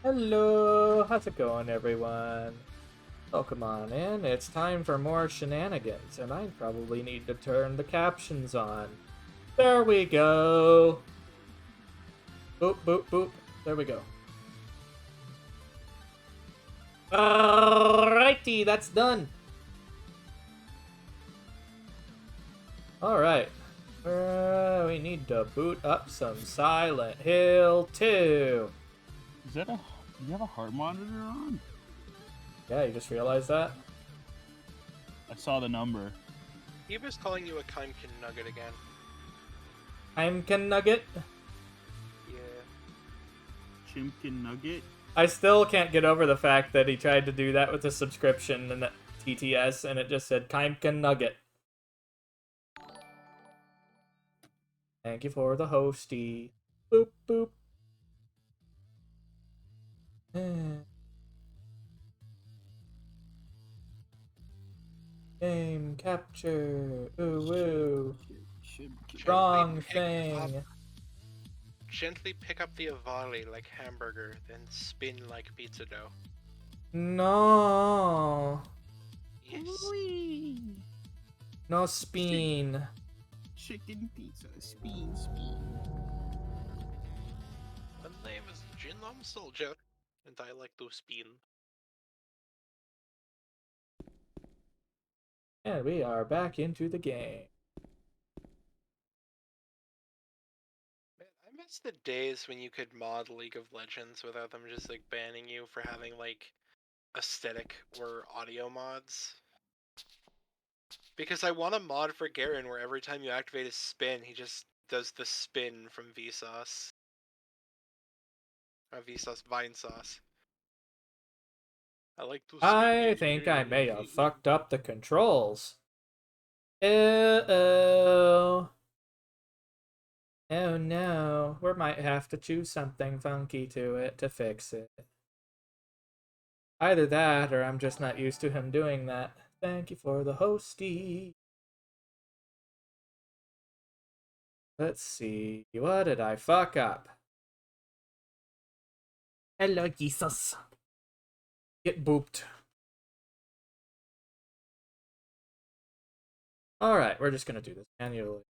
Hello, how's it going, everyone? Welcome on in. It's time for more shenanigans, and I probably need to turn the captions on. There we go. Boop, boop, boop. There we go. Alrighty, that's done. Alright. We need to boot up some Silent Hill 2. Is that do you have a heart monitor on? Yeah, you just realized that? I saw the number. He was calling you a Kimkin Nugget again. Heimken Nugget? Yeah. Chimkin Nugget? I still can't get over the fact that he tried to do that with a subscription and TTS, and it just said Keimkin Nugget. Thank you for the hosty. Boop, boop. Game capture. Ooh, woo. Wrong thing. Gently pick up the avali like hamburger, then spin like pizza dough. No. Yes. No spin. Chicken pizza. Spin. My name is Jinlom Soldier, and I like to spin. And we are back into the game. Man, I miss the days when you could mod League of Legends without them just like banning you for having like aesthetic or audio mods. Because I want a mod for Garen where every time you activate his spin, he just does the spin from Vsauce. Vsauce Vine Sauce. I like to spin. I think I may have fucked up the controls. Uh-oh. Oh no, we might have to choose something funky to it to fix it. Either that, or I'm just not used to him doing that. Thank you for the hosty. Let's see, what did I fuck up? Hello, Jesus. Get booped. Alright, we're just gonna do this manually.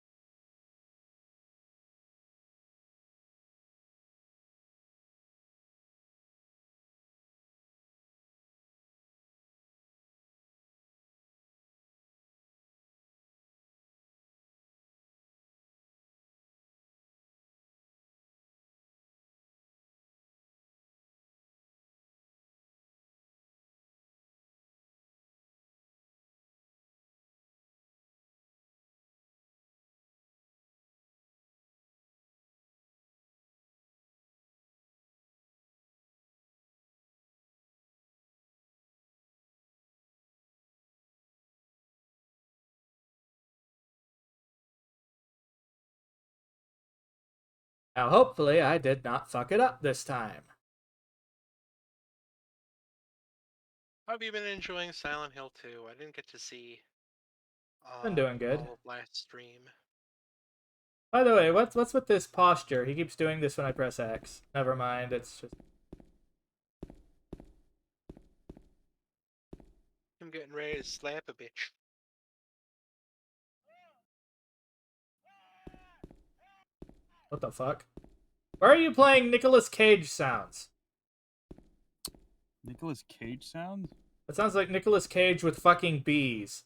Now, hopefully, I did not fuck it up this time. How have you been enjoying Silent Hill 2? I didn't get to see Been doing good. all of last stream. By the way, what's with this posture? He keeps doing this when I press X. Never mind, it's just... I'm getting ready to slap a bitch. What the fuck? Why are you playing Nicolas Cage sounds? Nicolas Cage sounds? That sounds like Nicolas Cage with fucking bees.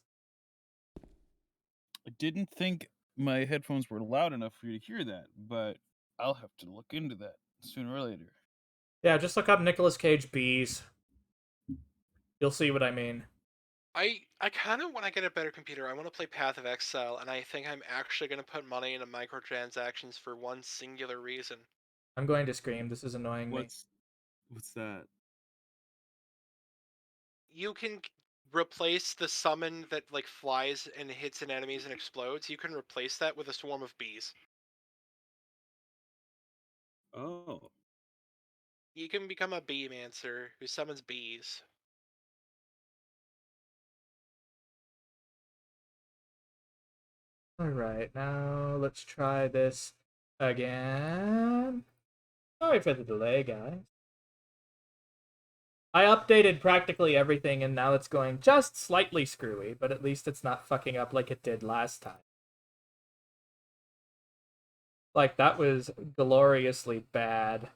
I didn't think my headphones were loud enough for you to hear that, but I'll have to look into that sooner or later. Yeah, just look up Nicolas Cage bees. You'll see what I mean. I kind of want to get a better computer. I want to play Path of Exile, and I think I'm actually going to put money into microtransactions for one singular reason. I'm going to scream. This is annoying me. What's that? You can replace the summon that like flies and hits an enemies and explodes. You can replace that with a swarm of bees. Oh. You can become a bee-mancer who summons bees. Alright, now let's try this again. Sorry for the delay, guys. I updated practically everything, and now it's going just slightly screwy, but at least it's not fucking up like it did last time. Like, that was gloriously bad.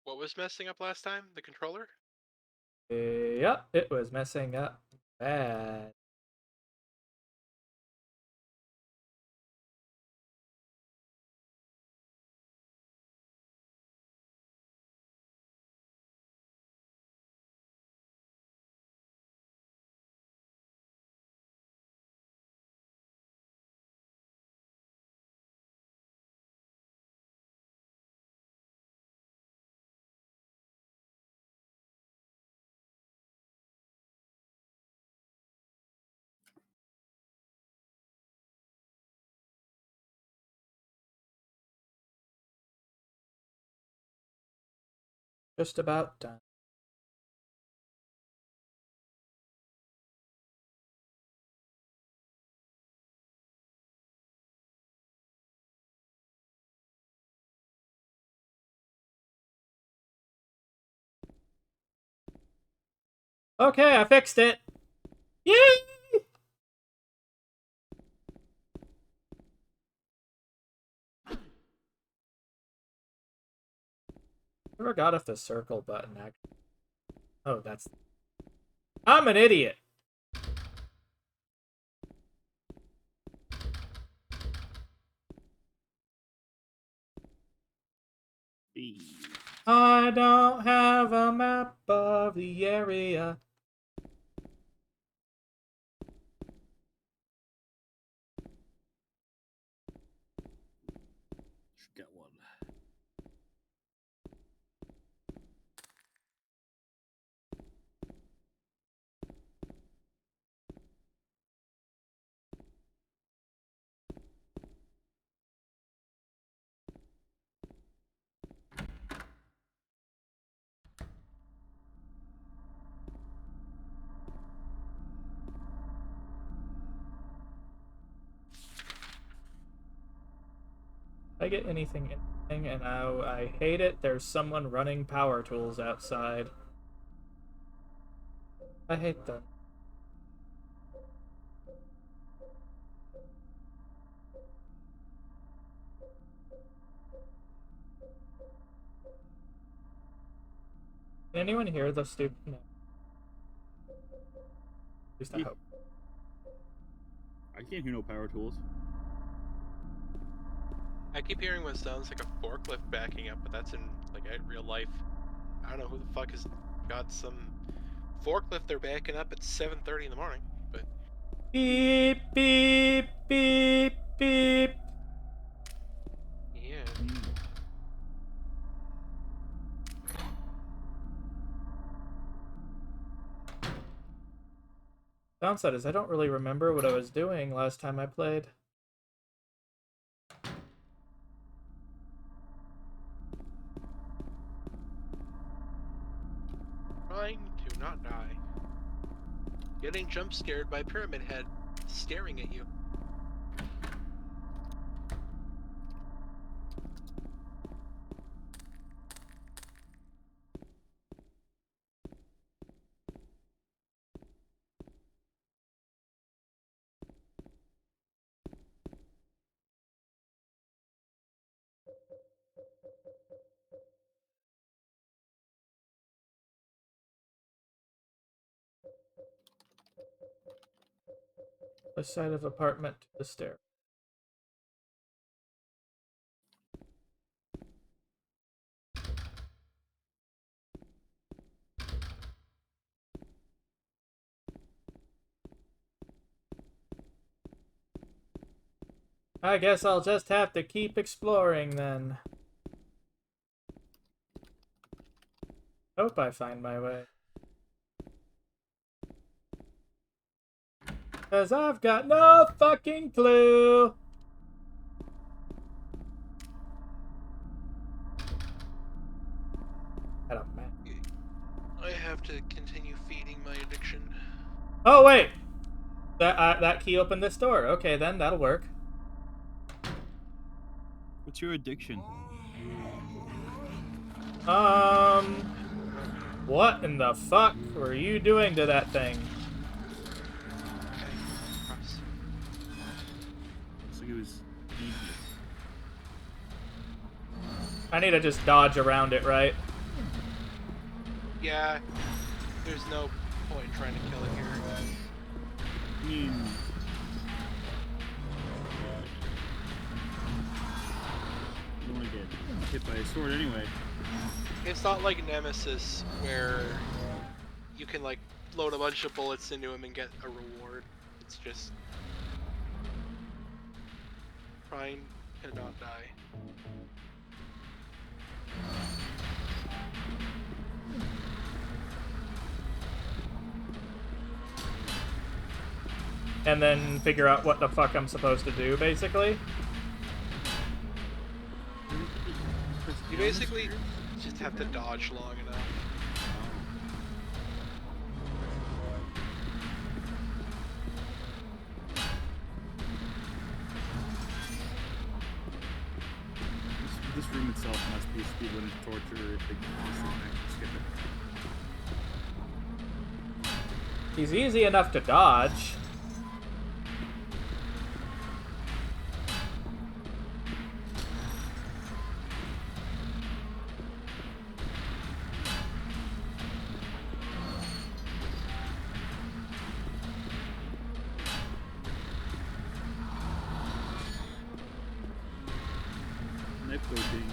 What was messing up last time? The controller? Yep, it was messing up bad. Just about done. Okay, I fixed it! Yay! I forgot if the circle button actually... Oh, that's... I'm an idiot! I don't have a map of the area. Got one. If I get anything interesting, and I hate it, there's someone running power tools outside. I hate them. Can anyone hear the stupid... No. At least I hope. I can't hear no power tools. I keep hearing what sounds like a forklift backing up, but that's in like real life. I don't know who the fuck has got some forklift they're backing up at 7:30 in the morning, but Beep, beep, beep, beep. yeah. Downside is I don't really remember what I was doing last time I played. Trying to not die. Getting jump scared by Pyramid Head staring at you. The side of apartment to the stair. I guess I'll just have to keep exploring then. Hope I find my way. 'Cause I've got no fucking clue! I don't know. I have to continue feeding my addiction. Oh, wait! That key opened this door. Okay, then, that'll work. What's your addiction? What in the fuck were you doing to that thing? Okay, cross. Looks like it was easy. I need to just dodge around it, right? Yeah, there's no point trying to kill it here. I mean, you don't want to get hit by a sword anyway. It's not like Nemesis where you can like load a bunch of bullets into him and get a reward. It's just trying to not die. And then figure out what the fuck I'm supposed to do, basically. You basically just have to dodge long enough. This room itself must be a speed limit torture if they can actually skip it. He's easy enough to dodge. Knife coating.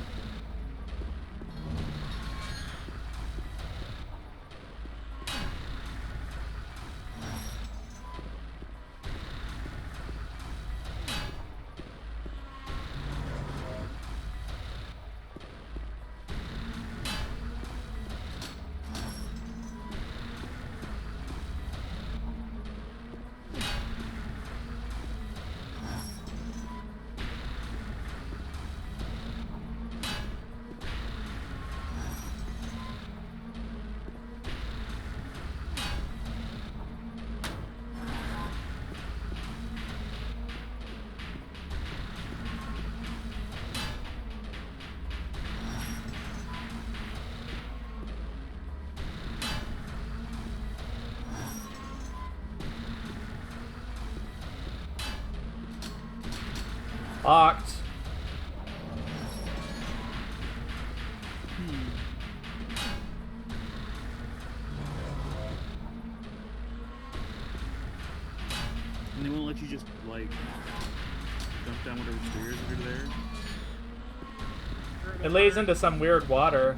Locked. And they won't let you just, like, jump down whatever stairs that are there. It lays into some weird water.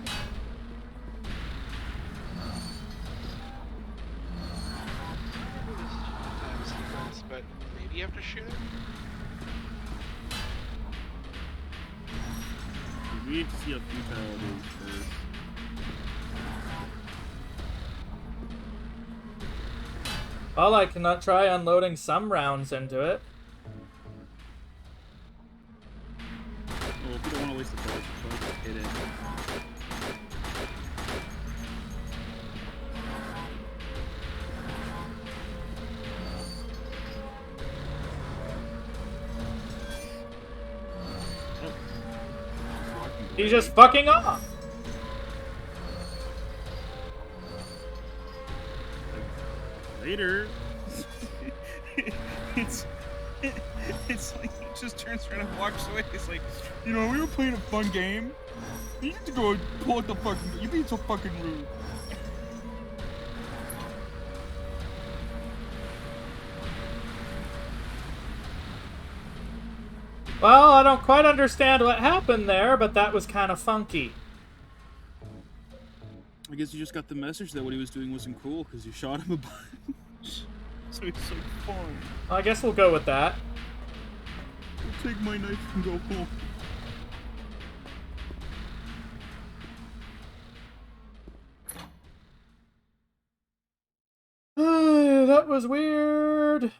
Time sequence, but maybe you have to shoot it? We need to see how futile it is first. Well, I cannot try unloading some rounds into it. Well, if you don't want to waste the bullets, just hit it. He's just fucking off. Later. it's like he just turns around and walks away. It's like, you know, we were playing a fun game. You need to go and pull out the fucking. You're being so fucking rude. Well, I don't quite understand what happened there, but that was kind of funky. I guess you just got the message that what he was doing wasn't cool because you shot him a bunch. So it's like, fine. Well, I guess we'll go with that. I'll take my knife and go home. That was weird.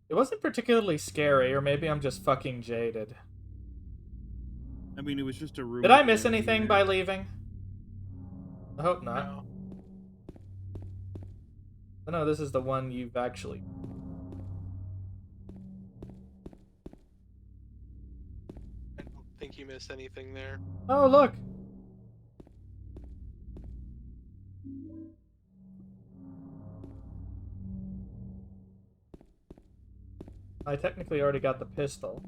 It wasn't particularly scary, or maybe I'm just fucking jaded. I mean, it was just a room. Did I miss anything by leaving? I hope not. No. Oh no, this is the one you've actually... you missed anything there. Oh, look! I technically already got the pistol.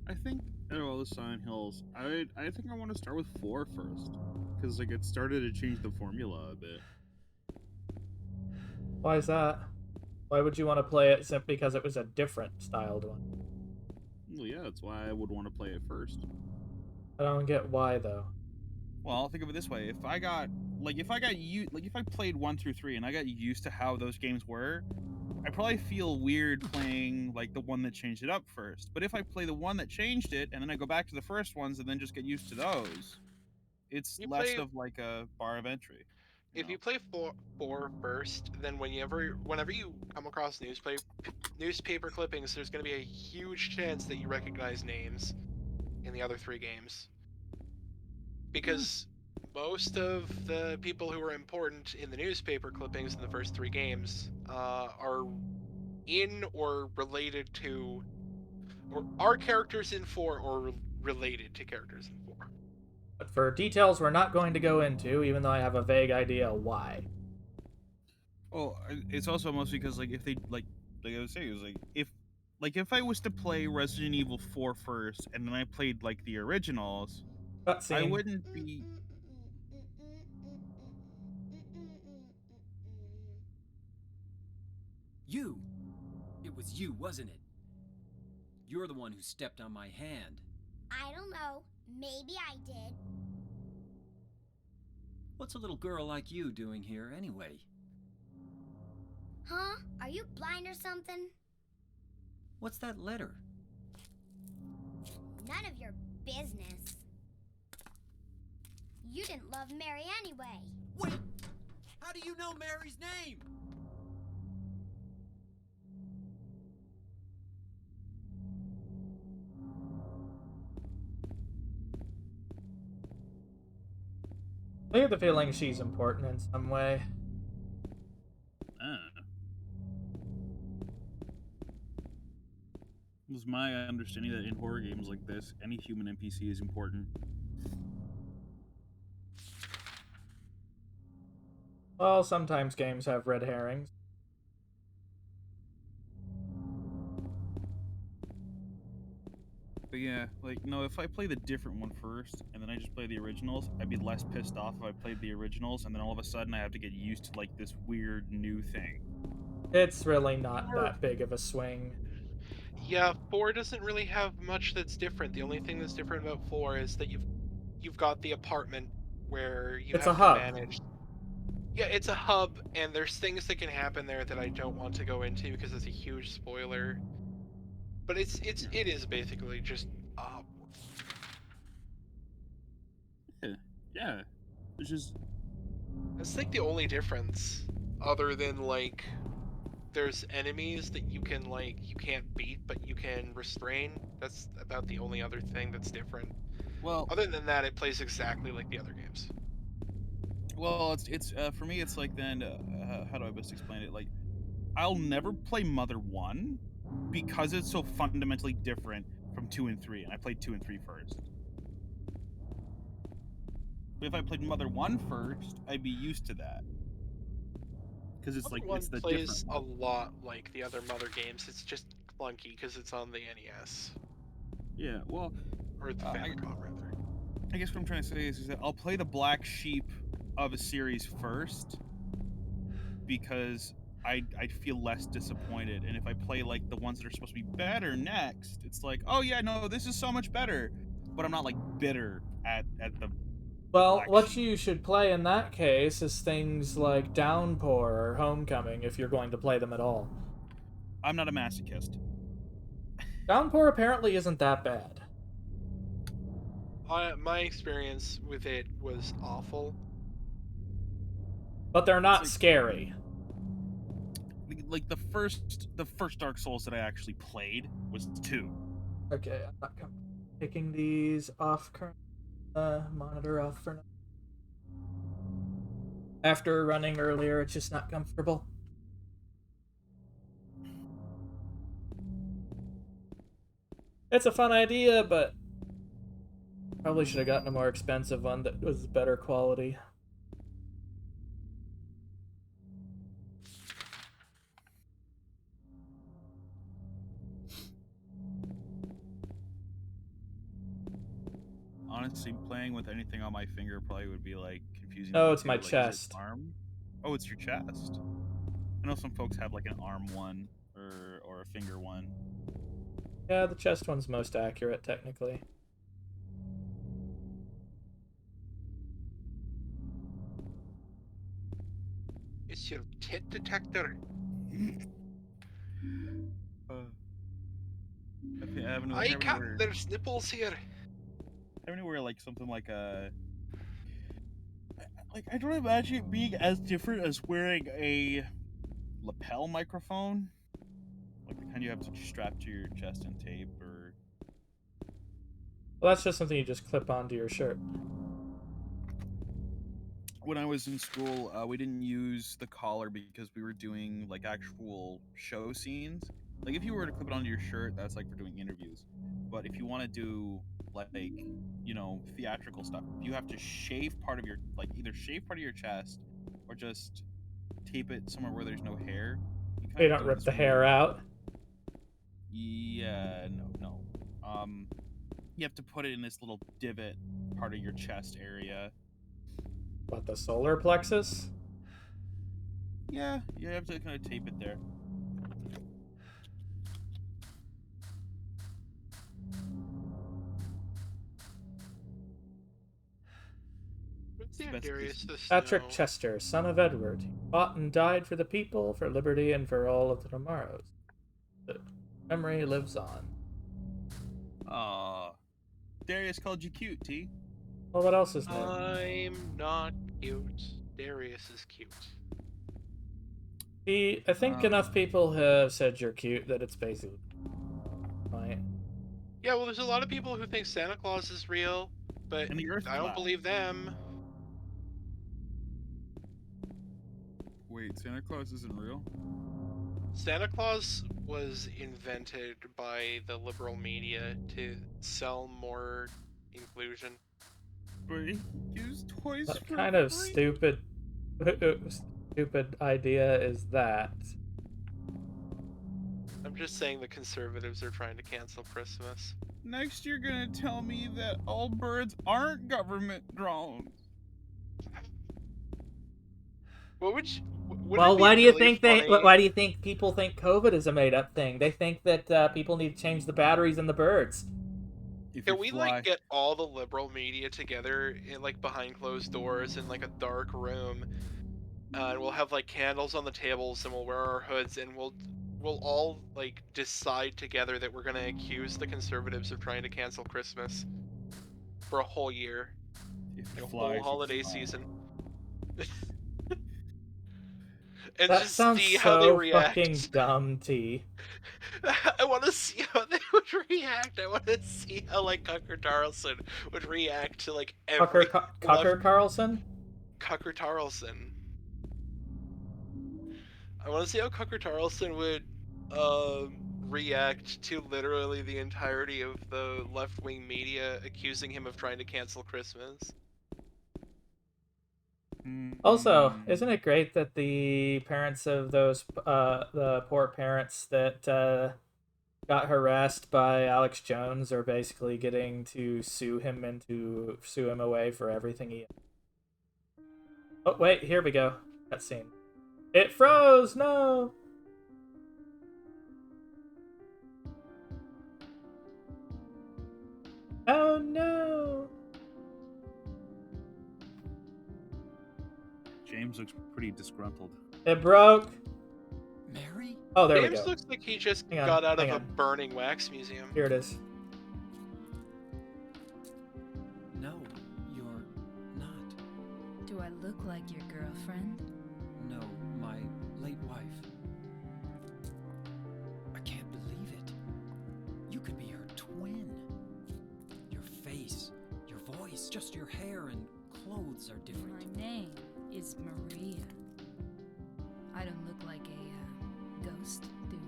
I think out of all the Silent Hills, I think I want to start with 4 first, because like it started to change the formula a bit. Why is that? Why would you want to play it simply because it was a different styled one? Well, yeah, that's why I would want to play it first. I don't get why though. Well, I'll think of it this way: if I played 1 through 3 and I got used to how those games were, I probably feel weird playing like the one that changed it up first. But if I play the one that changed it and then I go back to the first ones and then just get used to those, it's less of like a bar of entry. If you play four first, then whenever you come across newspaper clippings, there's going to be a huge chance that you recognize names in the other 3 games. Because most of the people who are important in the newspaper clippings in the first 3 games are in or related to, or are characters in 4 or related to characters in 4. But for details we're not going to go into, even though I have a vague idea why. Oh, it's also mostly because like if they like I was saying, it was if I was to play Resident Evil 4 first and then I played like the originals, Cutscene. I wouldn't be. You! It was you, wasn't it? You're the one who stepped on my hand. I don't know. Maybe I did. What's a little girl like you doing here, anyway? Huh? Are you blind or something? What's that letter? None of your business. You didn't love Mary anyway. Wait! How do you know Mary's name? I get the feeling she's important in some way. It was my understanding that in horror games like this, any human NPC is important. Well, sometimes games have red herrings. But yeah, like, no, if I play the different one first, and then I just play the originals, I'd be less pissed off if I played the originals, and then all of a sudden I have to get used to, like, this weird new thing. It's really not that big of a swing. Yeah, 4 doesn't really have much that's different. The only thing that's different about 4 is that you've got the apartment where you It's have a hub. to manage. Yeah, it's a hub, and there's things that can happen there that I don't want to go into because it's a huge spoiler. But it is basically just a hub. Yeah. It's just... It's like the only difference, other than like there's enemies that you can't beat but you can restrain. That's about the only other thing that's different. Well, other than that, it plays exactly like the other games. Well, it's for me, it's like then, how do I best explain it? Like, I'll never play Mother 1 because it's so fundamentally different from 2 and 3, and I played 2 and 3 first. But if I played Mother 1 first, I'd be used to that. Because it's Mother like, 1 it's the plays different a one. lot like the other Mother games. It's just clunky because it's on the NES. Yeah, well... Or the Famicom, rather. I guess what I'm trying to say is that I'll play the black sheep of a series first because I'd feel less disappointed, and if I play like the ones that are supposed to be better next, it's like, oh yeah, no, this is so much better, but I'm not like bitter at the Well, what sheep. you should play in that case is things like Downpour or Homecoming if you're going to play them at all. I'm not a masochist. Downpour apparently isn't that bad. My experience with it was awful. But they're not scary. Like the first Dark Souls that I actually played was 2. Okay, I'm not coming. taking these off current monitor off for now. After running earlier, it's just not comfortable. It's a fun idea, but probably should have gotten a more expensive one that was better quality. Honestly, playing with anything on my finger probably would be like confusing. Oh, me it's too. my Like, is it chest. arm? Oh, it's your chest. I know some folks have like an arm one or a finger one. Yeah, the chest one's most accurate, technically. It's your tit detector. I cut there's nipples here. Having to wear like something like a I don't imagine it being as different as wearing a lapel microphone, like the kind you have to strap to your chest and tape, or Well, that's just something you just clip onto your shirt. when I was in school, we didn't use the collar because we were doing like actual show scenes. Like if you were to clip it onto your shirt, that's like for doing interviews. But if you want to do like theatrical stuff, you have to shave part of your either shave part of your chest or just tape it somewhere where there's no hair. They don't rip the hair out. Yeah, no. You have to put it in this little divot part of your chest area. What, the solar plexus? Yeah, you have to kind of tape it there. Patrick Chester, son of Edward, he fought and died for the people, for liberty, and for all of the tomorrows. The memory lives on. Aw. Darius called you cute, T. Well, what else is new? I'm not cute. Darius is cute. I think enough people have said you're cute that it's basically fine. Yeah, well, there's a lot of people who think Santa Claus is real, but I don't believe them. Wait, Santa Claus isn't real? Santa Claus was invented by the liberal media to sell more inclusion. But he gives toys What for kind of free? stupid idea is that? I'm just saying the conservatives are trying to cancel Christmas. Next you're gonna tell me that all birds aren't government drones. What would you... Well, why do you think why do you think people think COVID is a made-up thing? They think that people need to change the batteries in the birds. Can we like get all the liberal media together in like behind closed doors in like a dark room, and we'll have like candles on the tables, and we'll wear our hoods, and we'll all like decide together that we're gonna accuse the conservatives of trying to cancel Christmas for a whole year, like a whole holiday season. And that just sounds see so how they react. fucking dumb, T. I want to see how they would react. I want to see how like Tucker Carlson would react to like every Tucker Carlson. Tucker Carlson. I want to see how Tucker Carlson would react to literally the entirety of the left-wing media accusing him of trying to cancel Christmas. Also, isn't it great that the parents of those the poor parents that got harassed by Alex Jones are basically getting to sue him away for everything he... Oh wait, here we go. Cutscene. It froze. No. Oh no. James looks pretty disgruntled. It broke. Mary? Oh, there we James go. looks like he just Hang on, got out of hang a on. burning wax museum. Here it is. No, you're not. Do I look like your girlfriend? No, my late wife. I can't believe it. You could be her twin. It's just your hair and clothes are different. My name is Maria. I don't look like a ghost, do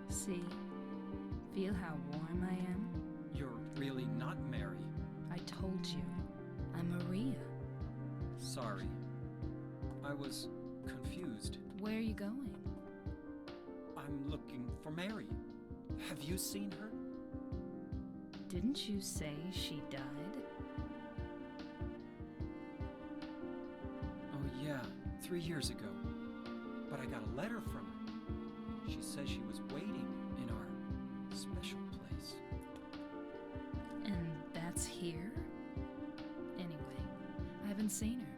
I? See? Feel how warm I am? You're really not Mary. I told you. I'm Maria. Sorry. I was confused. Where are you going? I'm looking for Mary. Have you seen her? Didn't you say she died? Oh yeah, 3 years ago. But I got a letter from her. She says she was waiting in our special place. And that's here? Anyway, I haven't seen her.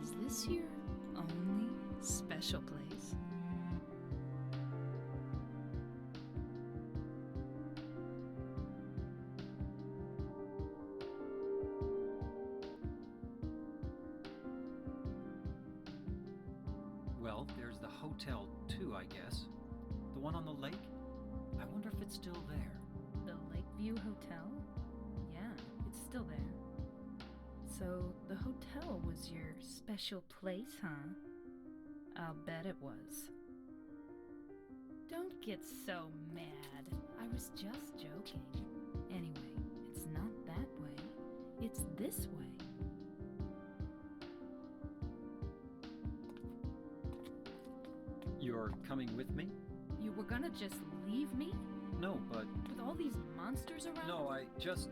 Is this your only special place? Well, there's the hotel too, I guess. The one on the lake? I wonder if it's still there. The Lakeview Hotel? Yeah, it's still there. So, the hotel was your special place, huh? I'll bet it was. Don't get so mad. I was just joking. Anyway, it's not that way. It's this way. You're coming with me? You were gonna just leave me? No, but... With all these monsters around? No, I just...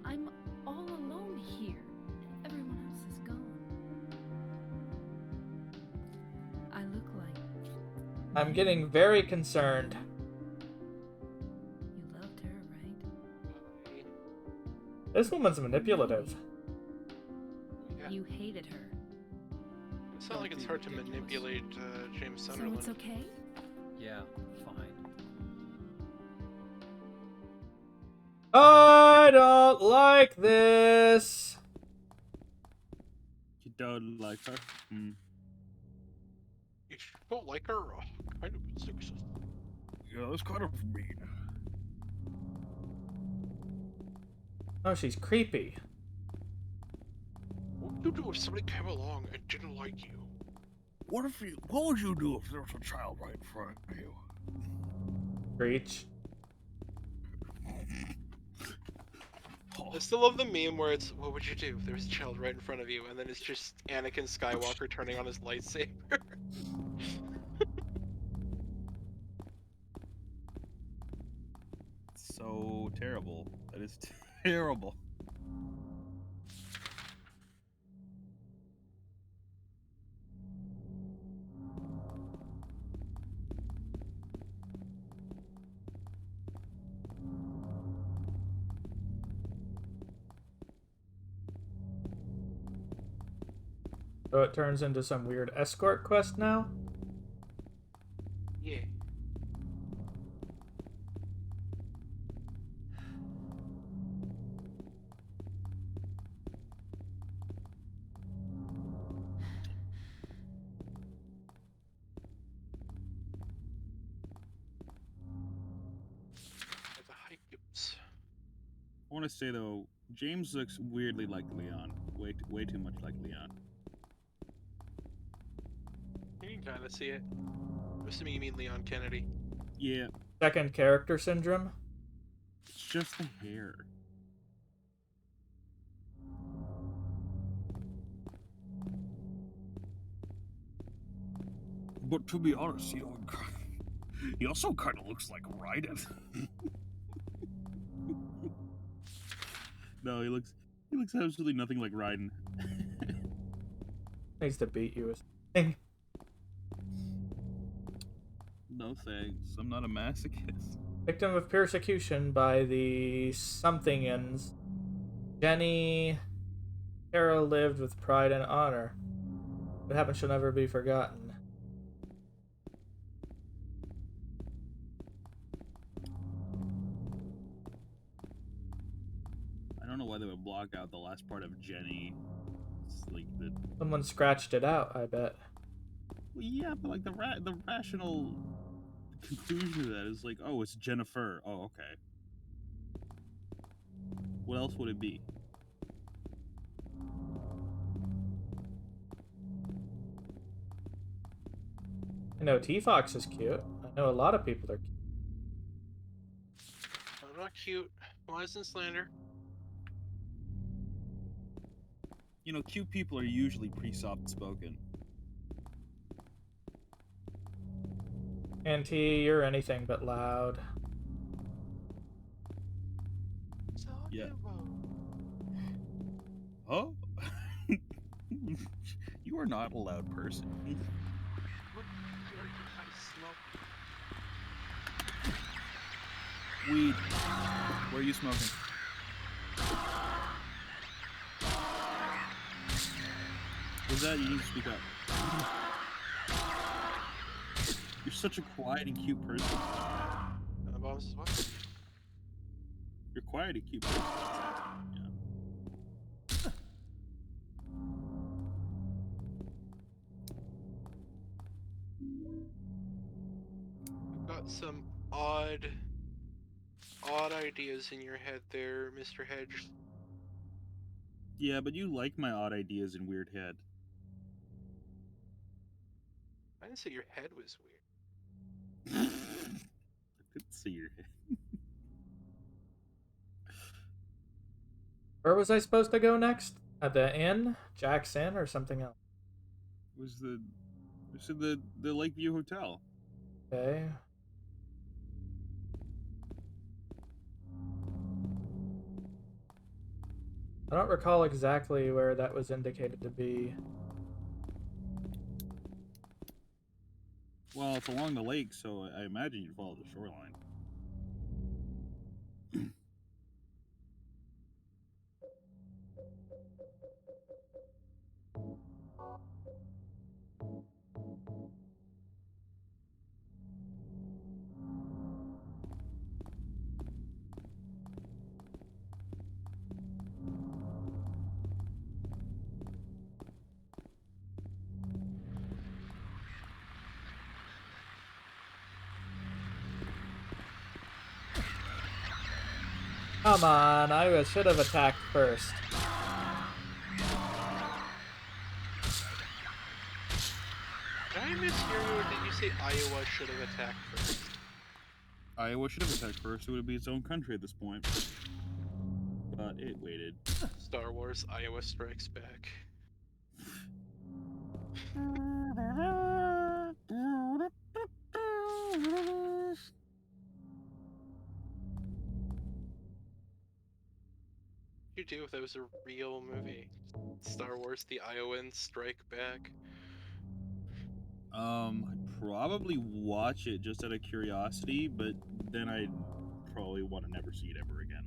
I'm all alone here. Everyone else is gone. I look like I'm getting very concerned. you loved her, right? This woman's manipulative. Yeah. You hated her. It's not like it's hard to manipulate James So Sunderland. it's okay? Yeah, fine. I don't like this. You don't like her? Hmm. You don't like her? Oh, kind of sexist. Yeah, that's kind of mean. Oh, she's creepy. What would you do if somebody came along and didn't like you? What would you do if there was a child right in front of you? Preach. I still love the meme where it's, what would you do if there was a child right in front of you? And then it's just Anakin Skywalker turning on his lightsaber. So terrible. That is terrible. So it turns into some weird escort quest now? Yeah. The hiccups. I want to say though, James looks weirdly like Leon. Way too much like Leon. You can kind of see it. I'm assuming you mean Leon Kennedy. Yeah, Second character syndrome? it's just the hair. But to be honest, he also kind of looks like Raiden. No, he looks absolutely nothing like Raiden. Needs to beat you or something. No thanks, I'm not a masochist. Victim of persecution by the somethingans. Jenny Carol lived with pride and honor. What happened shall never be forgotten. I don't know why they would block out the last part of Jenny. It's like the Someone scratched it out, I bet. well, yeah, but like the rational conclusion to that is like, oh, it's Jennifer. Oh, okay. What else would it be? I know T-Fox is cute. I know a lot of people are cute. I'm not cute. Lies and slander. You know, cute people are usually pretty soft-spoken. Auntie, you're anything but loud. Yeah. Oh? You are not a loud person. Weed. Where are you smoking? What's that? You need to speak up. You're such a quiet and cute person. Bombs is what? You're quiet and cute person. Yeah. You've got some odd ideas in your head there, Mr. Hedge. Yeah, but you like my odd ideas and weird head. I didn't say your head was weird. I couldn't see your head. Where was I supposed to go next? At the inn? Jack's Inn or something else? Was the Lakeview Hotel. Okay. I don't recall exactly where that was indicated to be. Well, it's along the lake, so I imagine you'd follow the shoreline. Come on, I should have attacked first. Did I mishear you, or did you say Iowa should have attacked first? Iowa should have attacked first. It would be its own country at this point. But it waited. Star Wars Iowa Strikes Back. What would you do if that was a real movie? Star Wars The Iowans Strike Back. I'd probably watch it just out of curiosity, but then I'd probably want to never see it ever again.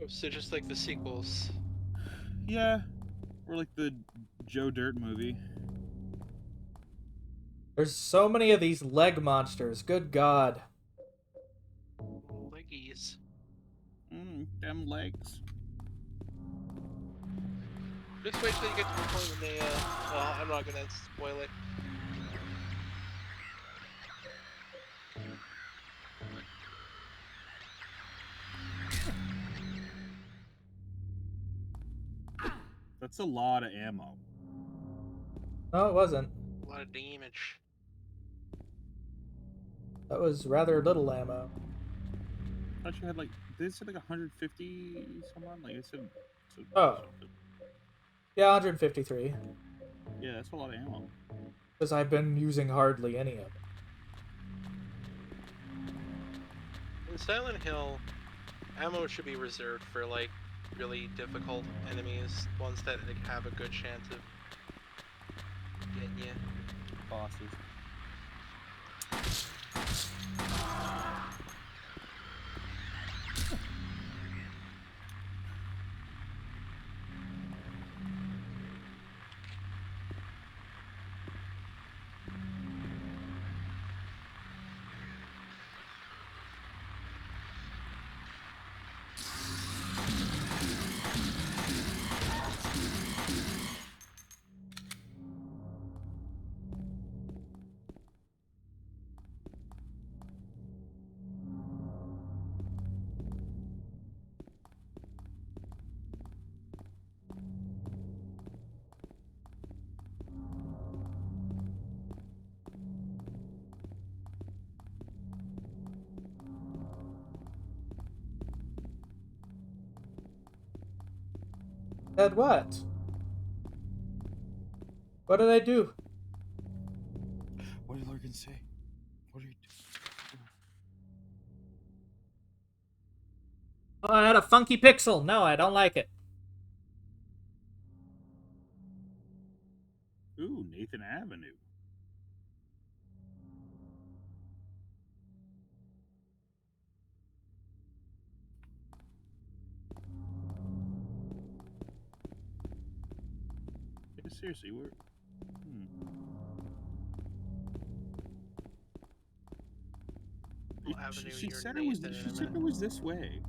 Oh, so just like the sequels. Yeah, or like the Joe Dirt movie. There's so many of these leg monsters, good god. Leggies. Them legs. Just wait till you get to the point when they, well, I'm not gonna spoil it. That's a lot of ammo. No, it wasn't. A lot of damage. That was rather little ammo. I thought you had like, did it say like 150 someone? Like I said. Oh. Yeah, 153. Yeah, that's a lot of ammo. Because I've been using hardly any of it. In Silent Hill, ammo should be reserved for like really difficult enemies, ones that like, have a good chance of getting you. Bosses. Said what? What did I do? What did Lurgan say? What are you Oh, I had a funky pixel. No, I don't like it. doing? Ooh, Nathan Avenue. Yeah, seriously, we're. Well, Avenue, She you're said it was. Nathan in She a said it minute. was this way.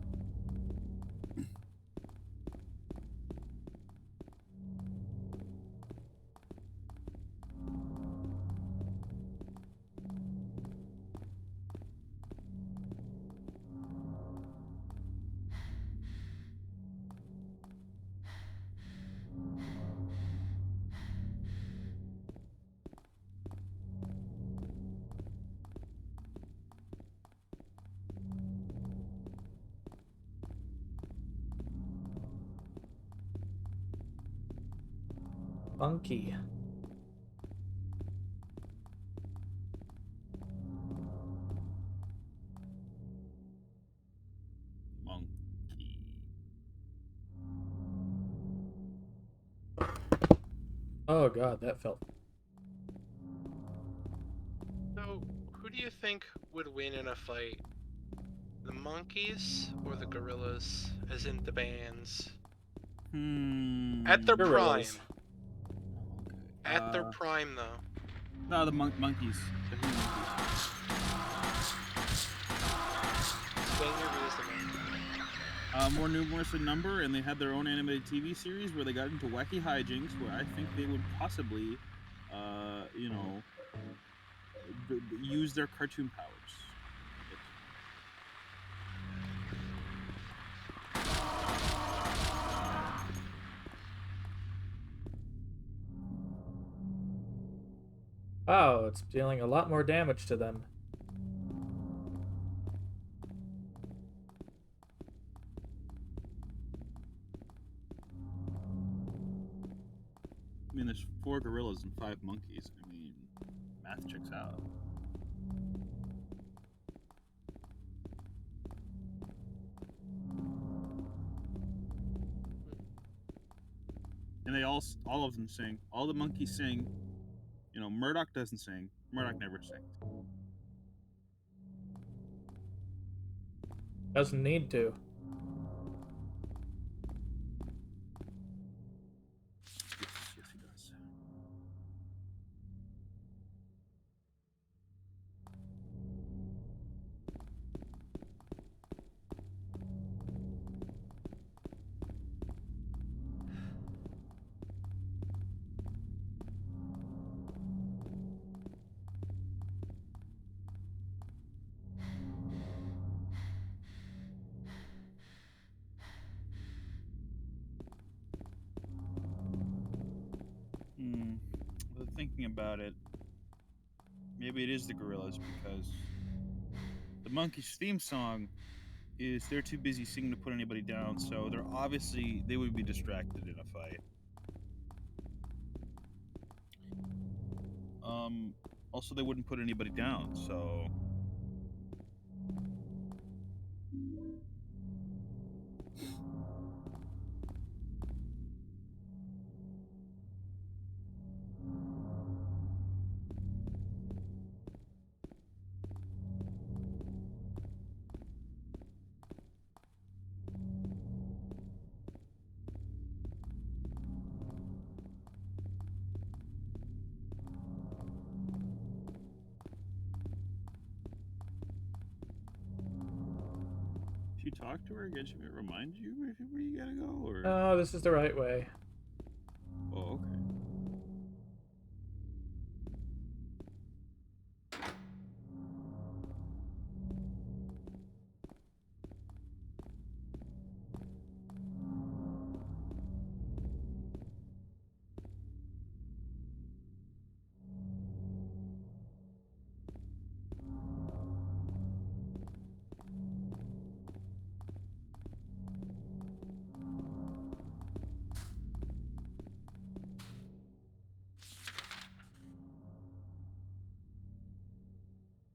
Funky. Monkey. Oh god, that felt. So, who do you think would win in a fight? The monkeys or the gorillas? As in the bands? At their Gorillas. prime. Okay. At their prime, though. No, the monkeys. Definitely monkeys. Explain your reasoning. More numerous in number, and they had their own animated TV series where they got into wacky hijinks, where I think they would possibly, use their cartoon powers. Wow, it's dealing a lot more damage to them. I mean, there's 4 gorillas and 5 monkeys. I mean, math checks out. And they all of them sing. All the monkeys sing. You know, Murdoch doesn't sing. Murdoch never sings. Doesn't need to. Yes, he does. Well, thinking about it, maybe it is the gorillas because the monkeys' theme song is they're too busy singing to put anybody down, so they would be distracted in a fight. Also they wouldn't put anybody down, so if you talk to her again, she might remind you where you gotta go, or Oh, this is the right way. oh, okay.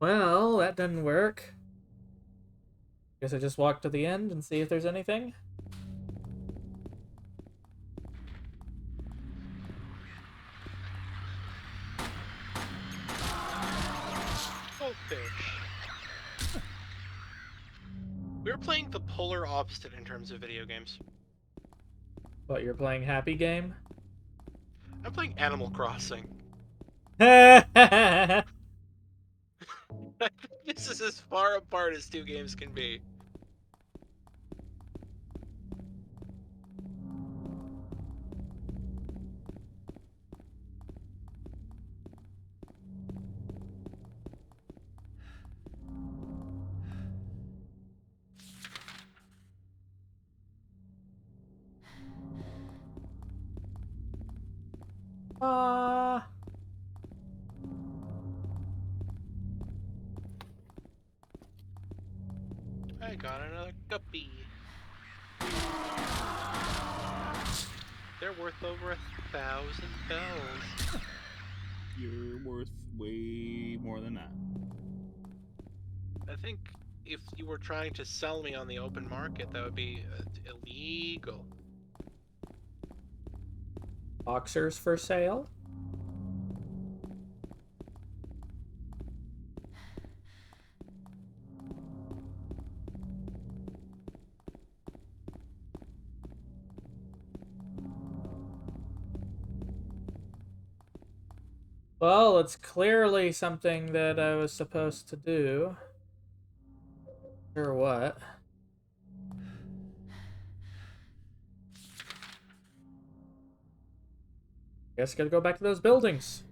Well, that didn't work. Guess I just walk to the end and see if there's anything. Goldfish. We're playing the polar opposite in terms of video games. What, you're playing Happy Game? I'm playing Animal Crossing. Ah, This is as far apart as two games can be. I got another guppy. They're worth over 1,000 bells. You're worth way more than that. I think if you were trying to sell me on the open market, that would be illegal. boxers for sale? Well, it's clearly something that I was supposed to do. Sure what. Guess I gotta go back to those buildings.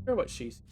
Sure what she's.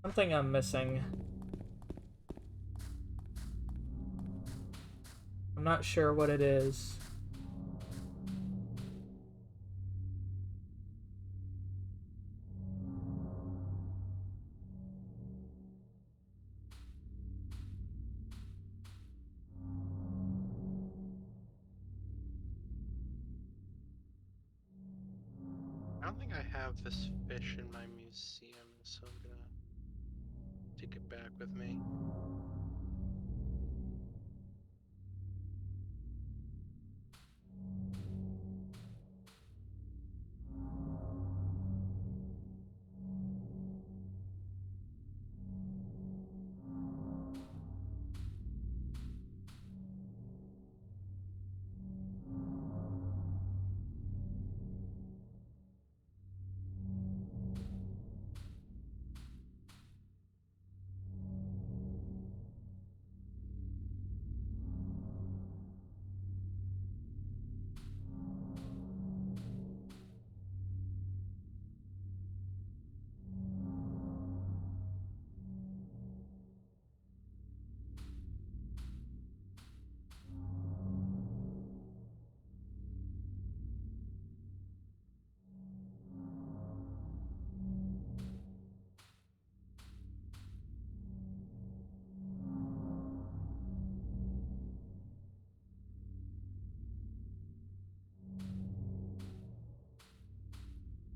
Something I'm missing. I'm not sure what it is. I don't think I have this fish in my museum, so I'm gonna take it back with me.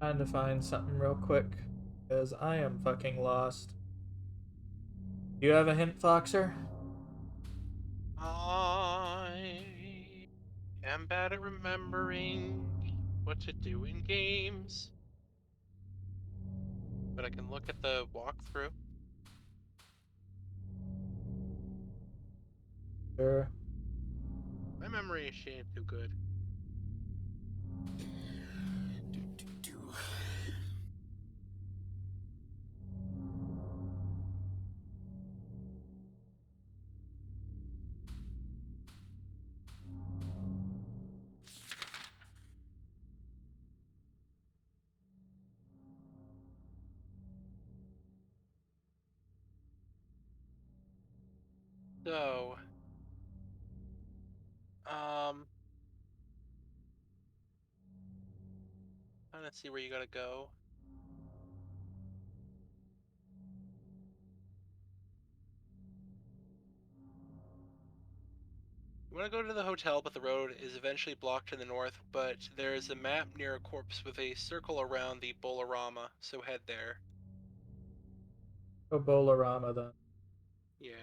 Trying to find something real quick, because I am fucking lost. Do you have a hint, Foxer? I am bad at remembering what to do in games. But I can look at the walkthrough. Sure. My memory ain't too good. So, trying to see where you gotta go. You want to go to the hotel, but the road is eventually blocked to the north, but there is a map near a corpse with a circle around the Bolorama, so head there. Go Bolarama then. Yeah.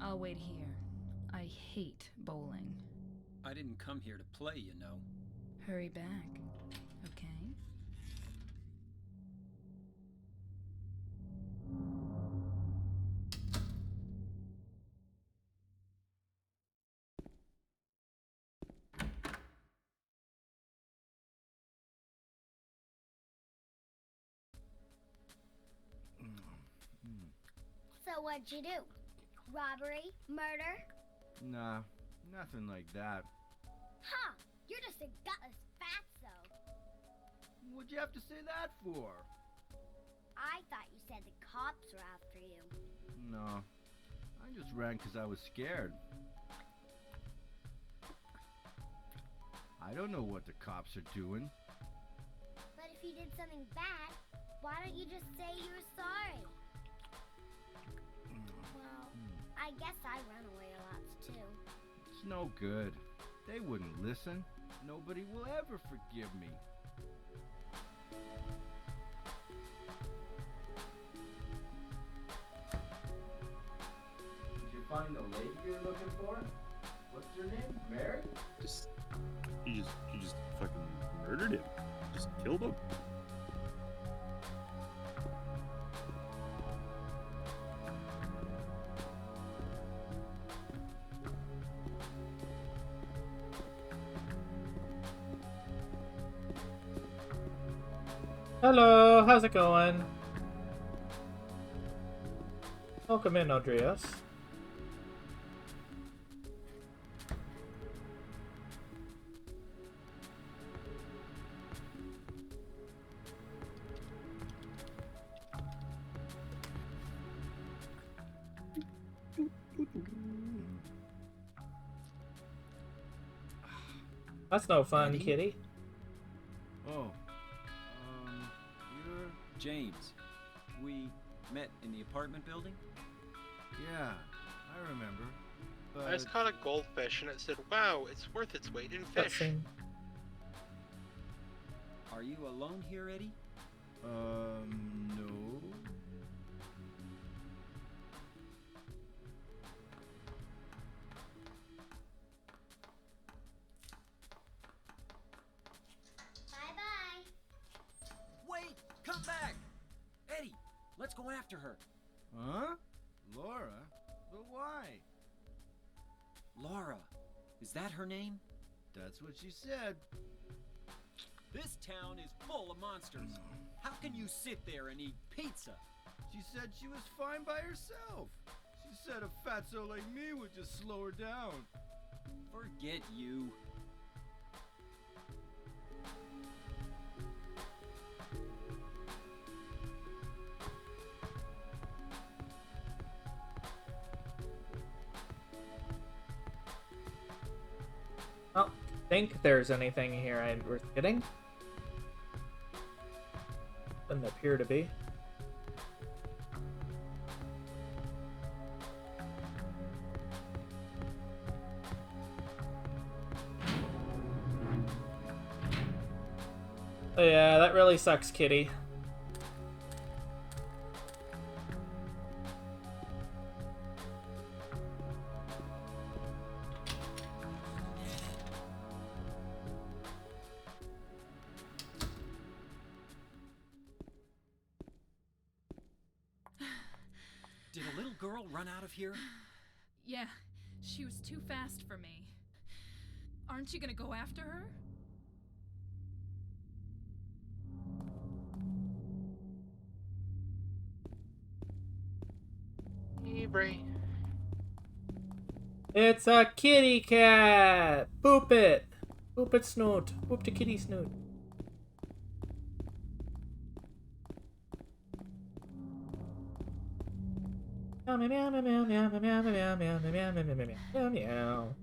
I'll wait here. I hate bowling. I didn't come here to play, you know. Hurry back, okay? So what'd you do? Robbery? Murder? Nah, nothing like that. Huh! You're just a gutless fatso. What'd you have to say that for? I thought you said the cops were after you. No, I just ran 'cause I was scared. I don't know what the cops are doing. But if you did something bad, why don't you just say you were sorry? Well, I guess I run away a lot too. It's no good. They wouldn't listen. Nobody will ever forgive me. Did you find the lady you're looking for? What's her name? Mary? You just fucking murdered him. Just killed him. Hello, how's it going? Welcome in, Andreas. That's no fun, Eddie? kitty. Oh. You're... James, we met in the apartment building? Yeah, I remember. But... I just caught a goldfish and it said, "Wow, it's worth its weight in fish." Cutscene. Are you alone here, Eddie? No. Bye-bye. Wait! Come back! Eddie, let's go after her. Huh? Laura? But why? Laura, is that her name? That's what she said. This town is full of monsters. How can you sit there and eat pizza? She said she was fine by herself. She said a fatso like me would just slow her down. Forget you. I don't think there's anything here I'm worth getting. Doesn't appear to be. Oh yeah, that really sucks, kitty. Did a little girl run out of here? Yeah, she was too fast for me. Aren't you gonna go after her? Hey, Bray. It's a kitty cat! Boop it! Boop it snoot. Boop the kitty snoot. Meow meow meow meow meow meow meow meow meow meow meow meow meow meow meow.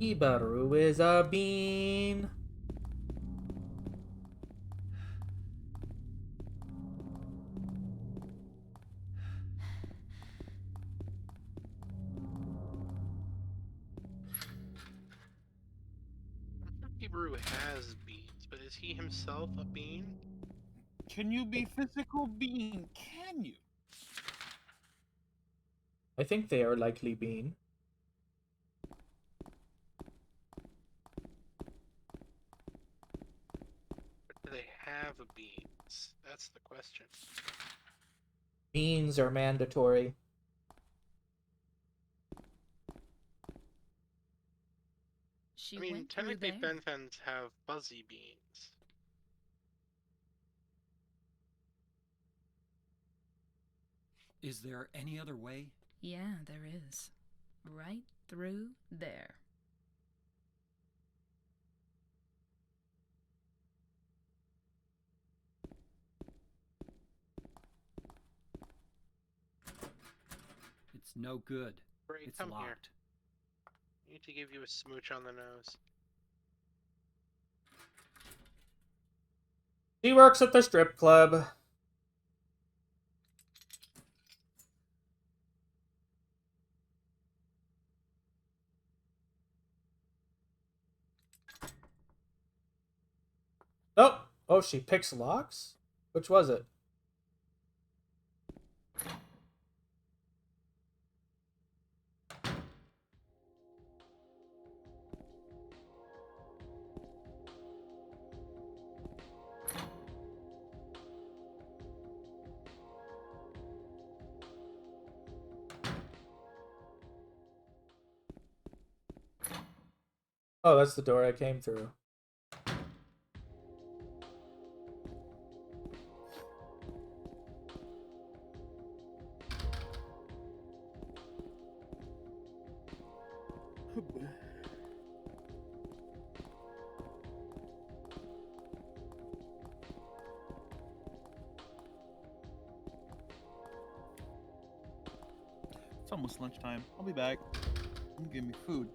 Ibaru is a bean. Hebrew has beans, but is he himself a bean? Can you be physical being? Can you? I think they are likely bean. But do they have beans? That's the question. Beans are mandatory. She I mean, went through technically, there. Benfens have fuzzy beans. Is there any other way? Yeah, there is. Right through there. It's no good. Bray, It's come here. locked. I need to give you a smooch on the nose. She works at the strip club. Oh, oh, she picks locks? Which was it? Oh, that's the door I came through. It's almost lunchtime. I'll be back. Give me food.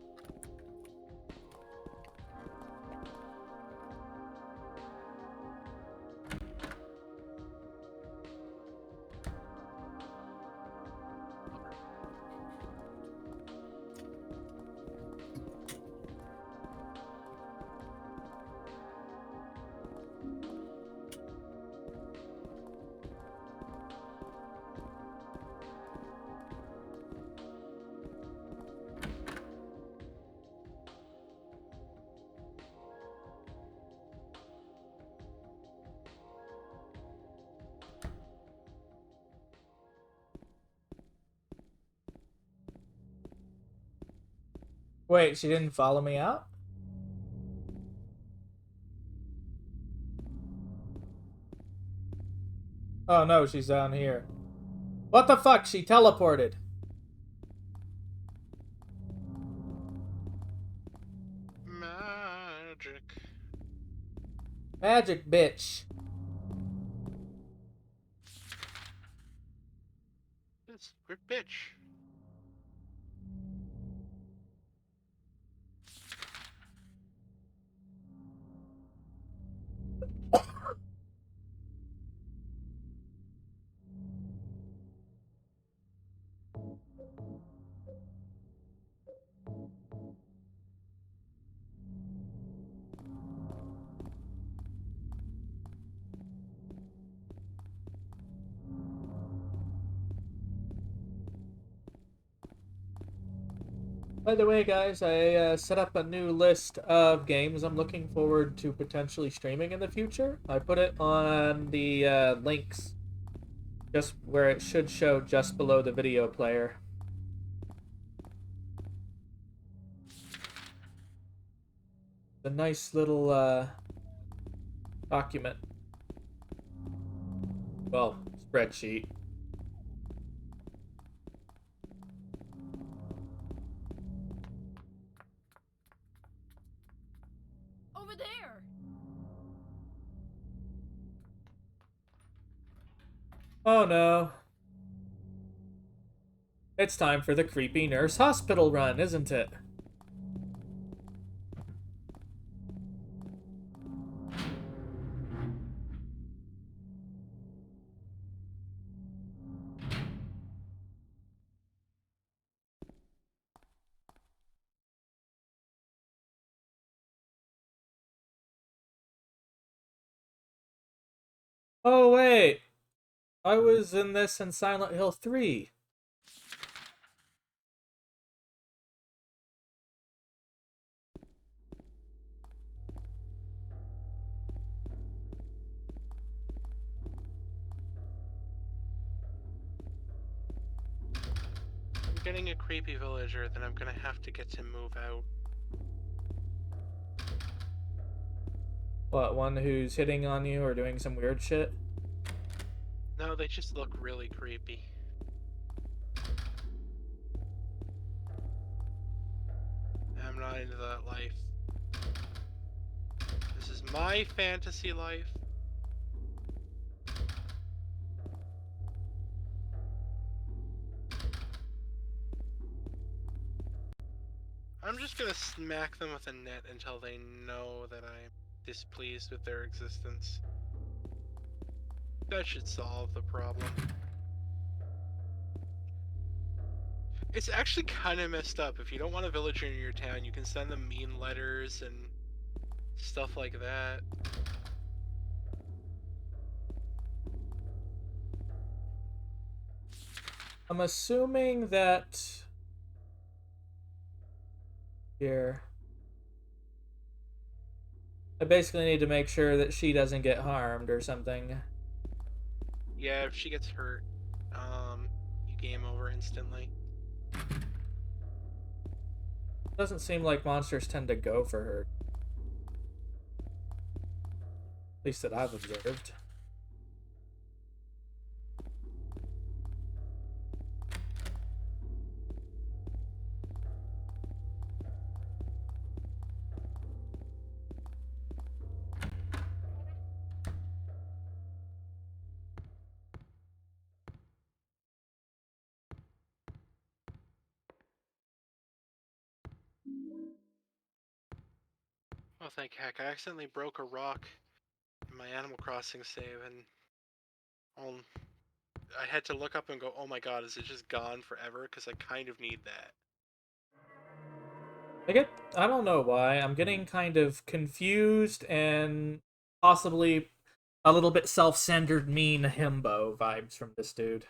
Wait, she didn't follow me out? Oh no, she's down here. What the fuck? She teleported. Magic. Magic, bitch. This weird bitch. By the way, guys, I set up a new list of games I'm looking forward to potentially streaming in the future. I put it on the links, just where it should show just below the video player. A nice little document. Well, spreadsheet. Over there! Oh no. It's time for the creepy nurse hospital run, isn't it? Oh wait, I was in this in Silent Hill 3. I'm getting a creepy villager, then I'm gonna have to get to move out. What, one who's hitting on you or doing some weird shit? No, they just look really creepy. I'm not into that life. This is my fantasy life. I'm just gonna smack them with a net until they know that I'm displeased with their existence. That should solve the problem. It's actually kind of messed up. If you don't want a villager in your town, you can send them mean letters and stuff like that. I'm assuming that... Here. I basically need to make sure that she doesn't get harmed or something. Yeah, if she gets hurt, you game over instantly. Doesn't seem like monsters tend to go for her. At least that I've observed. Oh, thank heck. I accidentally broke a rock in my Animal Crossing save, and I had to look up and go, oh my god, is it just gone forever? Because I kind of need that. I don't know why. I'm getting kind of confused and possibly a little bit self-centered, mean himbo vibes from this dude.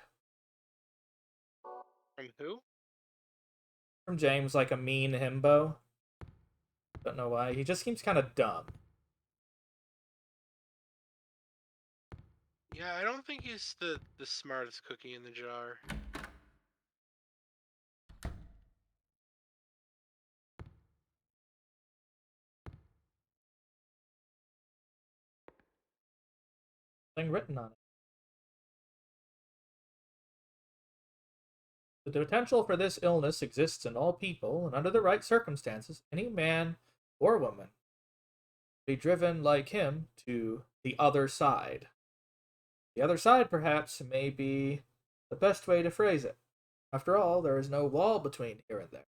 From who? From James, like a mean himbo. Don't know why. He just seems kind of dumb. Yeah, I don't think he's the smartest cookie in the jar. Thing written on it. The potential for this illness exists in all people, and under the right circumstances, any man or woman be driven like him to the other side. The other side, perhaps, may be the best way to phrase it. After all, there is no wall between here and there.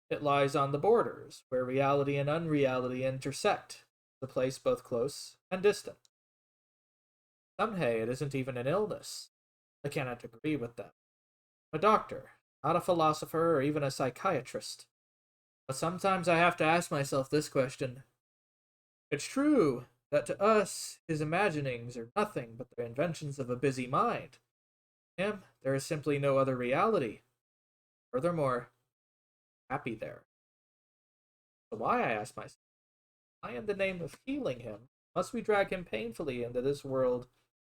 It lies on the borders, where reality and unreality intersect, the place both close and distant. Some say it isn't even an illness. I cannot agree with them. I'm a doctor, not a philosopher or even a psychiatrist. But sometimes I have to ask myself this question. It's true that to us, his imaginings are nothing but the inventions of a busy mind. To him, there is simply no other reality. Furthermore, happy there. So why, I ask myself, why in the name of healing him must we drag him painfully into this world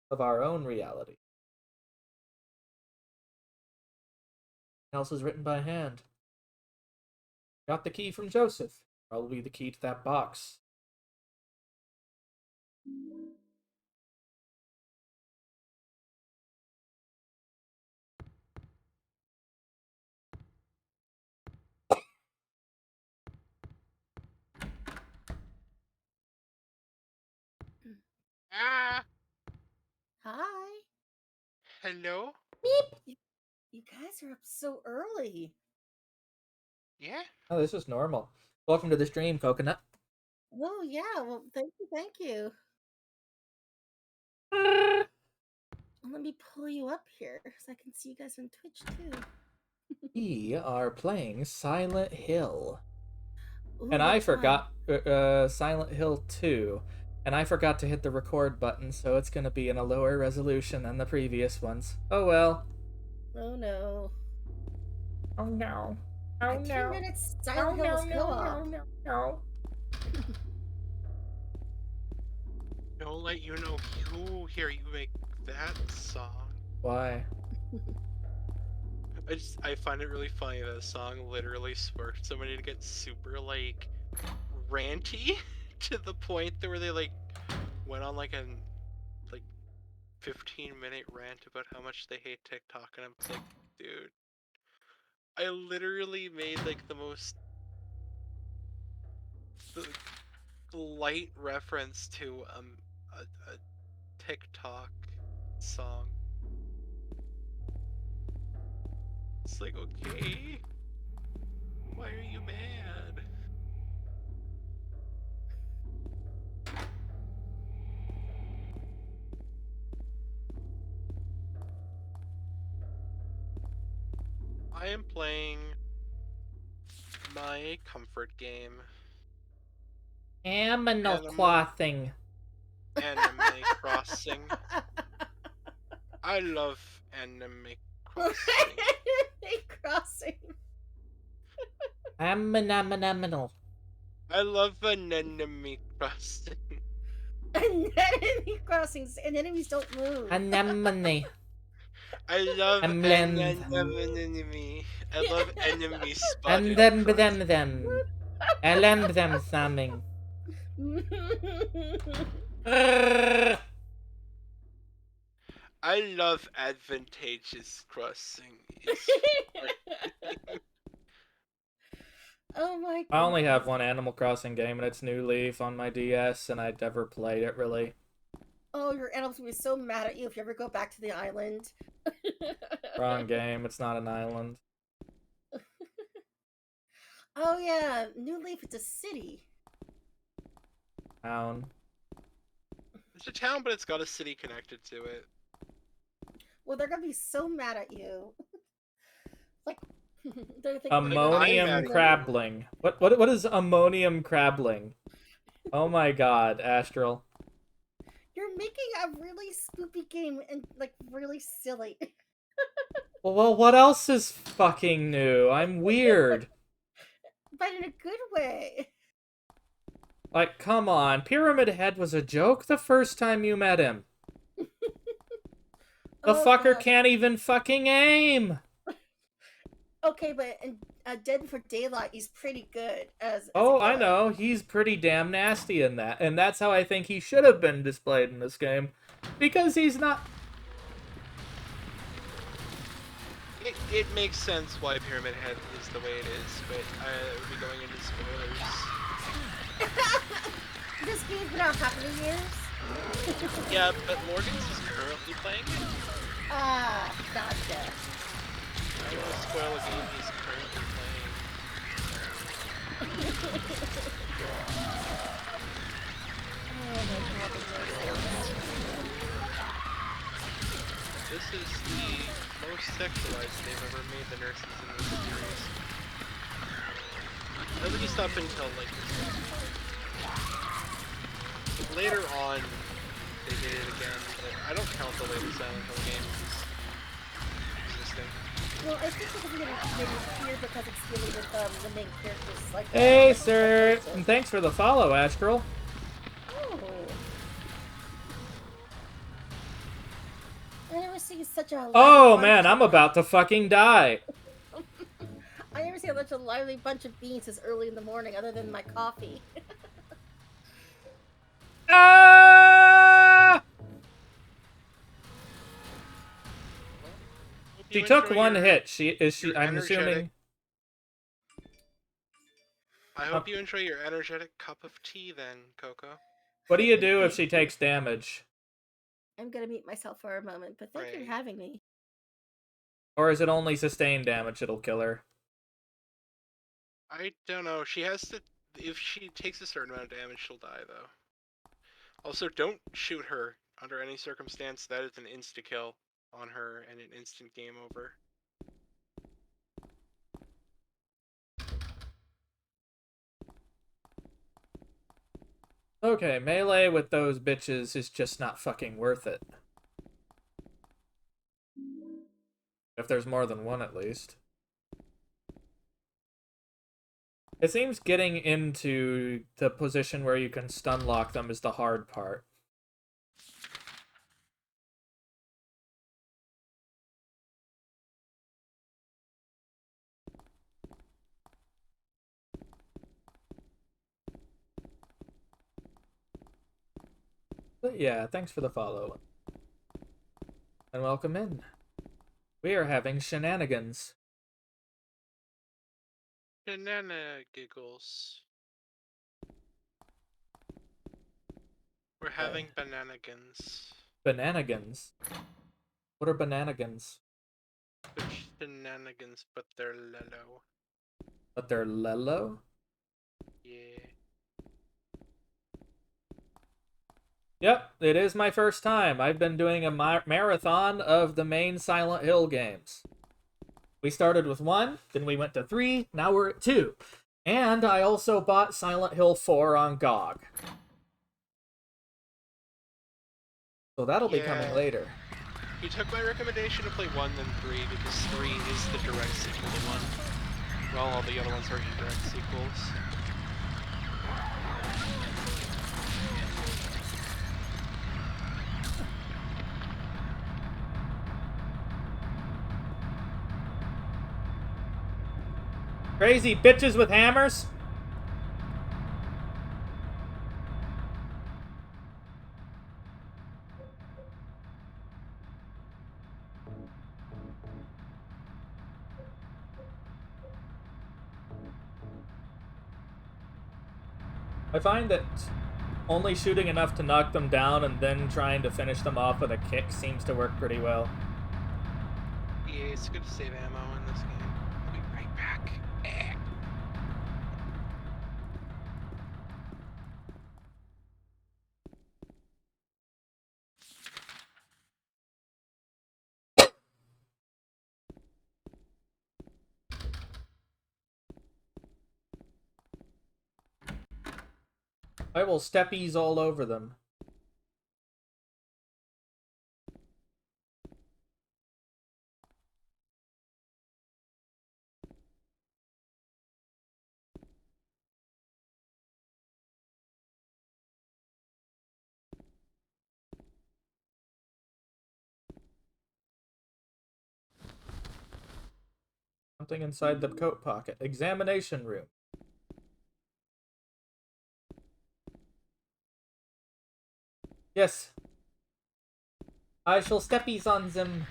of our own reality? Else is written by hand. Got the key from Joseph. Probably the key to that box. Ah! Hi. Hello? You guys are up so early. Yeah? Oh, this is normal. Welcome to the stream, Coconut. Oh, yeah. Well, thank you. Thank you. Let me pull you up here so I can see you guys on Twitch, too. We are playing Silent Hill. Ooh, And I which one? forgot Silent Hill 2. And I forgot to hit the record button, so it's going to be in a lower resolution than the previous ones. Oh well. Oh, no. Oh no. Oh I didn't know that Silent Hill was co-op. no. Don't let you know who hear you make that song. Why? I find it really funny that a song literally sparked somebody to get super like ranty to the point where they like went on like 15-minute rant about how much they hate TikTok, and I'm like, dude, I literally made like the most light reference to a TikTok song. It's like, okay, why are you mad? I am playing my comfort game. Animal Crossing. Anime Crossing. I love Anime Crossing. Crossing. Aminal. I love Anime Crossing. Enemy crossings and enemies don't move. Anemone. I love Emblem. enemy. I love enemy And spotted. them. Elem them something. I love advantageous crossing. Oh my god. I only have one Animal Crossing game, and it's New Leaf on my DS, and I never played it, really. Oh, your animals will be so mad at you if you ever go back to the island. Wrong game, it's not an island. Oh yeah, New Leaf, it's a city. Town. It's a town, but it's got a city connected to it. Well, they're gonna be so mad at you. Like, they're thinking Ammonium I'm mad at you. crabbling. What is ammonium crabbling? Oh my god, Astral. you're making a really spoopy game and like really silly. Well, what else is fucking new? I'm weird. But in a good way. Like, come on. Pyramid Head was a joke the first time you met him. The Oh, fucker God. can't even fucking aim. Okay, but in Dead Before Daylight, he's pretty good as Oh, a I villain. know. He's pretty damn nasty in that. And that's how I think he should have been displayed in this game. Because he's not... It makes sense why Pyramid Head is the way it is, but we'll be going into spoilers. This game's been out how many years? Yeah, but Morgan's is currently playing it. Ah, gotcha. I will spoil a game he's currently playing. This is the most sexualized they've ever made the nurses in this series. At least up until like this. Later on, they did it again, but I don't count the later Silent Hill games as existing. Well, I think it's going to be here because it's dealing with the main characters. Like, Hey, sir. And thanks for the follow, Astral. Oh. I never see such a. Oh, man, I'm about to fucking die. I never see such a lively bunch of beans this early in the morning, other than my coffee. Ah! She You took enjoy one your- hit. your I'm energetic- assuming. I hope you enjoy your energetic cup of tea then, Coco. What do you do if she takes damage? I'm gonna mute myself for a moment, but thank you for Right. having me. Or is it only sustained damage that'll kill her? I don't know. She has to. If she takes a certain amount of damage, she'll die, though. Also, don't shoot her under any circumstance. That is an insta-kill on her and an instant game over. Okay, melee with those bitches is just not fucking worth it. If there's more than one, at least. It seems getting into the position where you can stun lock them is the hard part. But yeah, thanks for the follow. And welcome in. We are having shenanigans. Banana giggles. We're having bananigans. Bananigans? What are bananigans? Which shenanigans, but they're lello. But they're lello? Yeah. Yep, it is my first time. I've been doing a marathon of the main Silent Hill games. We started with 1, then we went to 3, now we're at 2. And I also bought Silent Hill 4 on GOG. So that'll be coming Yeah. later. You took my recommendation to play 1 then 3 because 3 is the direct sequel to 1. Well, all the other ones are indirect sequels. Crazy bitches with hammers? I find that only shooting enough to knock them down and then trying to finish them off with a kick seems to work pretty well. Yeah, it's good to save ammo in this game. I'll be right back. I will steppies all over them. Something inside the coat pocket. Examination room. Yes. I shall steppies on them.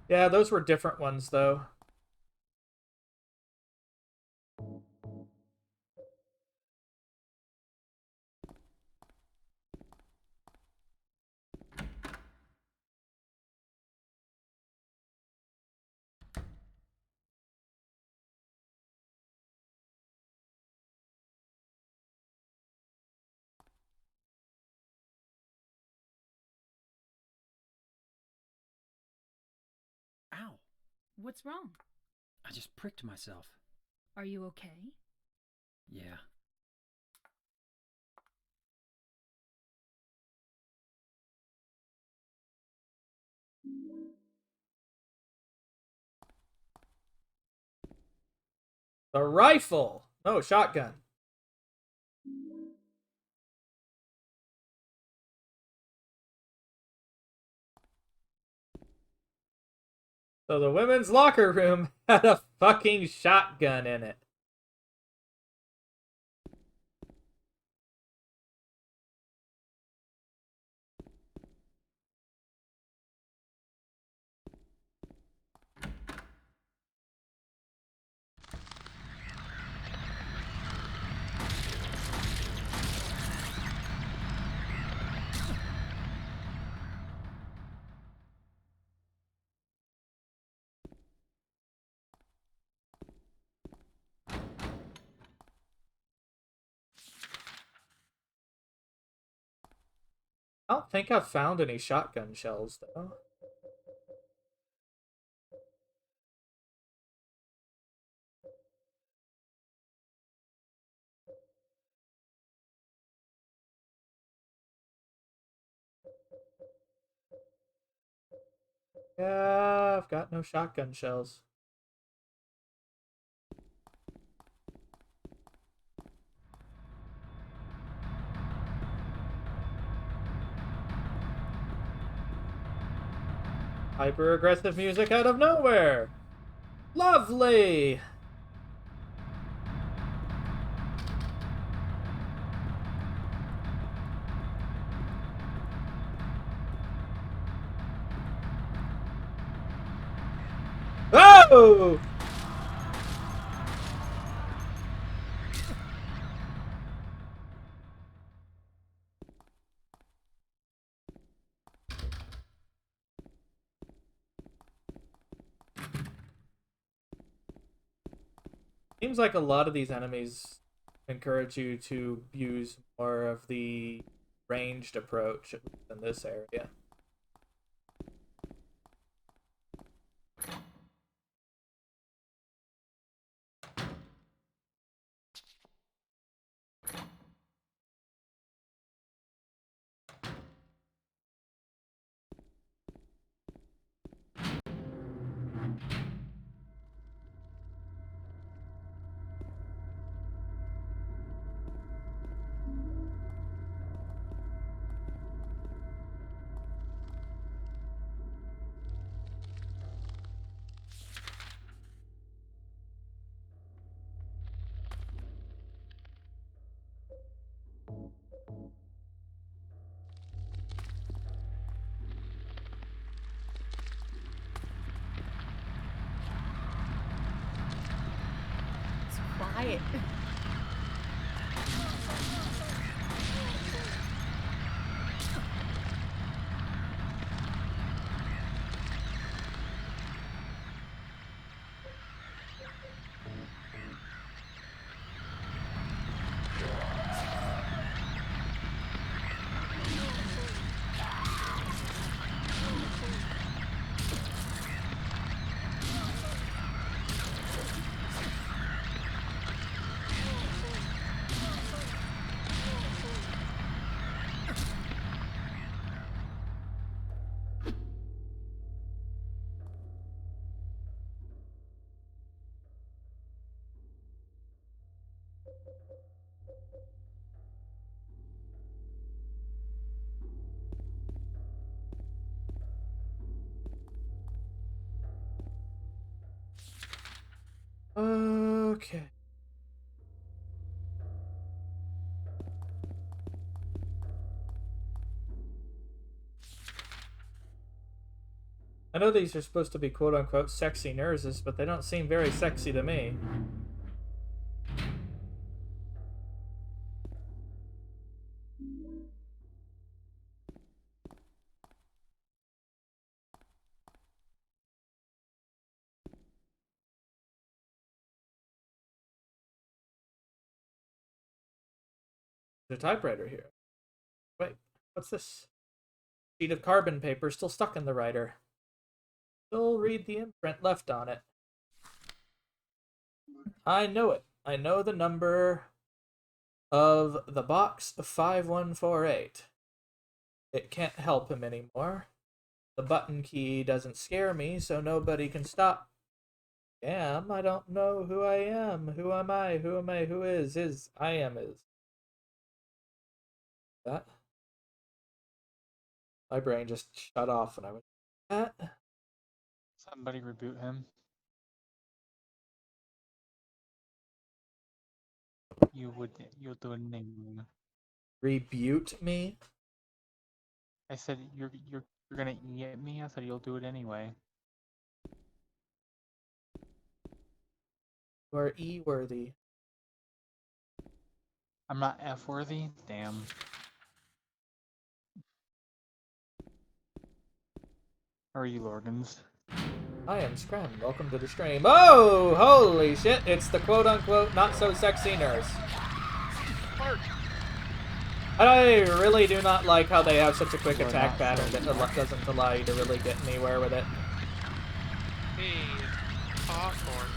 Yeah, those were different ones, though. Ow! What's wrong? I just pricked myself. Are you okay? Yeah. The rifle! No, shotgun. So the women's locker room had a fucking shotgun in it. I don't think I've found any shotgun shells, though. Yeah, I've got no shotgun shells. Hyper-aggressive music out of nowhere! Lovely! Oh! Seems like a lot of these enemies encourage you to use more of the ranged approach in this area. I Okay. I know these are supposed to be quote-unquote sexy nurses, but they don't seem very sexy to me. There's a typewriter here. Wait, what's this? Sheet of carbon paper still stuck in the writer. Still read the imprint left on it. I know it. I know the number of the box 5148. It can't help him anymore. The button key doesn't scare me, so nobody can stop. Damn, I don't know who I am. Who am I? Who am I? Who is? I am is. That? My brain just shut off when I was that. Somebody reboot him. You'll do it anyway. Rebute me? I said you're gonna eat me. I said you'll do it anyway. You are E-worthy. I'm not F worthy. Damn. How are you, Lorgans? I am Scram. Welcome to the stream. Oh, holy shit! It's the quote-unquote not-so-sexy nurse. I really do not like how they have such a quick attack pattern that doesn't allow you to really get anywhere with it. Hey, popcorn.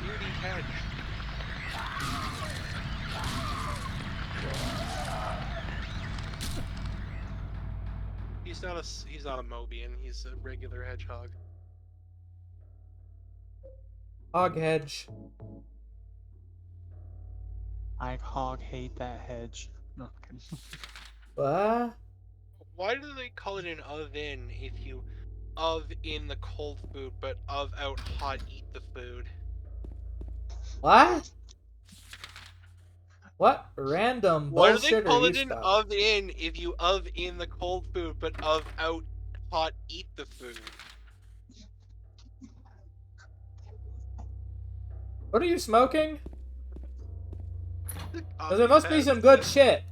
Beauty hedge. He's not a Mobian. He's a regular hedgehog. Hog hedge. I hog hate that hedge. No, I'm kidding. What? Why do they call it an oven if you of in the cold food, but of out hot eat the food? What? What random Why do they bullshit call are it you an spouting? of in if you of in the cold food, but of out hot eat the food? What are you smoking? Because it Copy must be pest. some good shit.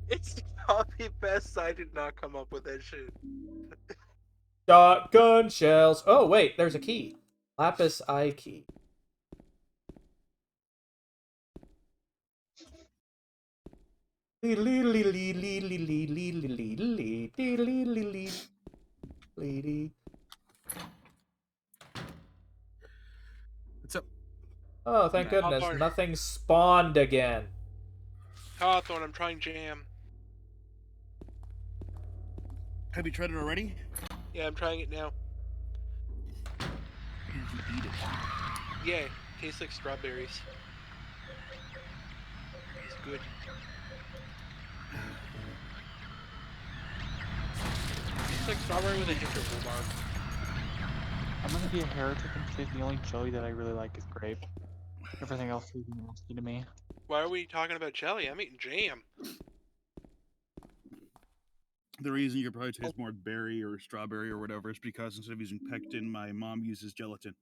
It's copy pest. I did not come up with that shit. Shotgun shells. Oh, wait, there's a key. Lapis eye key. What's up? Oh, thank back. goodness. Hawthorne. Nothing spawned again. Hawthorne, I'm trying jam. Have you tried it already? Yeah, I'm trying it now. You eat it. Yeah, tastes like strawberries. It's good. It's like strawberry with a hint of rhubarb. I'm gonna be a heretic and say the only jelly that I really like is grape. Everything else is nasty to me. Why are we talking about jelly? I'm eating jam. The reason you probably taste more berry or strawberry or whatever is because instead of using pectin, my mom uses gelatin.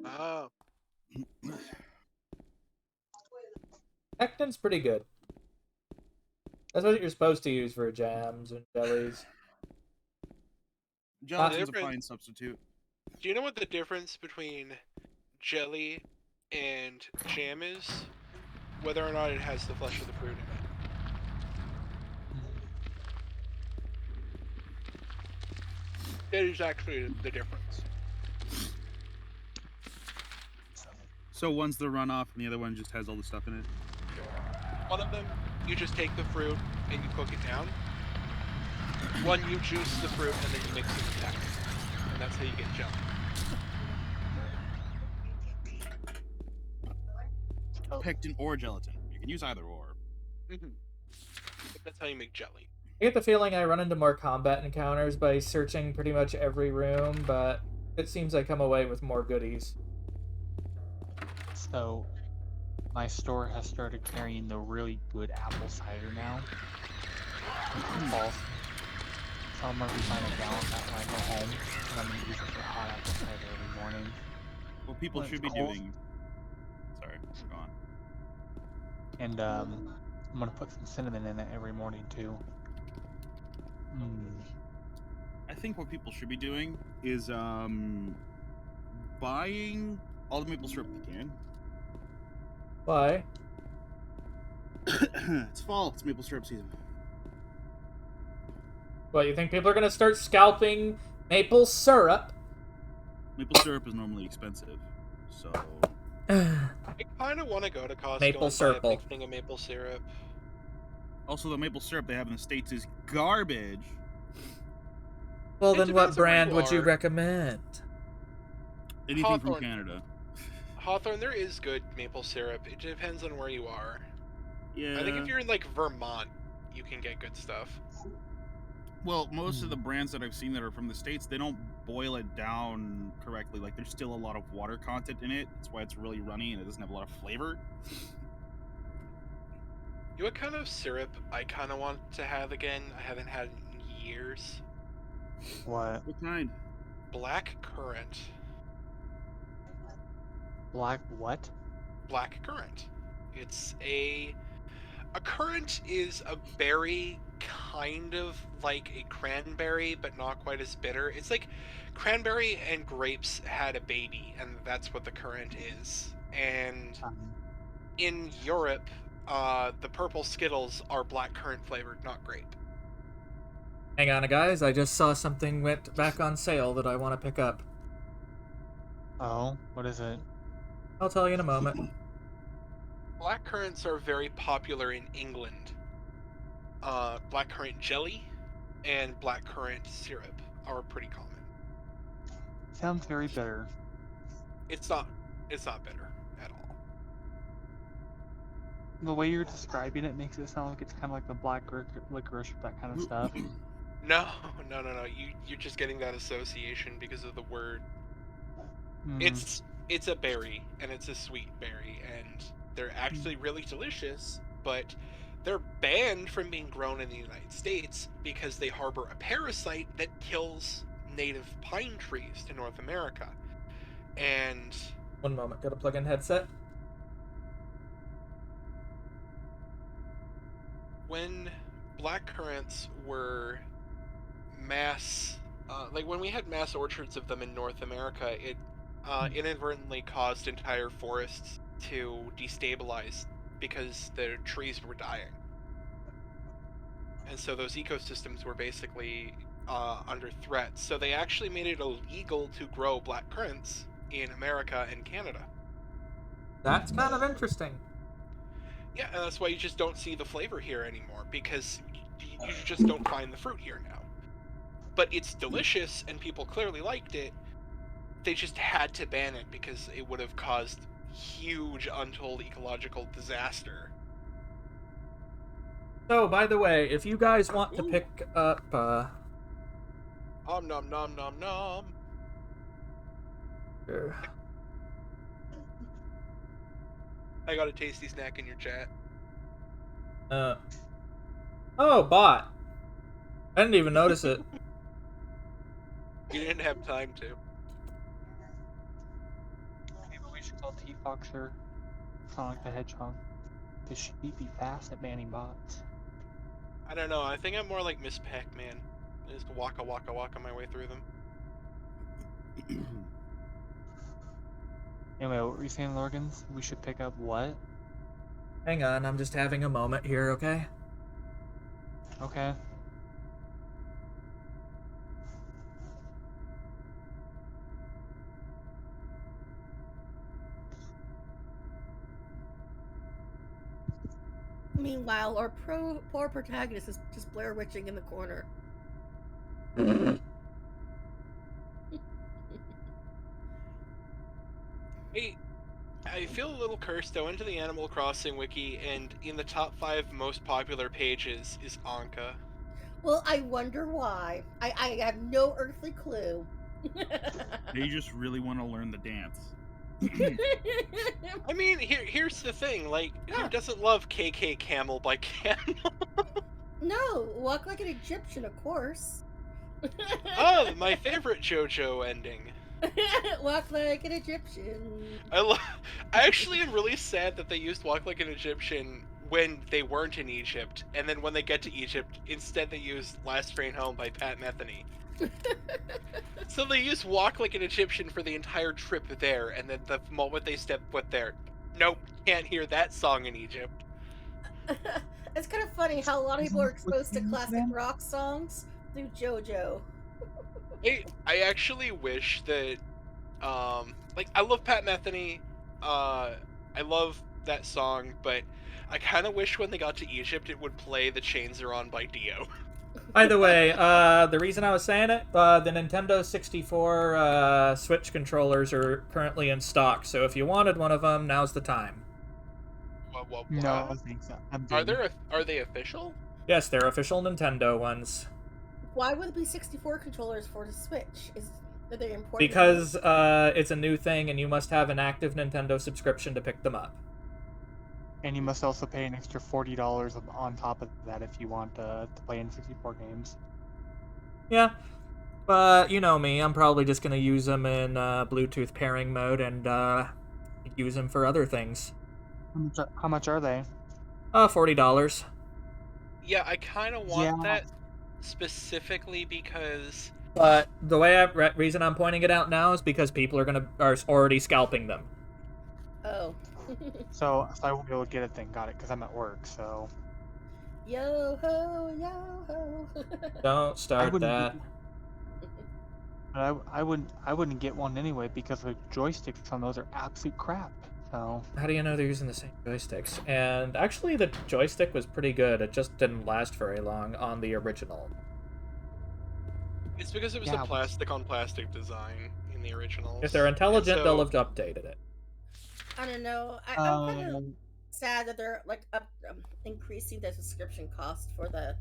Oh. Pectin's pretty good. That's what you're supposed to use for jams and jellies. Gelatin's a different- fine substitute. Do you know what the difference between jelly and jam is? Whether or not it has the flesh of the fruit in it. That is actually the difference. So one's the runoff, and the other one just has all the stuff in it. One of them, you just take the fruit and you cook it down. One, you juice the fruit and then you mix it with that. And that's how you get jelly. Pectin or gelatin. You can use either or. That's how you make jelly. I get the feeling I run into more combat encounters by searching pretty much every room, but it seems I come away with more goodies. So, my store has started carrying the really good apple cider now. False. So I'm gonna be buying a gallon of that when I go home, and I'm gonna use it for hot apple cider every morning. What people When should it's be cold. doing. Sorry, go on. And I'm gonna put some cinnamon in it every morning too. I think what people should be doing is buying all the maple syrup they can. Why? It's fall. It's maple syrup season. What, you think people are gonna start scalping maple syrup? Maple syrup is normally expensive, so I kind of want to go to Costco Maple and buy a syrup. big thing of maple syrup. also the maple syrup they have in the States is garbage. Well, It then what depends on where brand you would you are. recommend? Anything Hawthorne. from Canada. Hawthorne, there is good maple syrup. It depends on where you are. Yeah. I think if you're in like Vermont, you can get good stuff. Well, most of the brands that I've seen that are from the States, they don't boil it down correctly. Like, there's still a lot of water content in it. That's why it's really runny and it doesn't have a lot of flavor. You know what kind of syrup I kind of want to have again? I haven't had it in years. What? What kind? Black currant. Black what? Black currant. It's a currant is a berry kind of like a cranberry, but not quite as bitter. It's like cranberry and grapes had a baby, and that's what the currant is. And in Europe, the purple Skittles are black currant flavored, not grape. Hang on, guys. I just saw something went back on sale that I want to pick up. Oh, what is it? I'll tell you in a moment. Black currants are very popular in England. Black currant jelly and black currant syrup are pretty common. Sounds very bitter. It's not bitter at all. The way you're describing it makes it sound like it's kind of like the black licorice, that kind of stuff. No. You're just getting that association because of the word. It's a berry, and it's a sweet berry, and they're actually really delicious, but they're banned from being grown in the United States because they harbor a parasite that kills native pine trees to North America. And One moment. Gotta plug in headset. when black currants were mass, like when we had mass orchards of them in North America, it inadvertently caused entire forests to destabilize because the trees were dying. And so those ecosystems were basically under threat. So they actually made it illegal to grow black currants in America and Canada. That's kind of interesting. Yeah, and that's why you just don't see the flavor here anymore, because you just don't find the fruit here now. But it's delicious, and people clearly liked it. They just had to ban it because it would have caused huge, untold ecological disaster. So, by the way, if you guys want to Ooh. pick up, Nom nom nom nom nom. er, I got a tasty snack in your chat. oh, bot. I didn't even notice it. You didn't have time to. Tell T-Foxer, Sonic the Hedgehog, because she'd be fast at banning bots. I don't know. I think I'm more like Miss Pac-Man. I just waka waka waka my way through them. Anyway, what were you saying, Lorgans? We should pick up what? Hang on, I'm just having a moment here, okay? Okay. Meanwhile, our poor protagonist is just Blair Witching in the corner. Hey, I feel a little cursed. I went to the Animal Crossing wiki, and in the top 5 most popular pages is Anka. Well, I wonder why. I have no earthly clue. They just really want to learn the dance. I mean, here's the thing. Like, Yeah. who doesn't love KK Camel by Camel? No, walk like an Egyptian, of course. Oh, my favorite JoJo ending. Walk like an Egyptian. I actually am really sad that they used Walk Like an Egyptian when they weren't in Egypt, and then when they get to Egypt, instead they used Last Train Home by Pat Metheny. So they use Walk Like an Egyptian for the entire trip there, and then the moment they step foot there, nope, can't hear that song in Egypt. It's kind of funny how a lot of people are exposed to classic rock songs through JoJo. I actually wish that, like, I love Pat Metheny, I love that song, but I kind of wish when they got to Egypt it would play The Chains Are On by Dio. By the way, the reason I was saying it, the Nintendo 64 Switch controllers are currently in stock, so if you wanted one of them, now's the time. What? No, I think so. Are they official? Yes, they're official Nintendo ones. Why would it be 64 controllers for the Switch? Are they important? Because it's a new thing, and you must have an active Nintendo subscription to pick them up. And you must also pay an extra $40 on top of that if you want to play in 64 games. Yeah, but you know me, I'm probably just going to use them in Bluetooth pairing mode and use them for other things. How much are they? $40. Yeah, I kind of want that specifically because... But the reason I'm pointing it out now is because people are already scalping them. Oh. So I won't be able to get it then. Got it, because I'm at work, so... Yo ho, yo ho. Don't start that. But I wouldn't get one anyway because the joysticks on those are absolute crap. So how do you know they're using the same joysticks? And actually, the joystick was pretty good. It just didn't last very long on the original. It's because it was a plastic on plastic design in the original. If they're intelligent, they'll have updated it. I don't know. I'm kind of sad that they're like increasing the subscription cost for the...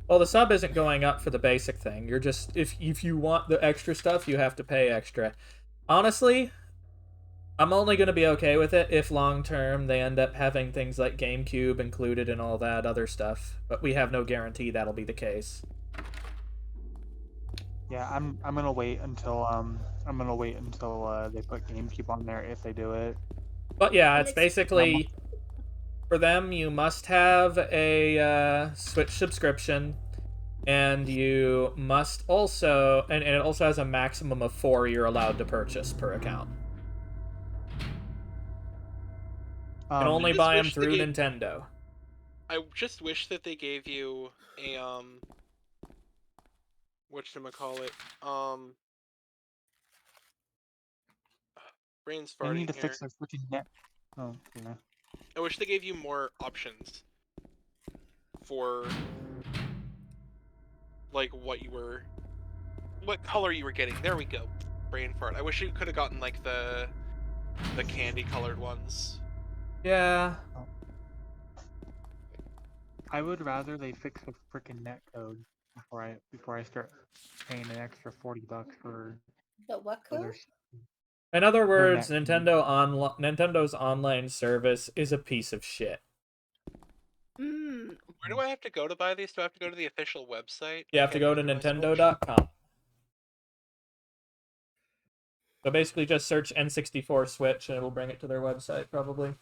Well, the sub isn't going up for the basic thing. You're just if you want the extra stuff, you have to pay extra. Honestly, I'm only going to be okay with it if long term they end up having things like GameCube included and all that other stuff. But we have no guarantee that'll be the case. yeah, I'm gonna wait until they put GameCube on there if they do it. But yeah, it's basically for them. You must have a Switch subscription, and you must also, and it also has a maximum of 4 you're allowed to purchase per account. You can only buy them through Nintendo. I just wish that they gave you a whatchamacallit, brain's farting. They need to here. fix their freaking net. Oh, yeah. I wish they gave you more options for like what color you were getting. There we go. Brain fart. I wish you could have gotten like the candy colored ones. Yeah. I would rather they fix the freaking net code before I start paying an extra $40 for the what code? In other words, Nintendo's online service is a piece of shit. Where do I have to go to buy these? Do I have to go to the official website? You have to go to Nintendo.com. So basically just search N64 Switch and it'll bring it to their website, probably.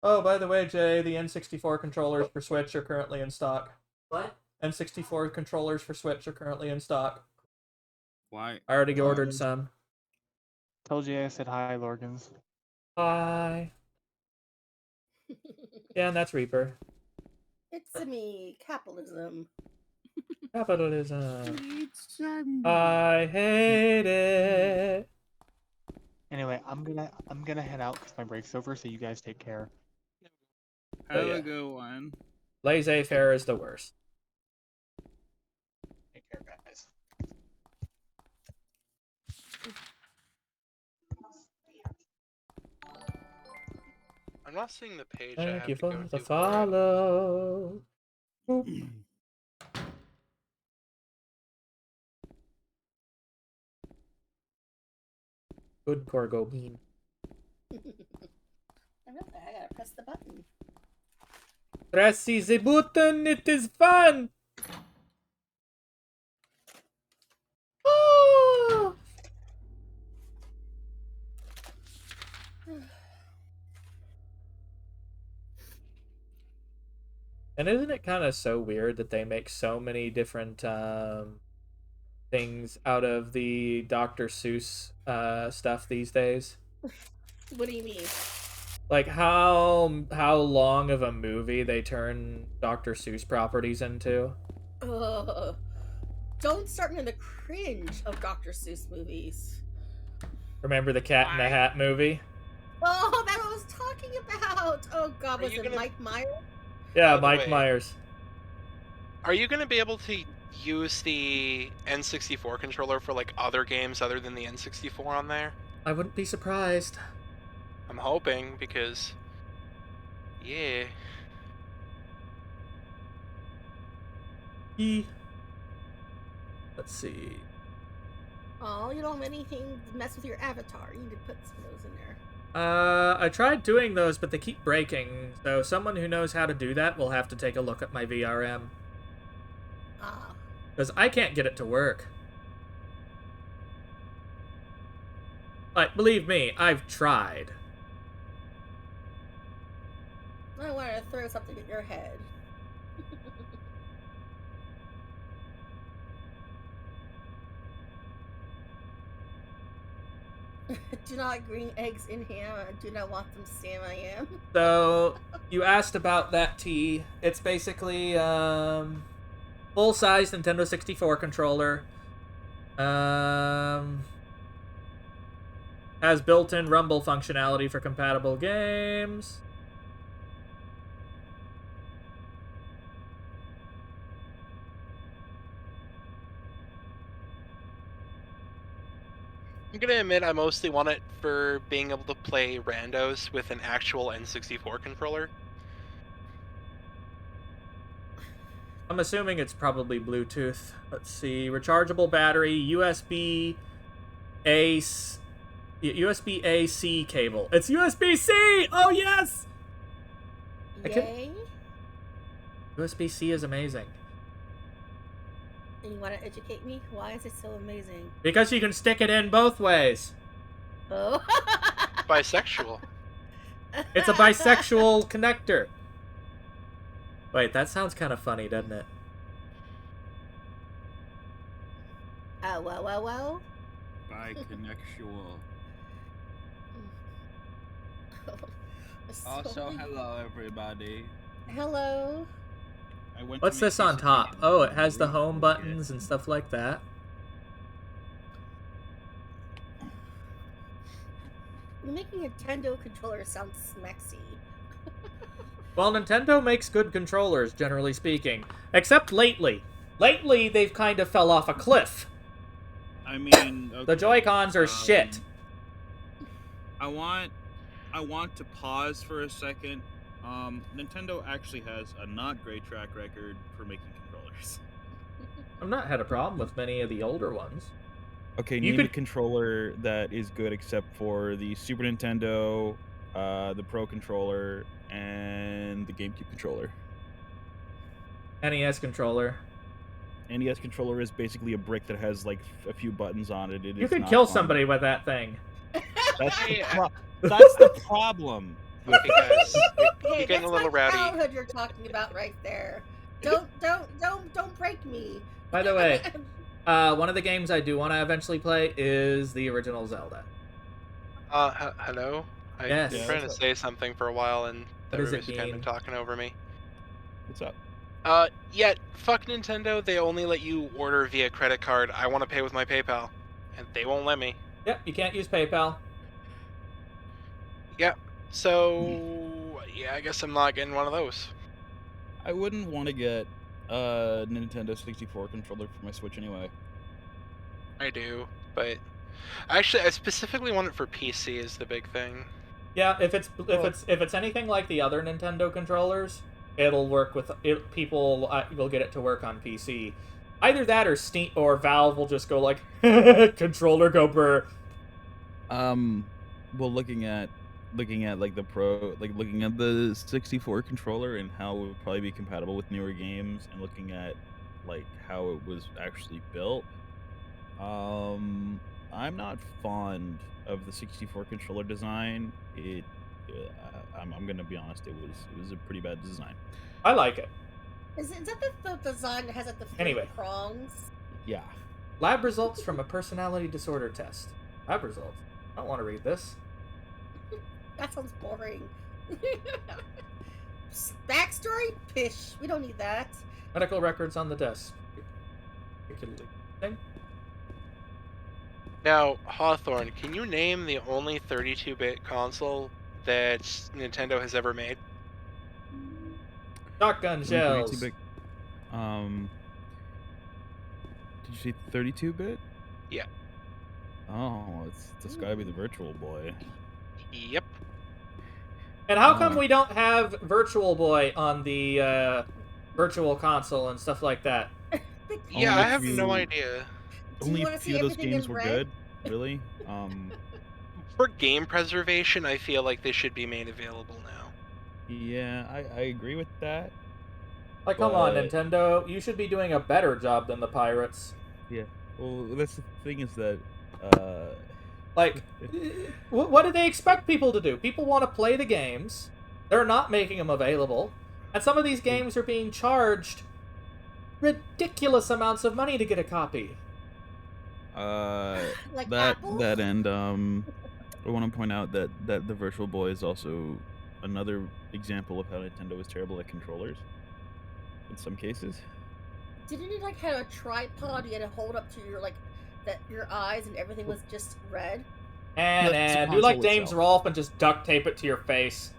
Oh, by the way, Jay, the N64 controllers for Switch are currently in stock. What? N64 controllers for Switch are currently in stock. Why? I already ordered some. Told you I said hi, Lorgans. Bye. Yeah, and that's Reaper. It's me, capitalism. Capitalism. I hate it. Anyway, I'm gonna head out because my break's over. So you guys take care. Have yeah. a good one. Laissez-faire is the worst. Take care, guys. I'm not seeing the page. I Thank have you to for go the to follow. Good Corgo bean. I gotta press the button. Pressy the button, it is fun! Oh! And isn't it kind of so weird that they make so many different things out of the Dr. Seuss stuff these days? What do you mean? Like how long of a movie they turn Dr. Seuss properties into? Don't start me on the cringe of Dr. Seuss movies. Remember the Cat in the Hat movie? Oh, that's what I was talking about. Oh God, was it Mike Myers? Yeah, By the Mike way, Myers. Are you going to be able to use the N64 controller for like other games other than the N64 on there? I wouldn't be surprised. I'm hoping because, yeah. Let's see. Oh, you don't have anything to mess with your avatar. You need to put some of those in there. I tried doing those, but they keep breaking. So someone who knows how to do that will have to take a look at my VRM. Ah. Because I can't get it to work. Like, believe me, I've tried. I want to throw something at your head. Do not green eggs in ham. I do not want them Sam I am. So, you asked about that T. It's basically, full-size Nintendo 64 controller. Has built-in rumble functionality for compatible games. I'm gonna admit I mostly want it for being able to play randos with an actual N64 controller. I'm assuming it's probably Bluetooth. Let's see. Rechargeable battery, USB-A-C cable. It's USB-C! Oh, yes! Yay! USB-C is amazing. And you want to educate me? Why is it so amazing? Because you can stick it in both ways. Oh. Bisexual. It's a bisexual connector. Wait, that sounds kind of funny, doesn't it? Well. Bi-connectual. Also, hello everybody. Hello. What's this on top? Oh, it has the home buttons and stuff like that. You're making a Nintendo controller sound smexy. Well, Nintendo makes good controllers, generally speaking. Except lately. Lately, they've kind of fell off a cliff. I mean, okay, The Joy-Cons are shit. I want to pause for a second. Nintendo actually has a not great track record for making controllers. I've not had a problem with many of the older ones. Okay, name a controller that is good except for the Super Nintendo, the Pro Controller, and the GameCube controller. NES controller. NES controller is basically a brick that has like a few buttons on it. You could kill somebody with that thing. That's the problem. Okay, guys, you're Hey, getting that's a little my rowdy. childhood you're talking about right there. Don't break me. By the way, one of the games I do want to eventually play is the original Zelda. Hello? I've Yes. been Yeah, trying to what's up? say something for a while, and What is it, everybody's kind of been Bean? talking over me. What's up? Yet, fuck Nintendo, they only let you order via credit card. I want to pay with my PayPal, and they won't let me. Yep, you can't use PayPal. Yep. So, yeah, I guess I'm not getting one of those. I wouldn't want to get a Nintendo 64 controller for my Switch anyway. I do, but actually, I specifically want it for PC is the big thing. Yeah, if it's anything like the other Nintendo controllers, it'll work with it. People will get it to work on PC. Either that, or Steam or Valve will just go like, controller go burr. Well, looking at like the Pro, like looking at the 64 controller and how it would probably be compatible with newer games, and looking at like how it was actually built, I'm not fond of the 64 controller design. I'm gonna be honest, it was a pretty bad design. I like it. Is that the design that has like the three Anyway. prongs? Yeah. Lab results from a personality disorder test. Lab results. I don't want to read this. That sounds boring. Backstory? Pish. We don't need that. Medical records on the desk. Particularly. Now, Hawthorne, can you name the only 32-bit console that Nintendo has ever made? Shotgun shells. 32-bit. Did you say 32-bit? Yeah. Oh, it's gotta be the Virtual Boy. Yep. And how come we don't have Virtual Boy on the Virtual Console and stuff like that? Yeah, I have no idea. Only a few of those games were good, really. For game preservation, I feel like they should be made available now. Yeah, I agree with that. Like, come on, Nintendo. You should be doing a better job than the pirates. Yeah. Well, that's the thing is that, like, what do they expect people to do? People want to play the games. They're not making them available. And some of these games are being charged ridiculous amounts of money to get a copy. Like that Apple? and I want to point out that the Virtual Boy is also another example of how Nintendo is terrible at controllers. In some cases. Didn't it like have a tripod you had to hold up to your your eyes and everything was just red? And do like James Rolfe and just duct tape it to your face.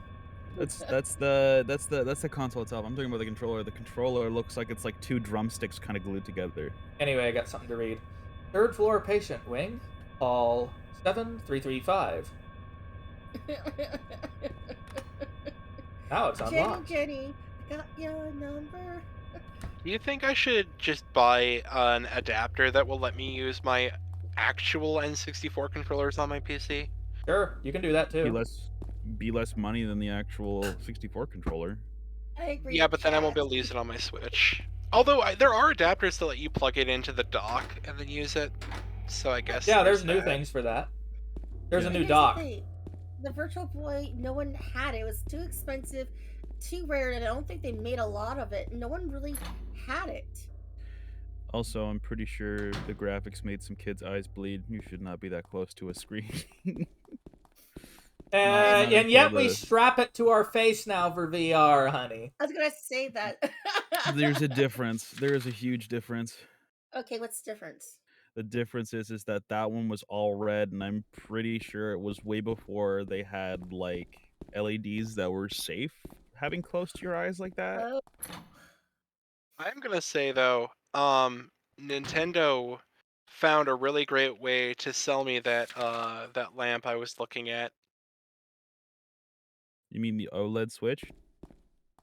That's the console itself. I'm talking about the controller. The controller looks like it's like two drumsticks kind of glued together. Anyway, I got something to read. Third floor patient wing, hall 7335. Now it's unlocked. Jenny, I got your number. Do you think I should just buy an adapter that will let me use my actual N64 controllers on my PC? Sure, you can do that too. Be less money than the actual 64 controller. I agree. Yeah, but then I won't be able to use it on my Switch. Although there are adapters that let you plug it into the dock and then use it. So I guess. Yeah, there's new things for that. There's a new dock. The Virtual Boy, no one had it. It was too expensive, too rare, and I don't think they made a lot of it. No one really had it. Also, I'm pretty sure the graphics made some kids' eyes bleed. You should not be that close to a screen. And yet we strap it to our face now for VR, honey. I was gonna say that. There's a difference. There is a huge difference. Okay, what's the difference? The difference is that one was all red, and I'm pretty sure it was way before they had like LEDs that were safe having close to your eyes like that. I'm gonna say though, Nintendo found a really great way to sell me that that lamp I was looking at. You mean the OLED Switch?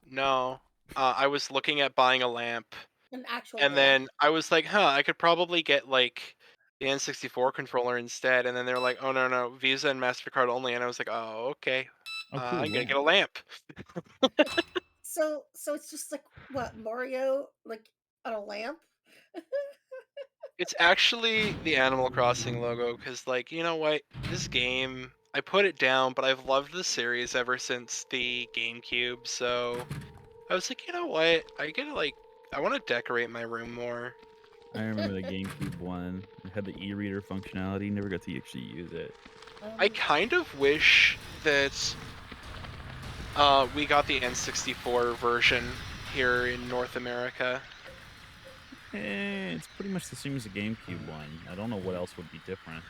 No, I was looking at buying a lamp, An actual and lamp. then I was like, huh, I could probably get like the N64 controller instead. And then they're like, oh no, Visa and MasterCard only. And I was like, oh okay, Oh, cool, I'm gonna yeah. get a lamp. So it's just like what Mario like on a lamp? It's actually the Animal Crossing logo, because, like, you know what? This game, I put it down, but I've loved the series ever since the GameCube, so I was like, you know what? I want to decorate my room more. I remember the GameCube one. It had the e-reader functionality. Never got to actually use it. I kind of wish that we got the N64 version here in North America. It's pretty much the same as the GameCube one. I don't know what else would be different.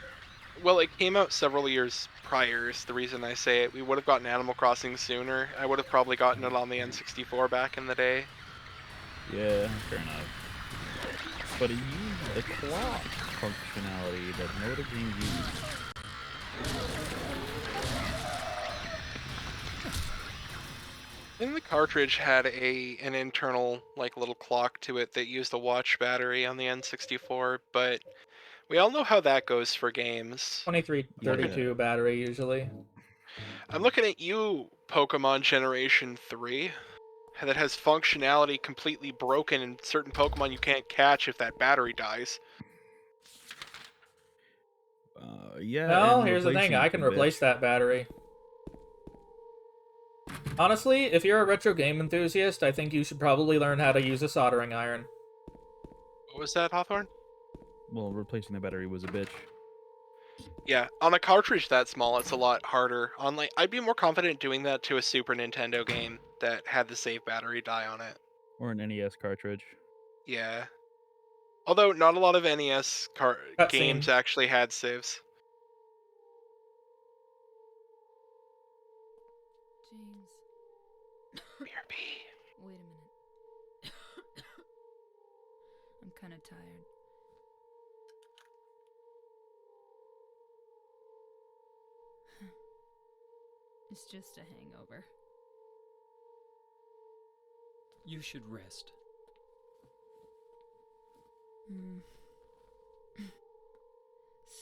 Well, it came out several years prior, is the reason I say it. We would have gotten Animal Crossing sooner. I would have probably gotten it on the N64 back in the day. Yeah, fair enough. But it used the clock functionality that no other game used. I think the cartridge had an internal like little clock to it that used a watch battery on the N64, but we all know how that goes for games. 2332 battery usually. I'm looking at you, Pokemon Generation 3, that has functionality completely broken and certain Pokemon you can't catch if that battery dies. Yeah. No, and here's the thing. I can replace that battery. Honestly, if you're a retro game enthusiast, I think you should probably learn how to use a soldering iron. What was that, Hawthorne? Well, replacing the battery was a bitch. Yeah, on a cartridge that small, it's a lot harder. On like, I'd be more confident doing that to a Super Nintendo game that had the save battery die on it. Or an NES cartridge. Yeah. Although not a lot of NES games actually had saves. James. BRB. Wait a minute. I'm kind of tired. It's just a hangover. You should rest.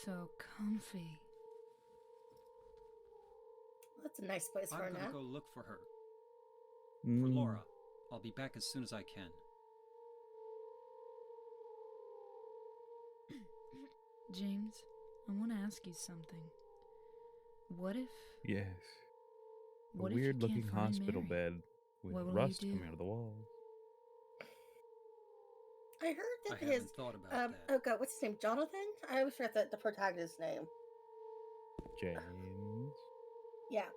So comfy. That's a nice place for a I'm nap. gonna go look for her. For Mm. Laura. I'll be back as soon as I can. James, I want to ask you something. What if... Yes. What A if you weird looking can't find hospital Mary? bed with What will rust you do? coming out of the walls. I heard that I haven't thought about that. oh god, what's his name? Jonathan? I always forget the protagonist's name. James. Yeah.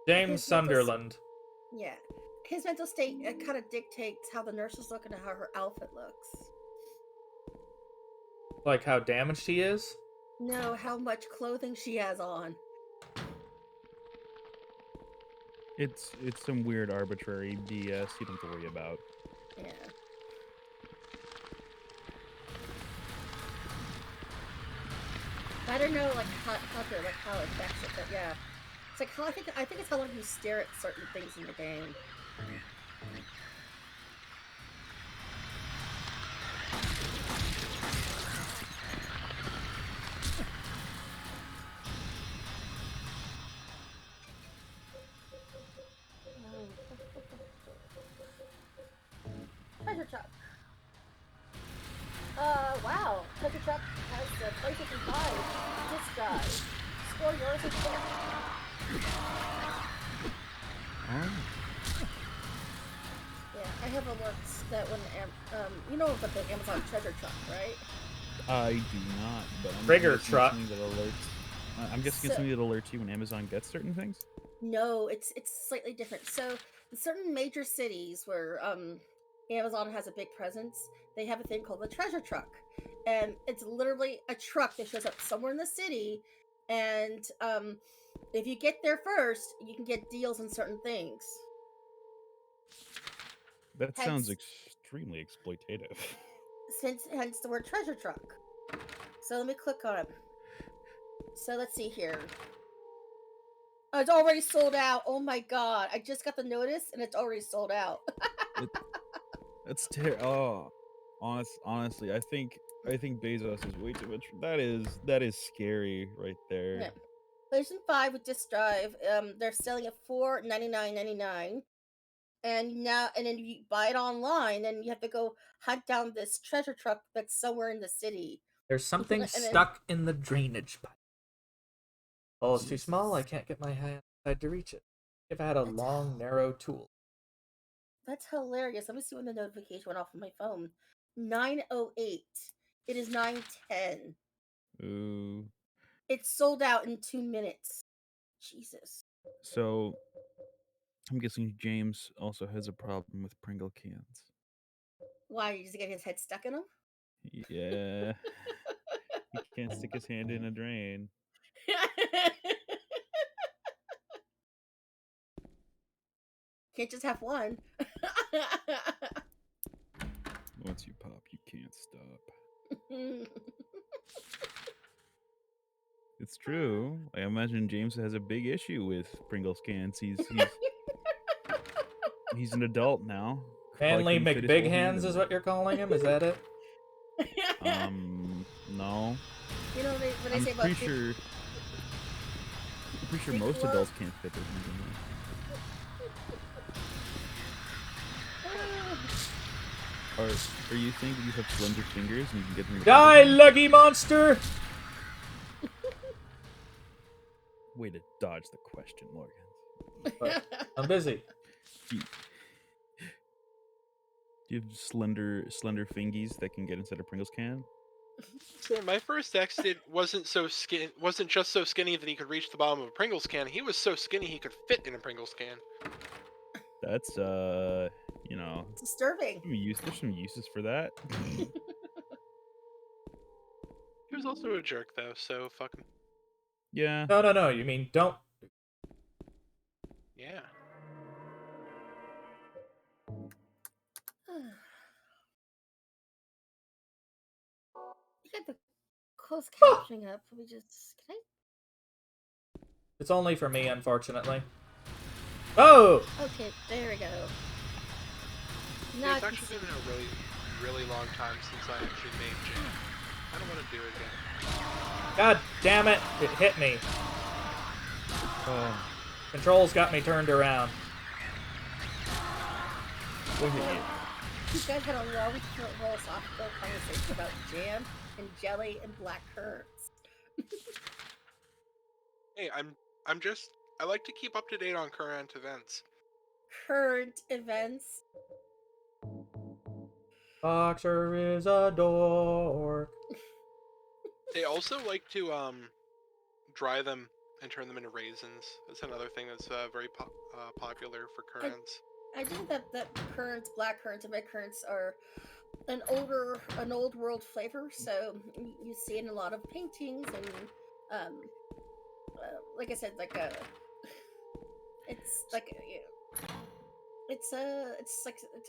James His mental Sunderland. Yeah. His mental state kind of dictates how the nurses look and how her outfit looks. Like how damaged he is? No, how much clothing she has on. It's some weird arbitrary BS you don't have to worry about. Yeah. I don't know, like how it affects it, but yeah, it's like how I think it's how long you stare at certain things in the game. Treasure Truck. Wow. Treasure Truck has the PlayStation 5 disc drive. Score yours as well. Oh. Yeah, I have alerts that when you know about the Amazon Treasure Truck, right? I do not, but I'm Rigger guessing truck. something that alerts. I'm guessing it's something that alerts you when Amazon gets certain things. No, it's slightly different. So, in certain major cities where Amazon has a big presence, they have a thing called the treasure truck, and it's literally a truck that shows up somewhere in the city, and if you get there first, you can get deals on certain things. That sounds Hence- extremely exploitative. Hence the word treasure truck. So let me click on it. So let's see here. Oh, it's already sold out. Oh my god! I just got the notice, and it's already sold out. That's terrible. Oh, honestly, I think Bezos is way too much. That is scary right there. Yeah. PlayStation 5 with disc drive. They're selling at $499.99. and then you buy it online, and you have to go hunt down this treasure truck that's somewhere in the city. There's something And then stuck in the drainage pipe. Oh, it's too small. I can't get my hand inside to reach it. If I had a long, narrow tool. that's hilarious. Let me see when the notification went off on my phone. 9:08. It is 9:10. Ooh. It's sold out in 2 minutes. Jesus. So I'm guessing James also has a problem with Pringle cans. Why, does he get his head stuck in them? Yeah. He can't stick his hand in a drain. Can't just have one. Once you pop, you can't stop. It's true. I imagine James has a big issue with Pringles cans. He's an adult now. Manly Probably couldn't fit his McBig whole hand Hands in is there. what you're calling him? Is that it? No. You know what they I'm say about pretty sure big most gloves? adults can't fit their hands in there. Are you thinking you have slender fingers and you can get them? Die, leggy monster! Way to dodge the question, Morgan. But I'm busy. Do you have slender fingies that can get inside a Pringles can? So my first ex wasn't just so skinny that he could reach the bottom of a Pringles can. He was so skinny he could fit in a Pringles can. That's It's disturbing. There's some uses for that. He was also a jerk though, so fuck him. Yeah. No. You mean don't. Yeah. You got the closed captioning up. Let me just. Can I? It's only for me, unfortunately. Oh! Okay, there we go. Yeah, it's actually been a really, really long time since I actually made Jam. I don't want to do it again. God damn it! It hit me. Oh. Controls got me turned around. What hit you? You guys had a long, philosophical conversation about jam and jelly and black currants. Hey, I like to keep up to date on current events. Current events. Boxer is a dork. They also like to dry them and turn them into raisins. That's another thing that's very popular for currants. I think that currants, black currants, and red currants are an old world flavor. So you see it in a lot of paintings and, like I said, it's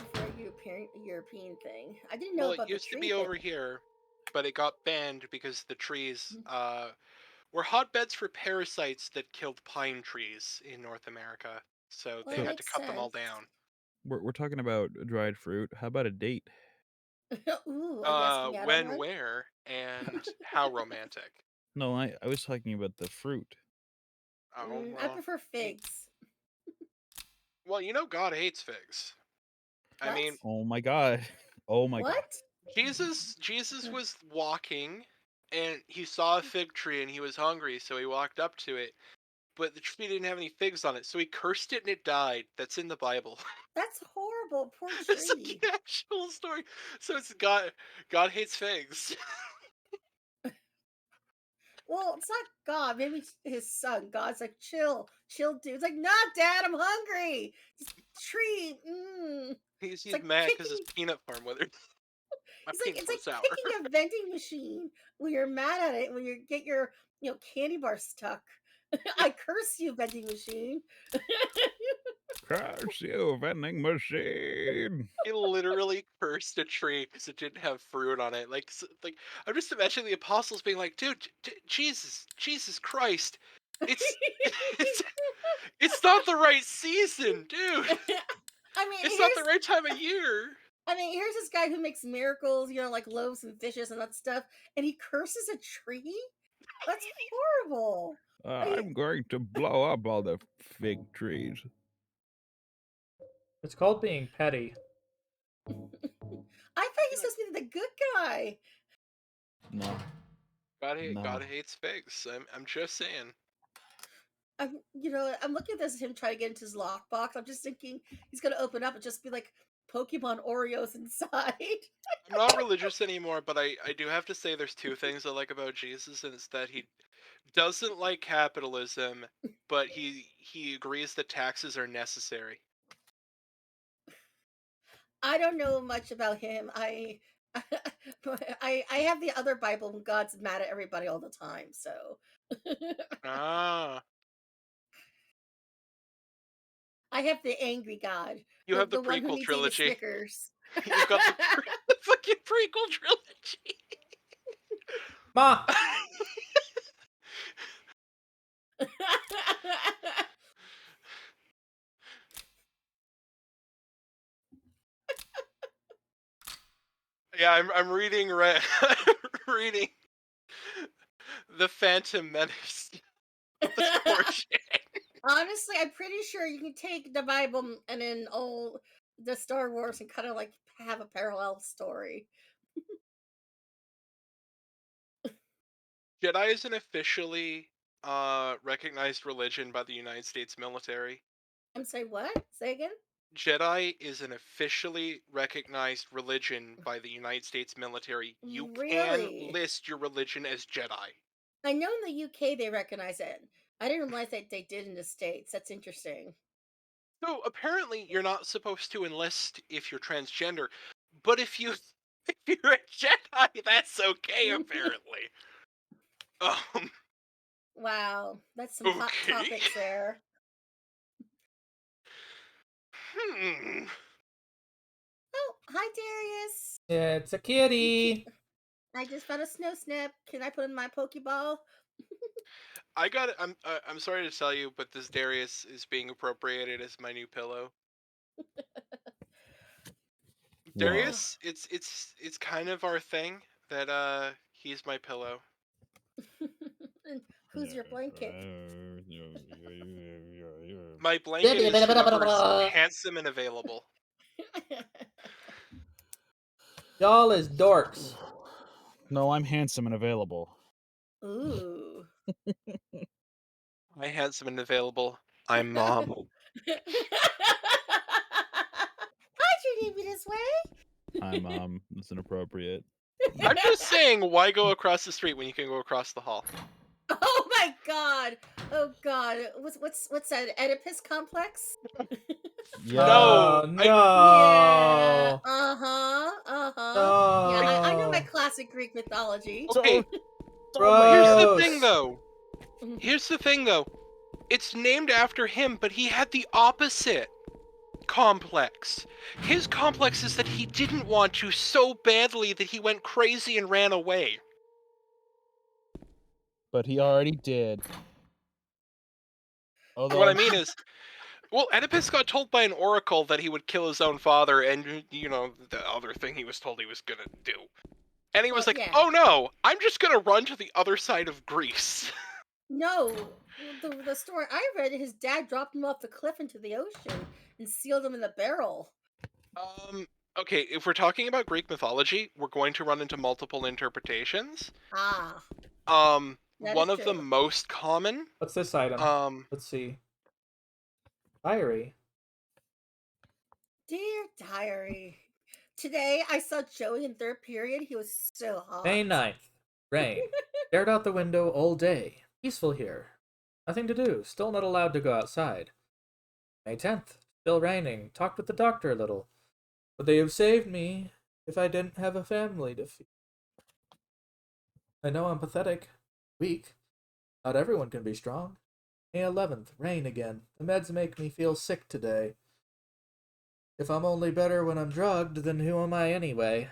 a very European thing. I didn't know about it used the to tree be thing. over here, but it got banned because the trees were hotbeds for parasites that killed pine trees in North America. So Well, they that had to makes cut them all sense. down. We're talking about dried fruit. How about a date? Ooh, are you asking out on When, one? where, and how romantic? No, I was talking about the fruit. Oh, I prefer figs. Well, God hates figs. I What? mean, Oh my god. Oh my god. What? Jesus was walking and he saw a fig tree and he was hungry, so he walked up to it. But the tree didn't have any figs on it, so he cursed it and it died. That's in the Bible. That's horrible. Poor It's like tree. an actual story. So it's God hates figs. Well, it's not God. Maybe his son. God's like, chill, dude. It's like, nah, Dad, I'm hungry. This tree. He's like mad because his kicking- peanut farm weathered. It's like picking a vending machine when you're mad at it. When you get your candy bar stuck. I curse you, vending machine. Curse you, vending machine. He literally cursed a tree because it didn't have fruit on it. Like I'm just imagining the apostles being like, "Dude, Jesus Christ, it's it's not the right season, dude. I mean, It's not the right time of year." I mean, here's this guy who makes miracles, like loaves and fishes and that stuff, and he curses a tree? That's horrible. I'm going to blow up all the fig trees. It's called being petty. I thought he was supposed to be the good guy. No. No. God hates figs. I'm just saying. I'm looking at this as him trying to get into his lockbox. I'm just thinking he's gonna open up and just be like Pokemon Oreos inside. I'm not religious anymore, but I do have to say there's two things I like about Jesus, and it's that he doesn't like capitalism, but he agrees that taxes are necessary. I don't know much about him. I have the other Bible when God's mad at everybody all the time. So Ah, I have the angry God, you have the the one who prequel needs to eat a trilogy. Snickers. You've got the fucking prequel trilogy. Ma! Yeah, I'm reading reading the Phantom Menace. This poor shit. Honestly, I'm pretty sure you can take the Bible and then the Star Wars and kind of like have a parallel story. Jedi is an officially recognized religion by the United States military. I'm sorry, what? Say again? Jedi is an officially recognized religion by the United States military. You can Really? list your religion as Jedi. I know in the UK they recognize it. I didn't realize that they did in the States. That's interesting. So apparently you're not supposed to enlist if you're transgender, but if you're a Jedi, that's okay apparently. Wow, that's some hot Okay. topics there. Oh, hi Darius. It's a kitty. I just found a snow snap. Can I put in my Pokeball? I got it. I'm sorry to tell you, but this Darius is being appropriated as my new pillow. Darius, it's kind of our thing that he's my pillow. And who's your blanket? My blanket is whoever's handsome and available. Y'all is dorks. No, I'm handsome and available. Ooh. My handsome and available. I'm Mom. Why'd you leave me this way? Hi, Mom. That's inappropriate. I'm just saying, why go across the street when you can go across the hall? Oh my god! Oh god! What's that? Oedipus complex? No, No. Yeah. Uh-huh. No. Yeah, I know my classic Greek mythology. Okay, Gross. here's the thing though. It's named after him, but he had the opposite complex. His complex is that he didn't want to so badly that he went crazy and ran away. But he already did. Although What I mean is, well, Oedipus got told by an oracle that he would kill his own father, and the other thing he was told he was gonna do. And he was like, yeah. "Oh no, I'm just gonna run to the other side of Greece." No, the story I read, his dad dropped him off the cliff into the ocean and sealed him in the barrel. Okay, if we're talking about Greek mythology, we're going to run into multiple interpretations. Ah. One of the most common. What's this item? Let's see. Diary. Dear diary. Today I saw Joey in third period. He was so hot. May 9th. Rain. Stared out the window all day. Peaceful here. Nothing to do. Still not allowed to go outside. May 10th. Still raining. Talked with the doctor a little. Would they have saved me if I didn't have a family to feed? I know I'm pathetic. Weak. Not everyone can be strong. May 11th. Rain again. The meds make me feel sick today. If I'm only better when I'm drugged, then who am I anyway?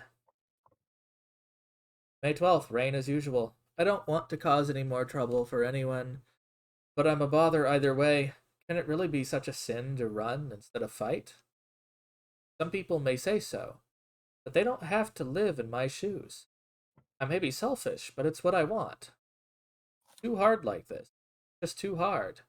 May 12th. Rain as usual. I don't want to cause any more trouble for anyone, but I'm a bother either way. Can it really be such a sin to run instead of fight? Some people may say so, but they don't have to live in my shoes. I may be selfish, but it's what I want. Too hard like this. Just too hard.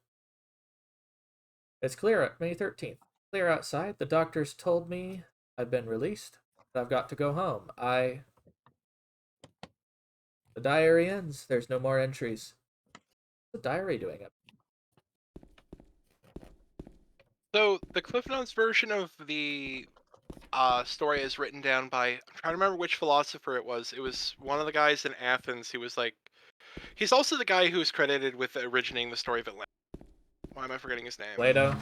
It's clear at May 13th. Clear outside. The doctors told me I've been released. I've got to go home. The diary ends. There's no more entries. What's the diary doing it? So the Cliff Notes version of the story is written down by, I'm trying to remember which philosopher it was. It was one of the guys in Athens who was like, he's also the guy who's credited with originating the story of Atlanta. Why am I forgetting his name? Plato.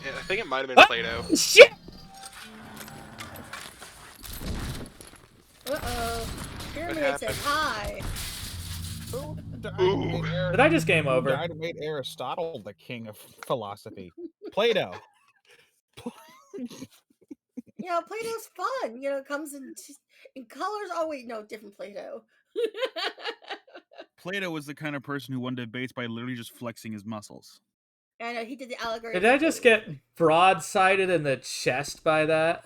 Yeah, I think it might have been Plato. Shit! Uh-oh. Pyramid said happened? hi. Who died Ooh. and made Did I just game who over? died and made Aristotle the king of philosophy? Plato. You know, Plato's fun. You know, it comes in colors. Oh wait, no, different Plato. Plato was the kind of person who won debates by literally just flexing his muscles. I know he did the allegory. Did I just get broadsided in the chest by that?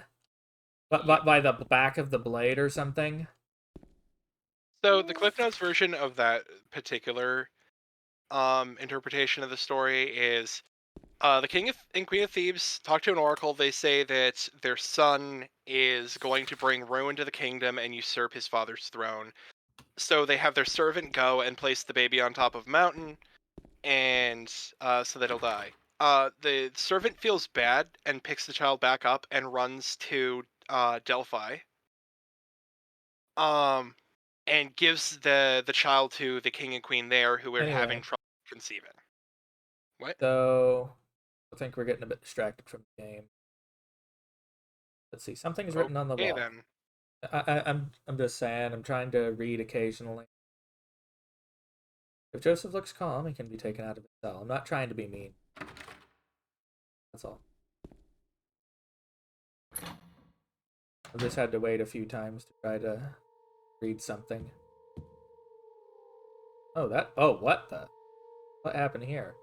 By the back of the blade or something? So the Cliff Notes version of that particular interpretation of the story is the king and queen of Thebes talk to an oracle. They say that their son is going to bring ruin to the kingdom and usurp his father's throne. So they have their servant go and place the baby on top of a mountain, and so that he'll die. The servant feels bad and picks the child back up and runs to Delphi. And gives the child to the king and queen there, who are having trouble conceiving. What? So, I think we're getting a bit distracted from the game. Let's see. Something's written on the wall. Then. I'm just saying. I'm trying to read occasionally. If Joseph looks calm, he can be taken out of his cell. I'm not trying to be mean. That's all. I've just had to wait a few times to try to read something. Oh, what happened here?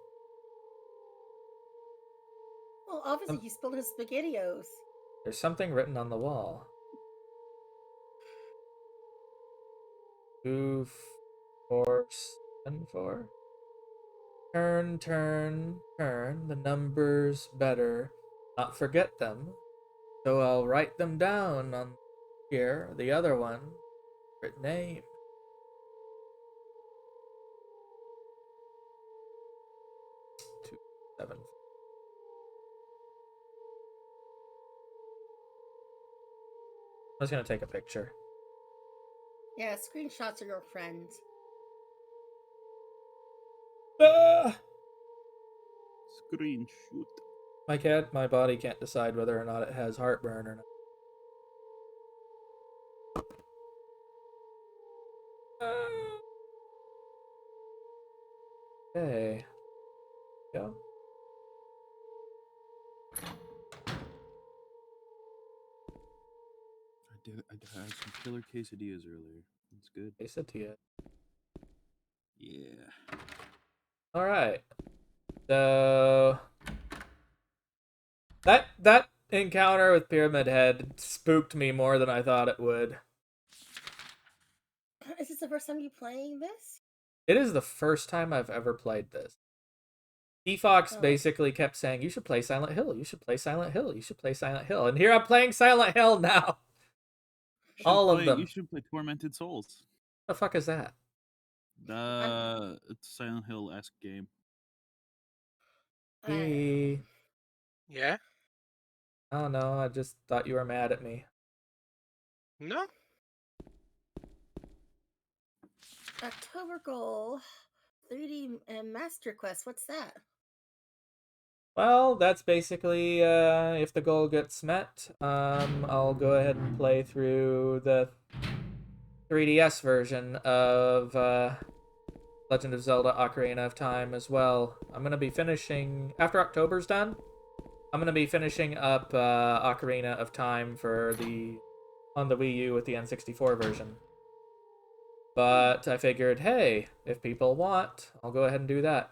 Well, obviously he spilled his SpaghettiOs. There's something written on the wall. 2, 4, 7, 4. Turn, turn, turn. The numbers better not forget them. So I'll write them down on here. The other one, written name. 2, 7. I was gonna take a picture. Yeah, screenshots are your friends. Screenshot. My body can't decide whether or not it has heartburn or not. Okay. Go. I had some killer quesadillas earlier. That's good. Quesadilla. Yeah. All right. So that encounter with Pyramid Head spooked me more than I thought it would. Is this the first time you playing this? It is the first time I've ever played this. D-Fox basically kept saying, you should play Silent Hill, you should play Silent Hill, you should play Silent Hill. And here I'm playing Silent Hill now. All of them. You should play Tormented Souls. What the fuck is that? It's a Silent Hill-esque game. Yeah? I don't know, I just thought you were mad at me. No. October goal, 3D and Master Quest. What's that? Well, that's basically if the goal gets met, I'll go ahead and play through the 3DS version of Legend of Zelda Ocarina of Time as well. I'm gonna be finishing after October's done. I'm gonna be finishing up Ocarina of Time on the Wii U with the N64 version. But I figured, hey, if people want, I'll go ahead and do that.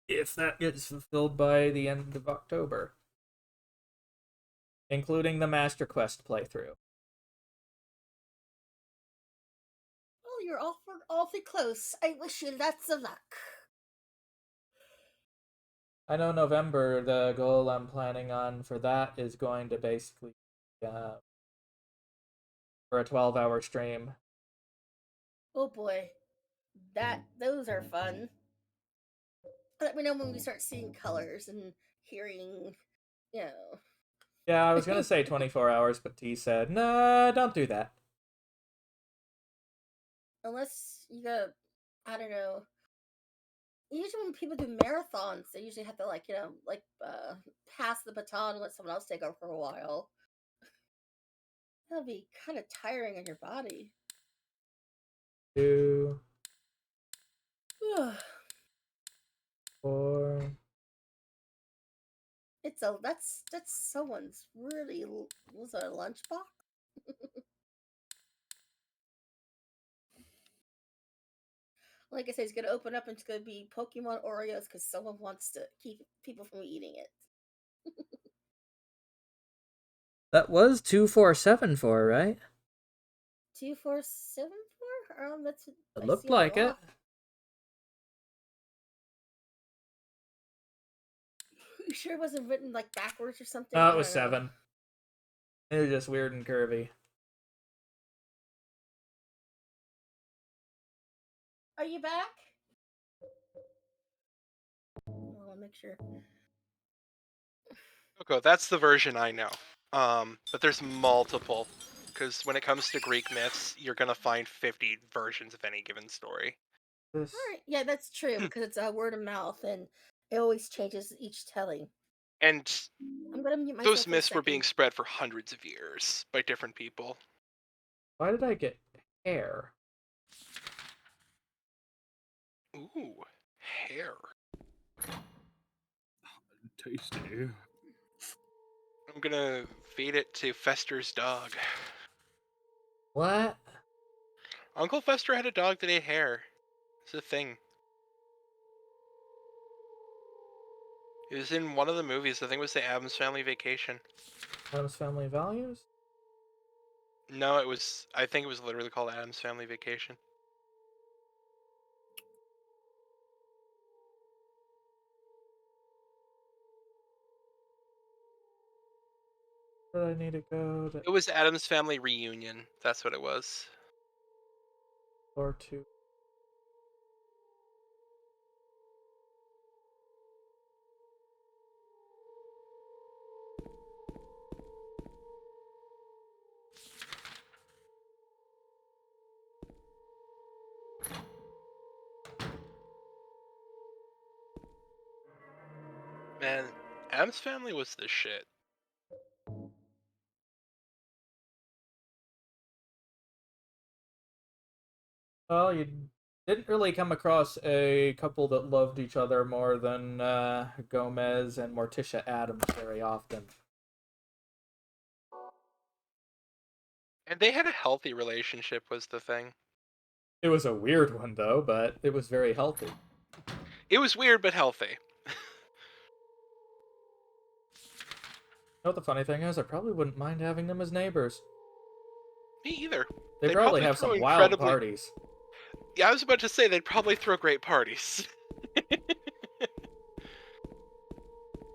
If that gets fulfilled by the end of October. Including the Master Quest playthrough. Oh, you're awfully close. I wish you lots of luck. I know November, the goal I'm planning on for that is going to basically for a 12-hour stream. Oh boy, those are fun. Let me know when we start seeing colors and hearing, you know. Yeah, I was gonna say 24 hours, but T said, nah, don't do that. Unless you go, I don't know. Usually when people do marathons, they usually have to pass the baton and let someone else take over for a while. That'll be kind of tiring on your body. 2, 4. That's someone's really was it a lunchbox? Like I said, it's gonna open up and it's gonna be Pokemon Oreos because someone wants to keep people from eating it. That was 2474, right? 2474? That's It I looked see on the like it. lock. You sure it wasn't written like backwards or something? No, I it was don't know. 7. It was just weird and curvy. Are you back? I'll make sure. Okay, that's the version I know. But there's multiple, because when it comes to Greek myths, you're gonna find 50 versions of any given story. All right, yeah, that's true because it's a word of mouth and it always changes each telling. And I'm gonna mute myself those for a myths were being second. spread for hundreds of years by different people. Why did I get hair? Ooh, hair. Tasty. I'm gonna feed it to Fester's dog. What? Uncle Fester had a dog that ate hair. It's a thing. It was in one of the movies. I think it was the Addams Family Vacation. Adam's Family Values? No, I think it was literally called Addams Family Vacation. Where did I need to go to? It was Addams Family Reunion. That's what it was. Floor 2. Man, Addams Family was the shit. Well, you didn't really come across a couple that loved each other more than Gomez and Morticia Adams very often. And they had a healthy relationship was the thing. It was a weird one, though, but it was very healthy. It was weird but healthy. You know what the funny thing is? I probably wouldn't mind having them as neighbors. Me either. They They'd probably have throw some wild parties. Yeah, I was about to say they'd probably throw great parties.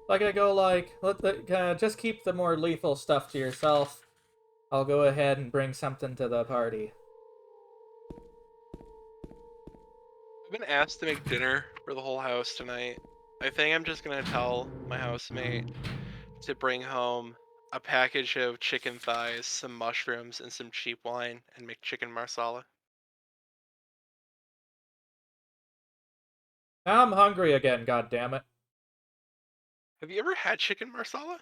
Like I go like, just keep the more lethal stuff to yourself. I'll go ahead and bring something to the party. I've been asked to make dinner for the whole house tonight. I think I'm just gonna tell my housemate to bring home a package of chicken thighs, some mushrooms, and some cheap wine, and make chicken marsala. Now I'm hungry again, god damn it. Have you ever had chicken marsala?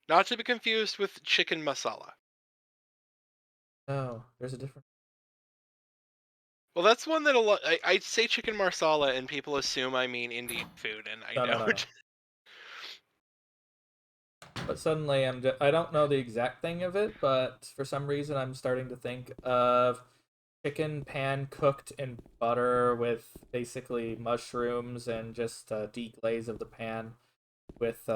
Not to be confused with chicken masala. No, there's a different. Well, that's one that I say chicken marsala, and people assume I mean Indian food, and I don't. No. But suddenly I don't know the exact thing of it, but for some reason I'm starting to think of chicken pan cooked in butter with basically mushrooms and just deglaze of the pan with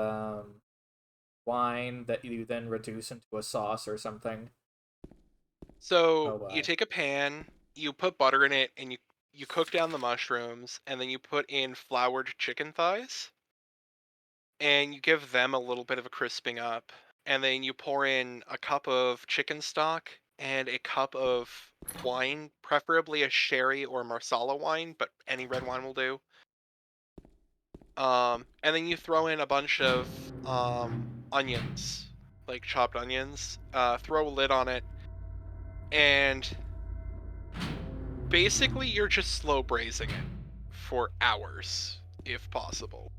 wine that you then reduce into a sauce or something. So you take a pan, you put butter in it, and you cook down the mushrooms, and then you put in floured chicken thighs, and you give them a little bit of a crisping up, and then you pour in a cup of chicken stock and a cup of wine, preferably a sherry or marsala wine, but any red wine will do. And then you throw in a bunch of onions, like chopped onions. Throw a lid on it, and basically you're just slow braising it for hours, if possible.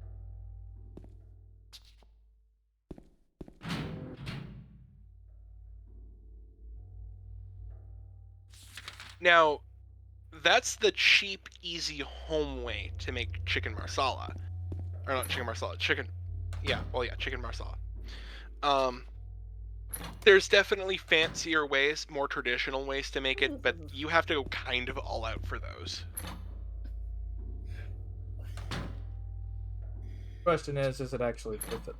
Now, that's the cheap, easy home way to make chicken marsala. Or not chicken marsala, chicken... Yeah, well, yeah, chicken marsala. There's definitely fancier ways, more traditional ways to make it, but you have to go kind of all out for those. Question is it actually worth it?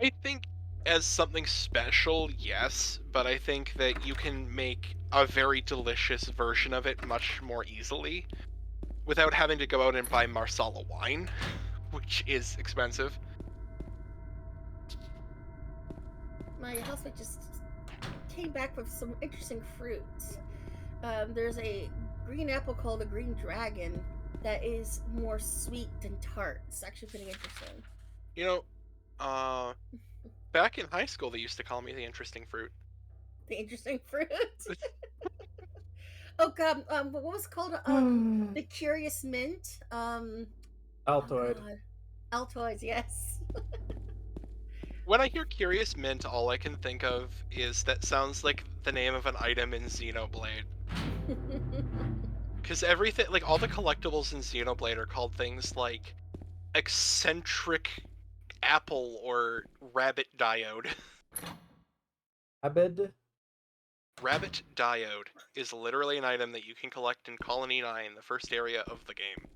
I think as something special, yes, but I think that you can make a very delicious version of it much more easily without having to go out and buy marsala wine, which is expensive. My housemate just came back with some interesting fruits. There's a green apple called a green dragon that is more sweet than tart. It's actually pretty interesting. You know, back in high school, they used to call me the interesting fruit. The interesting fruit? Oh god, what was it called? The curious mint? Altoid. Oh Altoids, yes. When I hear Curious Mint, all I can think of is that sounds like the name of an item in Xenoblade. Because everything, like all the collectibles in Xenoblade are called things like eccentric apple or rabbit diode. Rabbit diode is literally an item that you can collect in Colony 9, the first area of the game.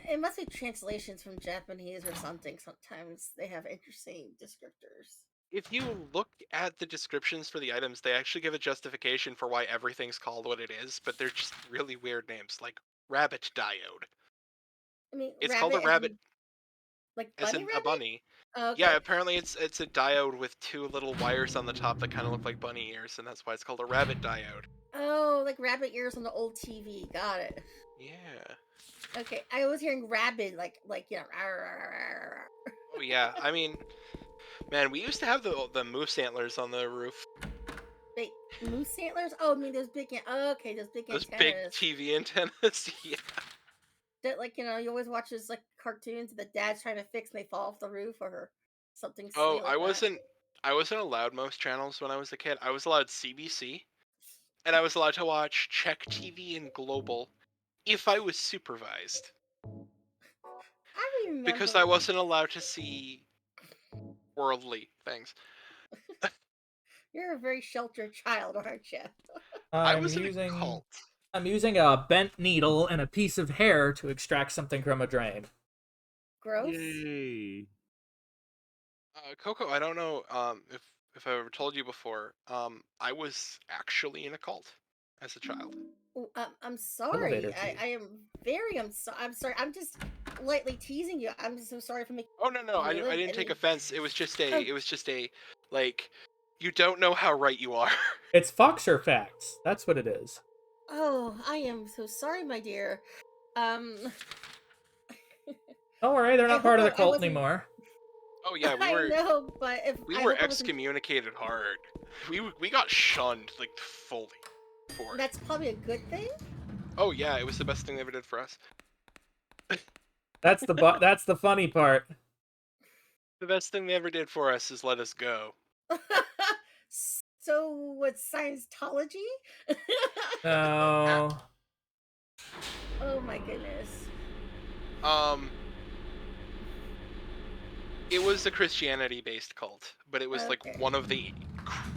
It must be translations from Japanese or something. Sometimes they have interesting descriptors. If you look at the descriptions for the items, they actually give a justification for why everything's called what it is, but they're just really weird names, like rabbit diode. I mean, It's called a rabbit, like as bunny in rabbit? a bunny. Oh, okay. Yeah, apparently it's a diode with two little wires on the top that kind of look like bunny ears, and that's why it's called a rabbit diode. Oh, like rabbit ears on the old TV. Got it. Yeah. Okay, I was hearing rabbit, like you know. Oh yeah, I mean, man, we used to have the moose antlers on the roof. Wait, moose antlers? Oh, I mean those big. Okay, those big Those antennas. big TV antennas. Yeah. That, like, you know, you always watch those like cartoons. The dad's trying to fix, and they fall off the roof or something silly like I that. wasn't allowed most channels when I was a kid. I was allowed CBC, and I was allowed to watch Czech TV and Global if I was supervised. I remember Because I wasn't allowed to see worldly things. You're a very sheltered child, aren't you? I was in a cult. I'm using a bent needle and a piece of hair to extract something from a drain. Gross. Yay. Coco, I don't know if I've ever told you before. I was actually in a cult as a child. Oh, I'm sorry. I am very. I'm sorry. I'm just lightly teasing you. I'm so sorry for making. Oh no, I didn't take offense. It was just a like, you don't know how right you are. It's Foxer facts. That's what it is. Oh, I am so sorry, my dear. Don't worry, they're not part of the cult anymore. Oh yeah, I know, but if we were excommunicated hard, we got shunned like fully for it. That's probably a good thing. Oh yeah, it was the best thing they ever did for us. That's the funny part. The best thing they ever did for us is let us go. So, what's Scientology? No. Oh my goodness. It was a Christianity-based cult, but it was like one of the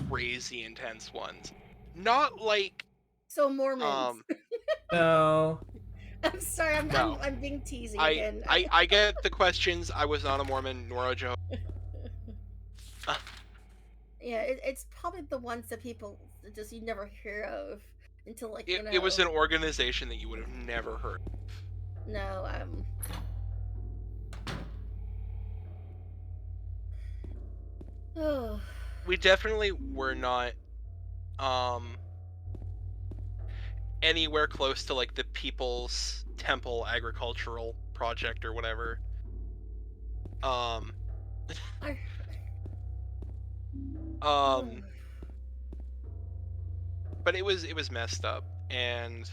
crazy intense ones. Not like so Mormons. No. I'm sorry, I'm being teasing again. I get the questions. I was not a Mormon nor a Jehovah. Yeah, it's probably the ones that people just you never hear of. until like It was an organization that you would have never heard of. No, oh. We definitely were not anywhere close to like the People's Temple Agricultural Project or whatever. But it was messed up, and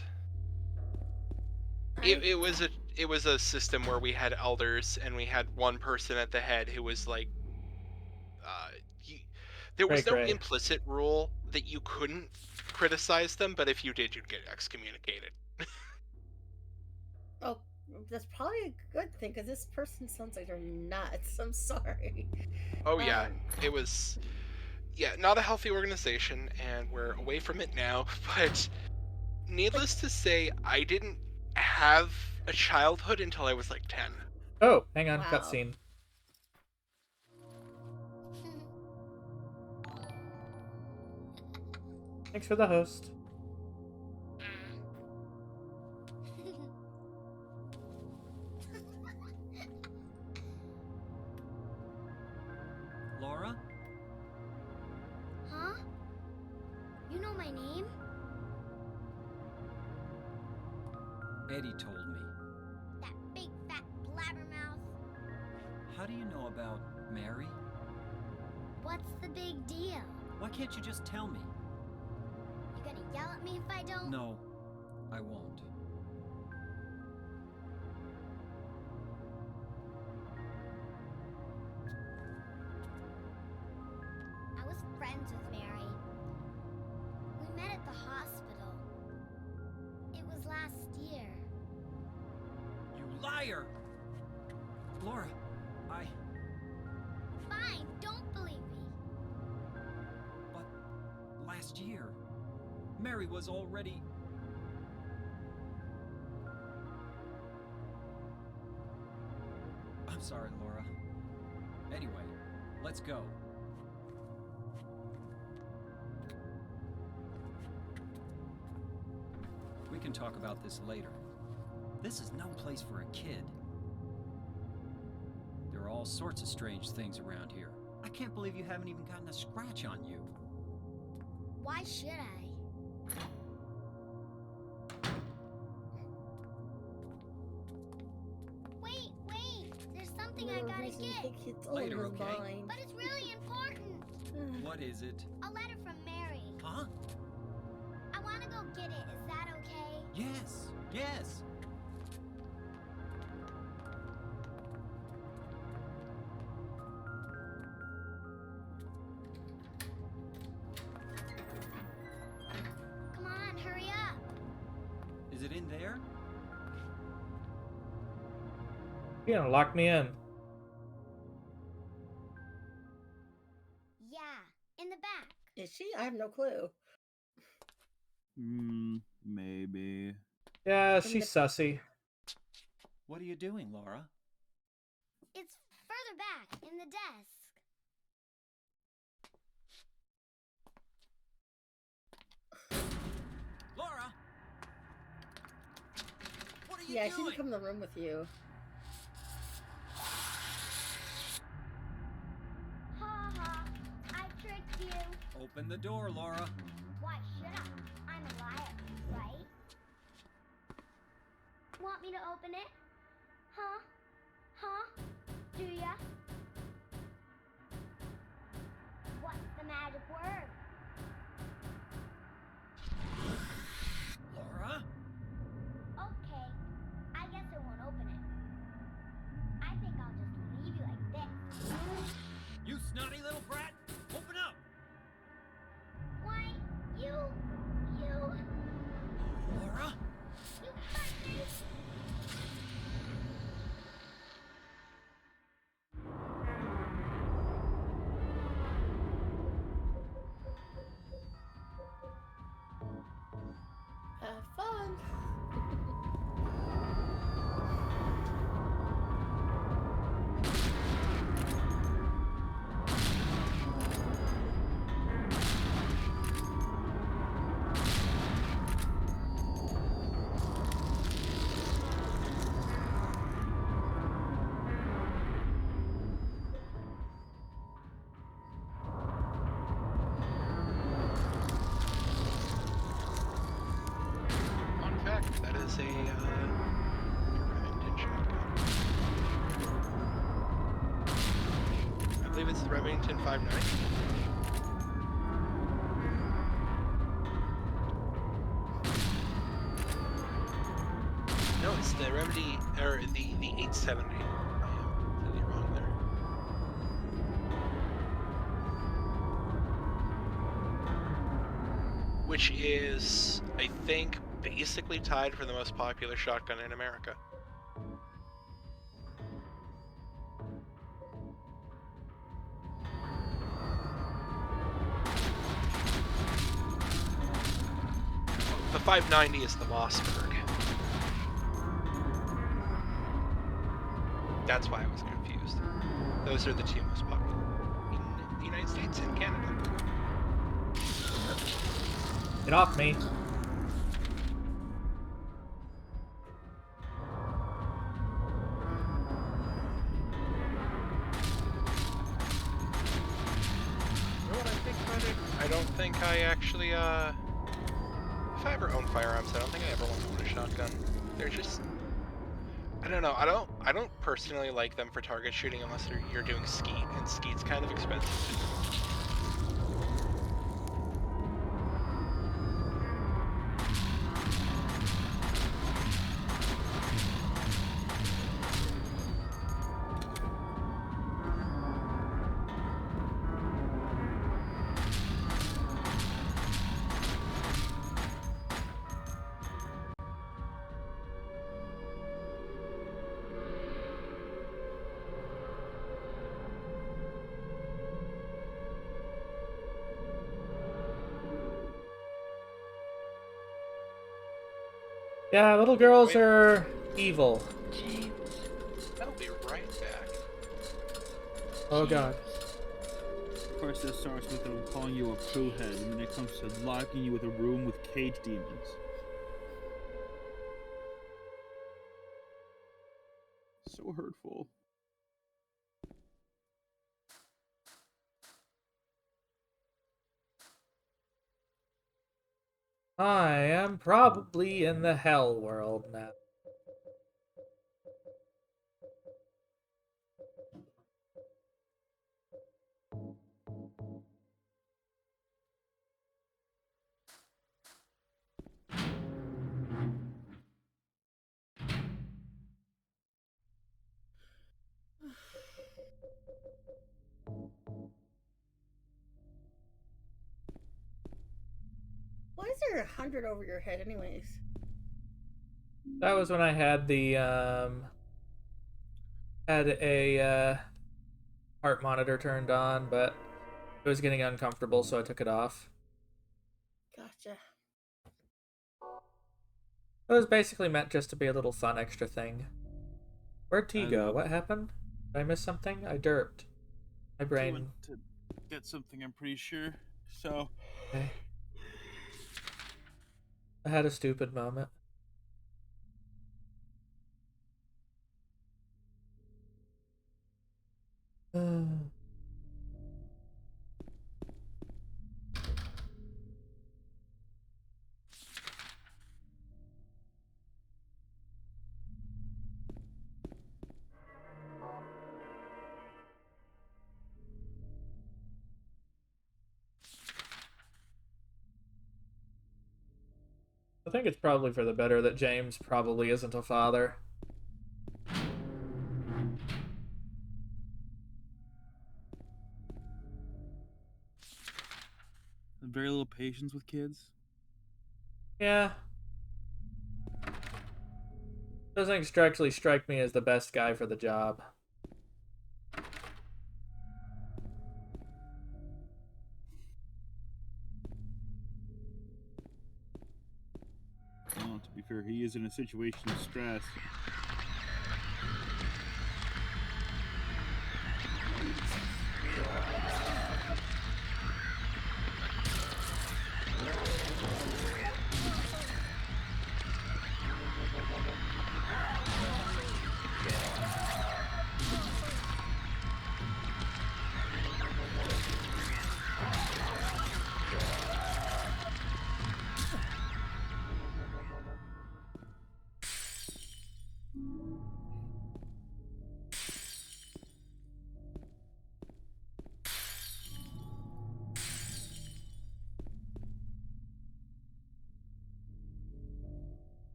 it was a system where we had elders and we had one person at the head who was like, there was no implicit rule that you couldn't criticize them, but if you did, you'd get excommunicated. Oh, that's probably a good thing, because this person sounds like they're nuts. I'm sorry. Oh yeah, it was, not a healthy organization, and we're away from it now, but needless to say, I didn't have a childhood until I was like 10. Oh, hang on, cutscene. Thanks for the host. Laura? Huh? You know my name? Eddie told me. That big fat blabbermouth. How do you know about Mary? What's the big deal? Why can't you just tell me? You gonna yell at me if I don't? No, I won't. I was friends with Mary. We met at the hospital. It was last year. You liar! Laura, Fine, don't believe me. But last year, Mary was already... I'm sorry, Laura. Anyway, let's go. We can talk about this later. This is no place for a kid. There are all sorts of strange things around here. I can't believe you haven't even gotten a scratch on you. Why should I? Wait! There's something I gotta get. Later, okay? But it's really important. What is it? A letter from Mary. Huh? I wanna go get it. Is that okay? Yes. Come on, hurry up. Is it in there? You're gonna lock me in. Yeah, in the back. Is she? I have no clue. Maybe. Yeah, she's sussy. What are you doing, Laura? It's further back, in the desk. Laura! What are you Yeah, doing? she can come in the room with you. Ha, I tricked you. Open the door, Laura. Why should I? I'm a liar, right? Want me to open it? Huh? Do ya? What's the magic word? Laura? Okay, I guess I won't open it. I think I'll just leave you like this. You snotty little brat! Open up! Why, you... Laura? You hurt me! was a Remington shotgun. I believe it's the Remington 590. No, it's the Remedy, or the 870. I am completely wrong there. Which is, I think, basically tied for the most popular shotgun in America. The 590 is the Mossberg. That's why I was confused. Those are the two most popular in the United States and Canada. Get off me. You know what I think about it? I don't think I actually, if I ever own firearms, I don't think I ever want to own a shotgun. They're just, I don't know, I don't personally like them for target shooting unless you're doing skeet, and skeet's kind of expensive to do. Yeah, little girls are evil. James. I'll be right back. Oh god. Of course, that starts with them calling you a crewhead, and then it comes to locking you with a room with cage demons. So hurtful. I am probably in the hell world now. Why is there 100 over your head, anyways? That was when I had the had a heart monitor turned on, but it was getting uncomfortable, so I took it off. Gotcha. It was basically meant just to be a little fun extra thing. Where'd T I go? love- What happened? Did I miss something? I derped. My He brain. went to get something, I'm pretty sure. So, Okay. I had a stupid moment. I think it's probably for the better that James probably isn't a father. very little patience with kids. Yeah. Doesn't exactly strike me as the best guy for the job. Well, to be fair, he is in a situation of stress.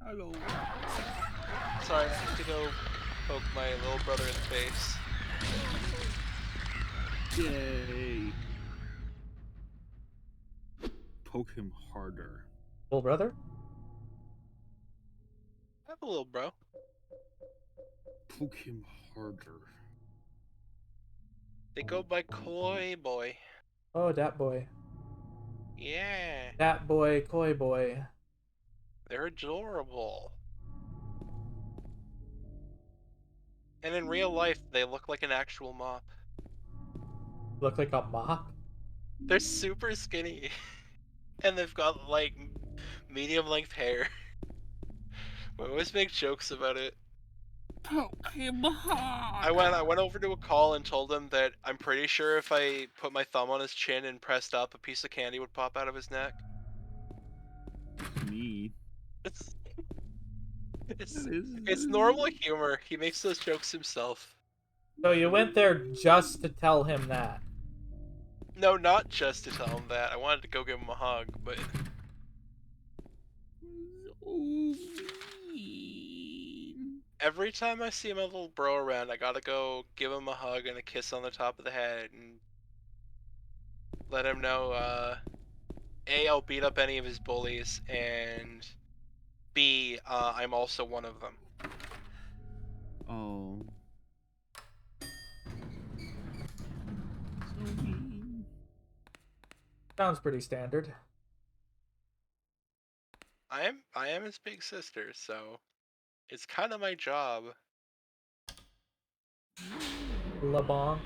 Hello. Sorry, I have to go poke my little brother in the face. Yay. Poke him harder. Little brother? I have a little bro. Poke him harder. They go by Koi Boy. Oh, that boy. Yeah, That boy, koi boy. they're adorable. And in real life, they look like an actual mop. Look like a mop? They're super skinny. And they've got, like, medium-length hair. We always make jokes about it. Poke him hard. I went over to a call and told him that I'm pretty sure if I put my thumb on his chin and pressed up, a piece of candy would pop out of his neck. Me. It's That it's normal humor. He makes those jokes himself. So you went there just to tell him that? No, not just to tell him that. I wanted to go give him a hug, but every time I see my little bro around, I gotta go give him a hug and a kiss on the top of the head and let him know, A, I'll beat up any of his bullies, and B, I'm also one of them. Oh. So mean. Sounds pretty standard. I am his big sister, so it's kind of my job. LeBonk.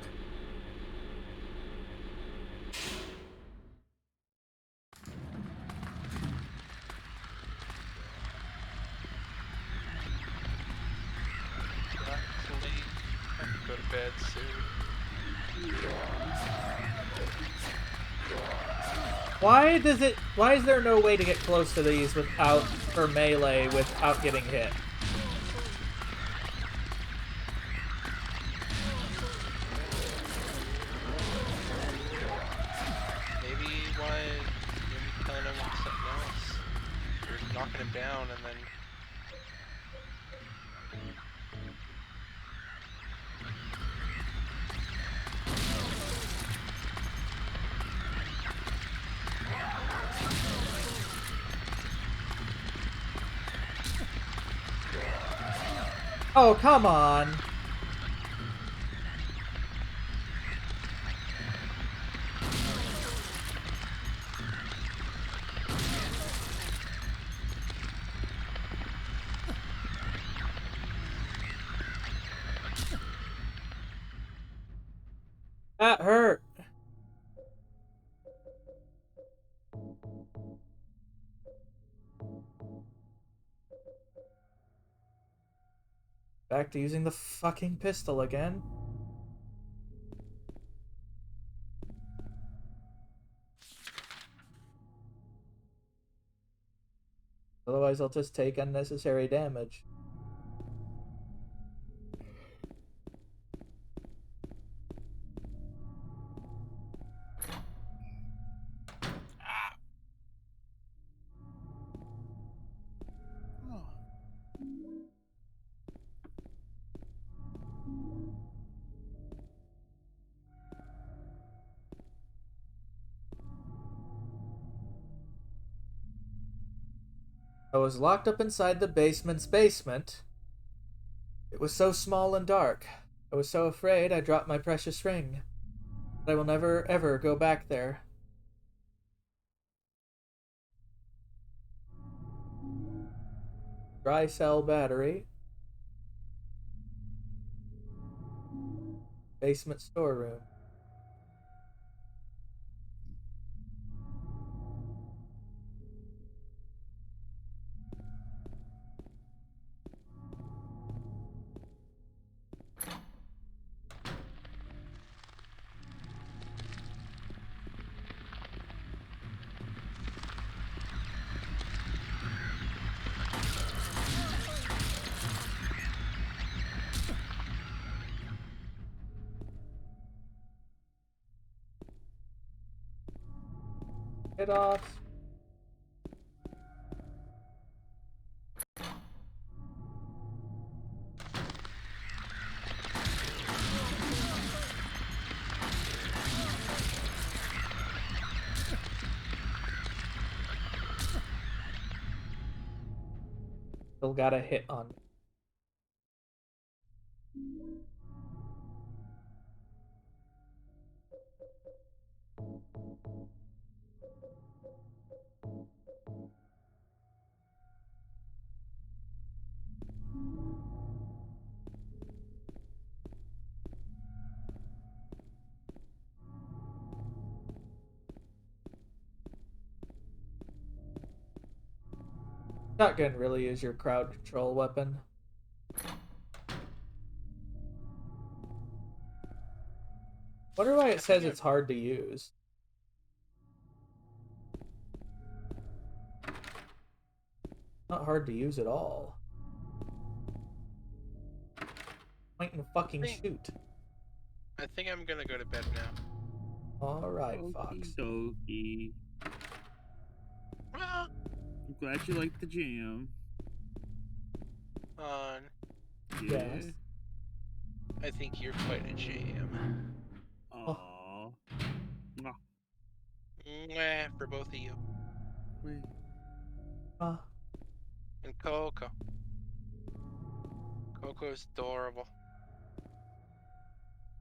Actually, I can go to bed soon. Why is there no way to get close to these without, or melee without getting hit? Maybe telling him something else. Or knocking him down and then... Oh, come on! That hurt! Back to using the fucking pistol again. Otherwise, I'll just take unnecessary damage. I was locked up inside the basement's basement. It was so small and dark. I was so afraid I dropped my precious ring. But I will never, ever go back there. Dry cell battery. Basement storeroom. Get off. Still got a hit on me. Shotgun really is your crowd control weapon. Wonder why it says it's hard to use. Not hard to use at all. Point and fucking shoot. I think I'm gonna go to bed now. Alright, Fox. Okey-dokey. Well, I'm glad you liked the jam. on. Yes. I think you're quite a jam. Aww. Mwah. Mwah, for both of you. Wait. And Coco. Coco's adorable.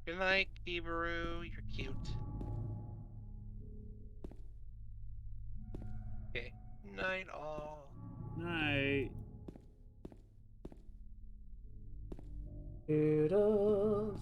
Good night, Kibaru. You're cute. Okay. Night all. Night. Doodles.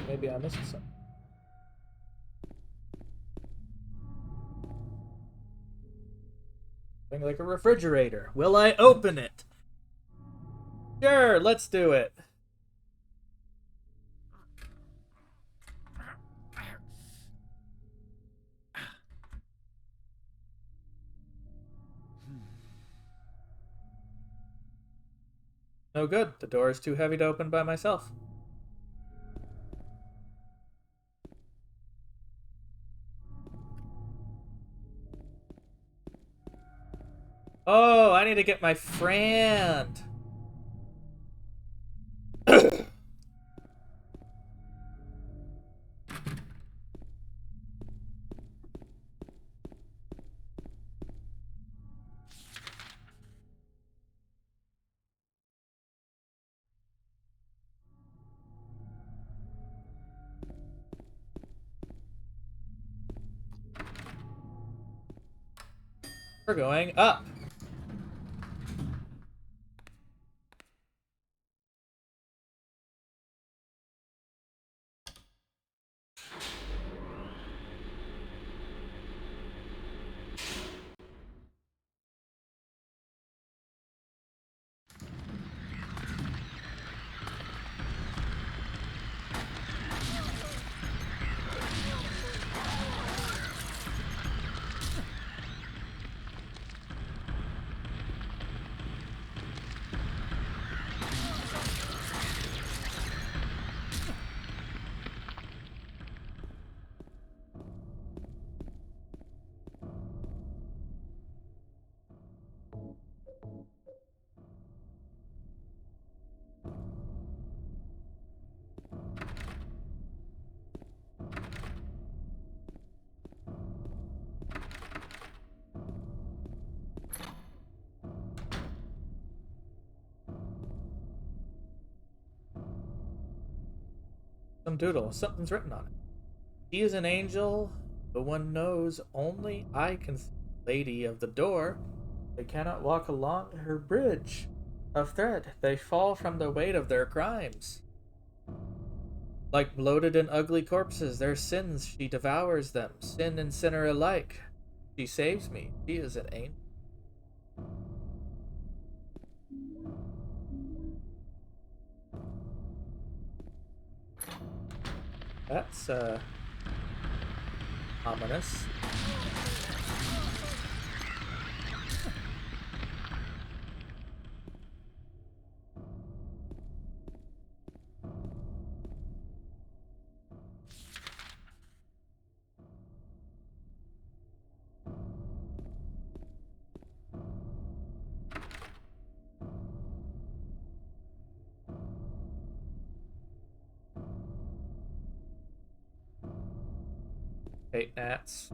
Maybe I missed something. Something like a refrigerator. Will I open it? Sure, let's do it. No good. The door is too heavy to open by myself. Oh, I need to get my friend. We're going up. Some doodle. Something's written on it. She is an angel, but one knows only I can see the lady of the door. They cannot walk along her bridge of thread. They fall from the weight of their crimes. Like bloated and ugly corpses, their sins, she devours them, sin and sinner alike. She saves me. She is an angel. That's, ominous. Hate gnats.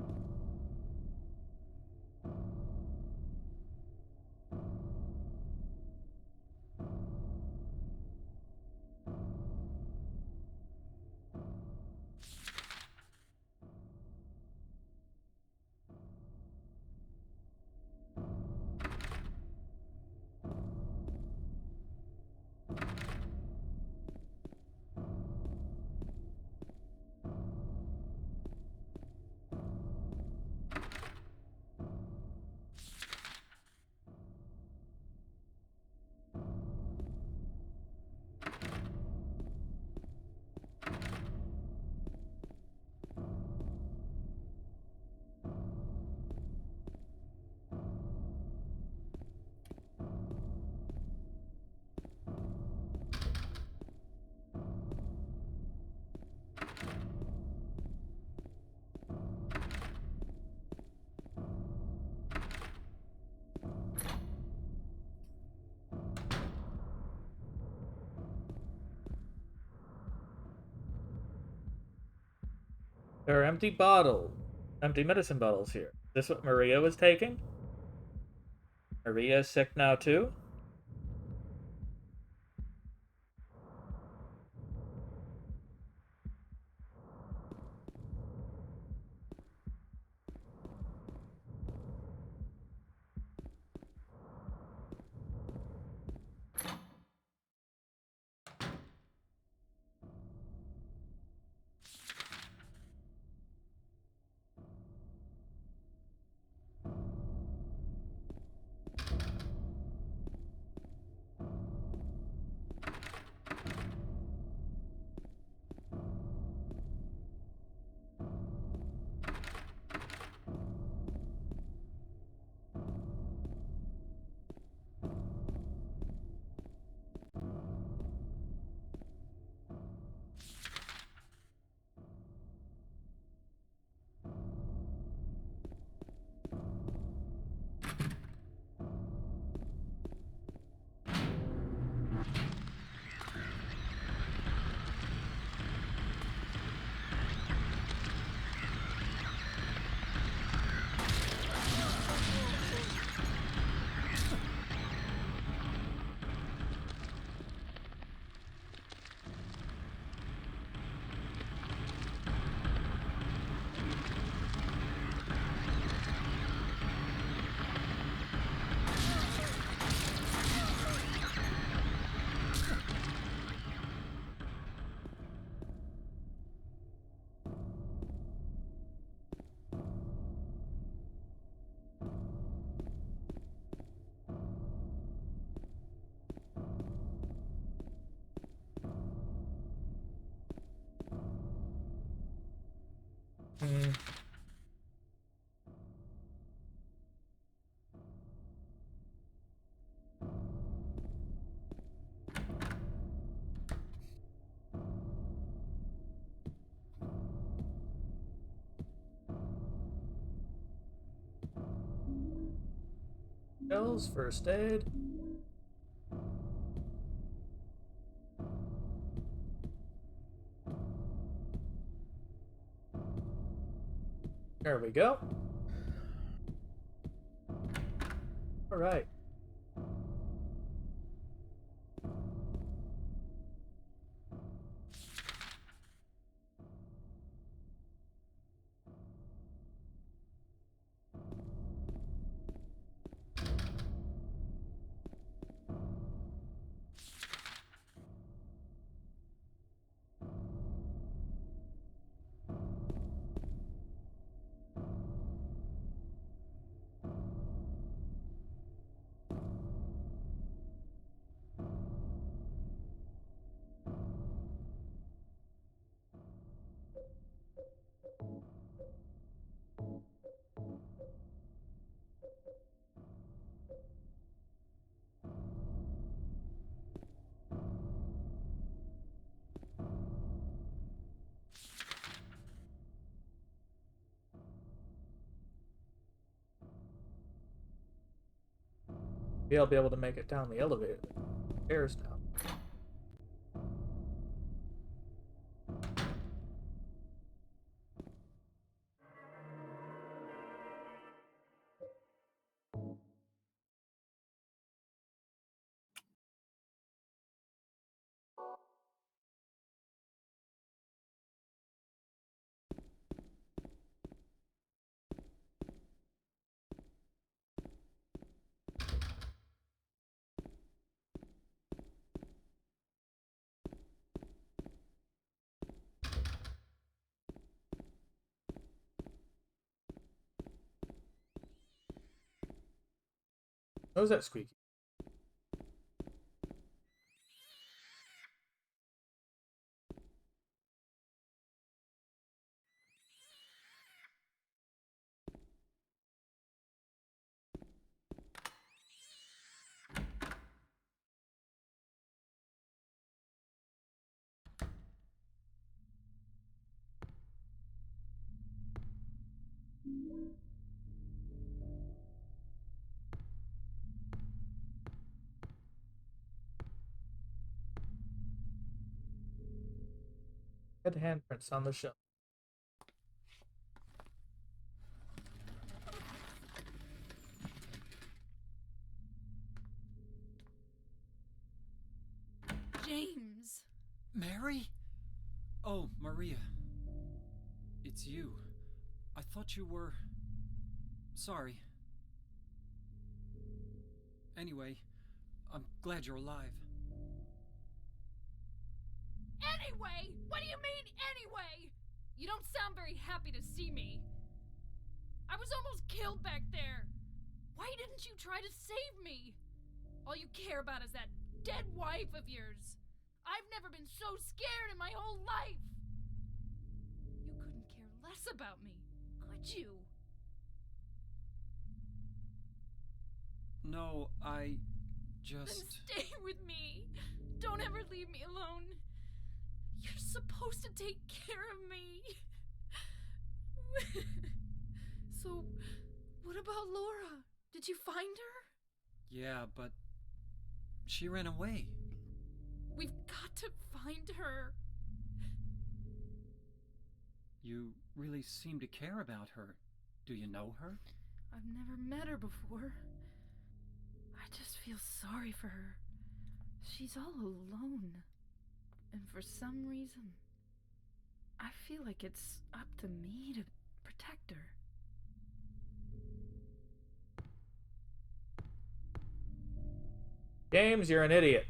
There are empty medicine bottles here. Is this what Maria was taking? Maria is sick now too? Hmm. Pills, first aid. There we go. All right. Maybe I'll be able to make it down the elevator. Stairs now. What was that squeaky? Had handprints on the shelf. James! Mary? Oh, Maria. It's you. I thought you were... Sorry. Anyway, I'm glad you're alive. Anyway? What do you mean, anyway? You don't sound very happy to see me. I was almost killed back there. Why didn't you try to save me? All you care about is that dead wife of yours. I've never been so scared in my whole life. You couldn't care less about me, could you? No, I Then just... stay with me. Don't ever leave me alone. You're supposed to take care of me. So, what about Laura? Did you find her? Yeah, but... She ran away. We've got to find her. You really seem to care about her. Do you know her? I've never met her before. I just feel sorry for her. She's all alone. And for some reason, I feel like it's up to me to protect her. James, you're an idiot.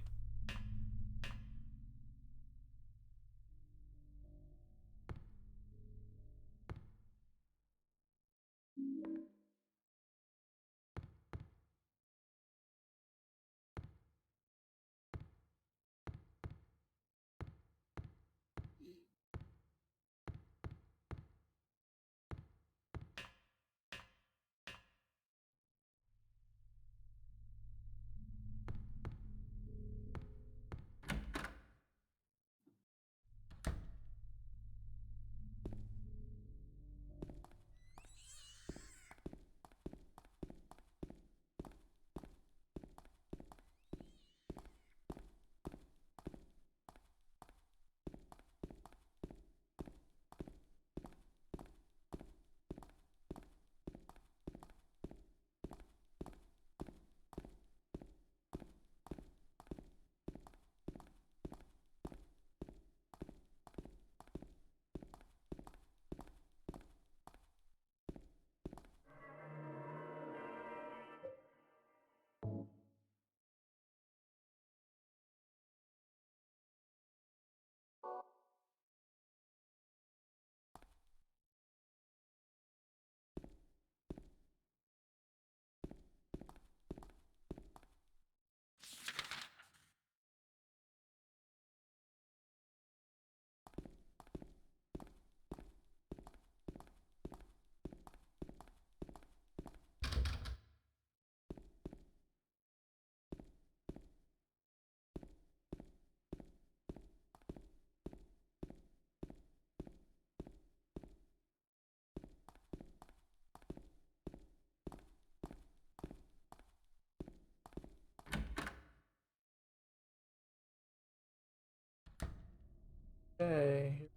Okay.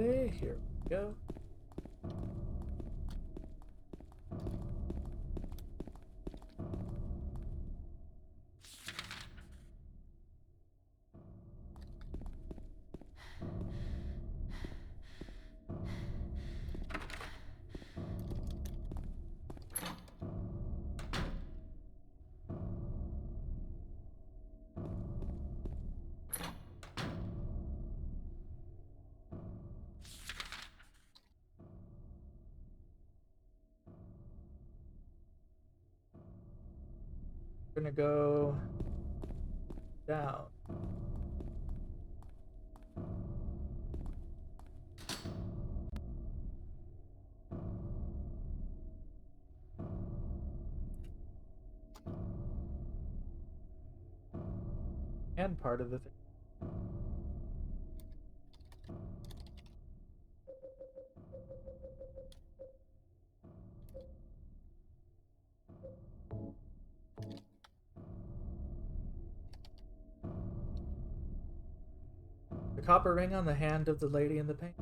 Okay, here we go. We're gonna go down. And part of the thing. The copper ring on the hand of the lady in the paint.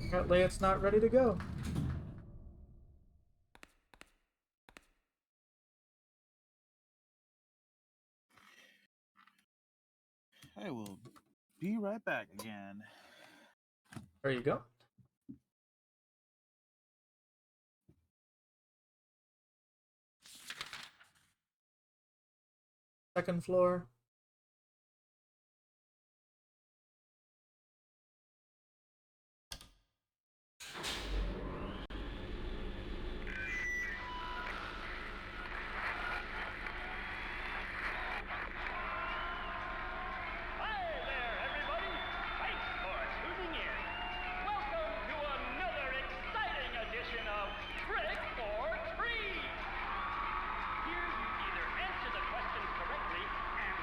Apparently it's not ready to go. I will be right back again. There you go. Second floor. Here you either answer the questions correctly and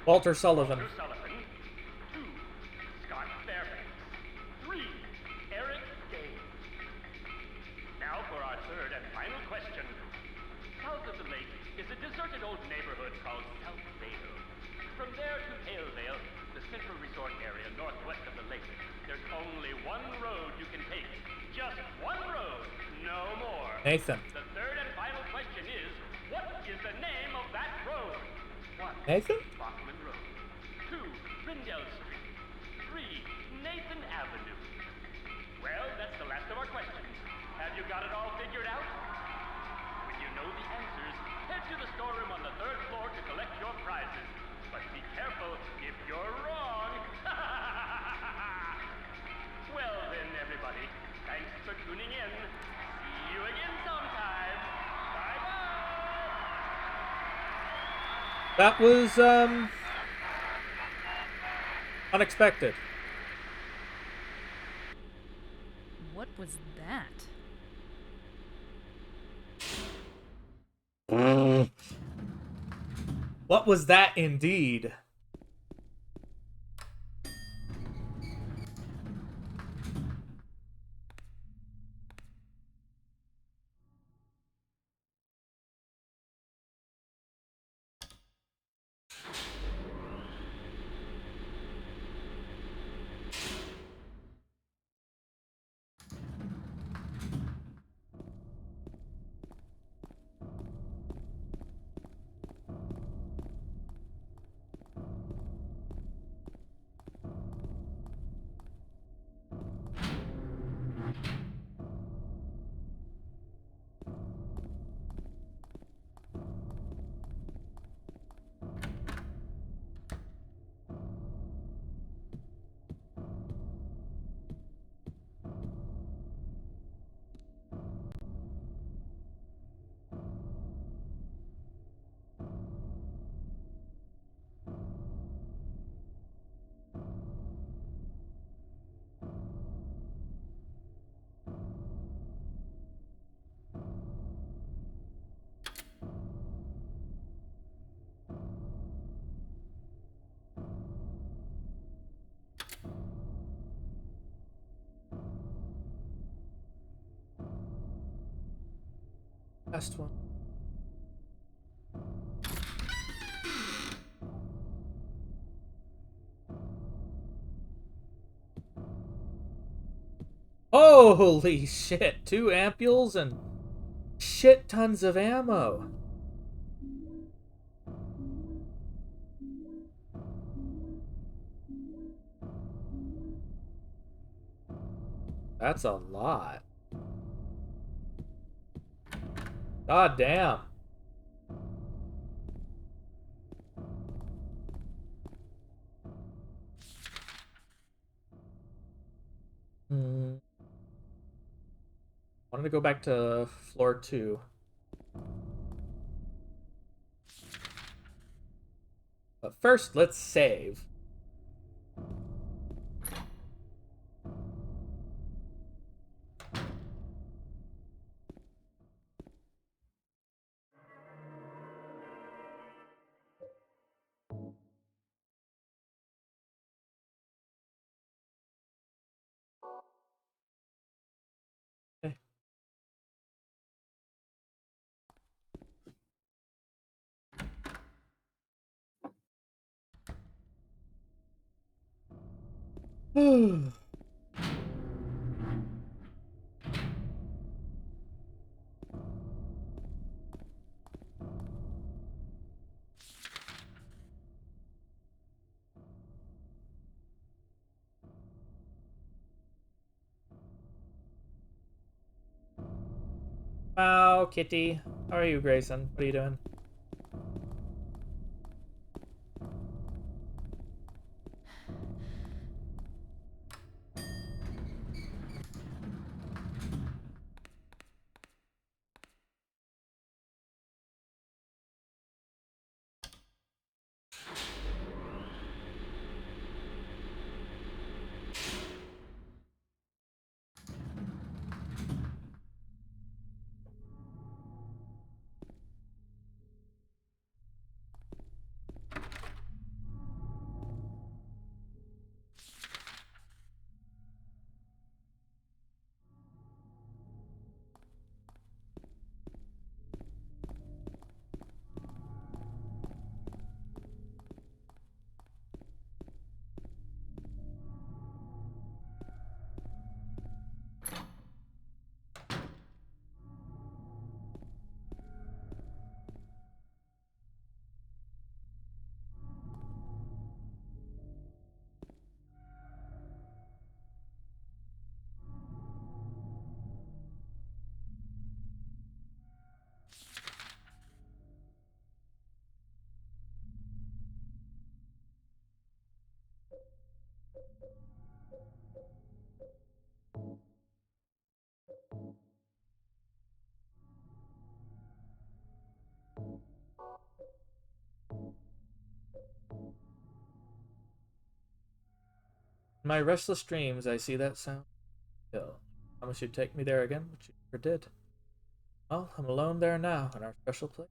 Walter Sullivan. Walter Sullivan. 2. Scott Fairbanks. 3. Eric Day. Now for our third and final question. South of the lake is a deserted old neighborhood called South Vale. From there to Palevale, the central resort area northwest of the lake, there's only one road you can take. Just one road, no more. Nathan. The third and final question is, what is the name of that road? 1. Nathan? Bachman Road. 2. Rindell Street. 3. Nathan Avenue. Well, that's the last of our questions. Have you got it all figured out? When you know the answers, head to the storeroom on the 3rd floor to collect your prizes. But be careful if you're wrong. Well then, everybody, thanks for tuning in. See you again sometime. Bye-bye. That was, unexpected. What was that? What was that indeed? Last one. Holy shit, 2 ampules and shit tons of ammo. That's a lot. God damn. Wanted to go back to floor 2. But first, let's save. Wow, Kitty. How are you, Grayson? What are you doing? my restless dreams, I see that sound hill. I promise you'd take me there again, but you never did. Well, I'm alone there now, in our special place.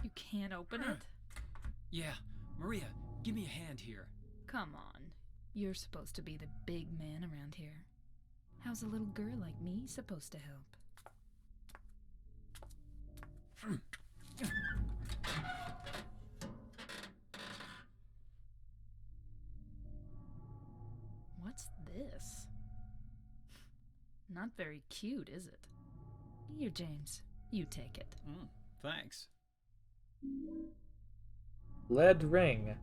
You can't open it? Yeah, Maria, give me a hand here. Come on. You're supposed to be the big man around here. How's a little girl like me supposed to help? What's this? Not very cute, is it? Here, James. You take it. Thanks. Lead ring.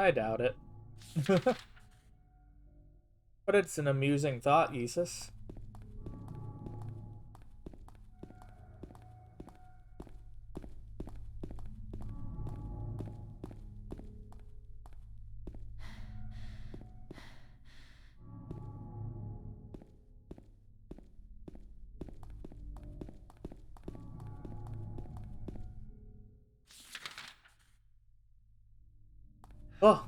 I doubt it. But it's an amusing thought, Isis. Oh.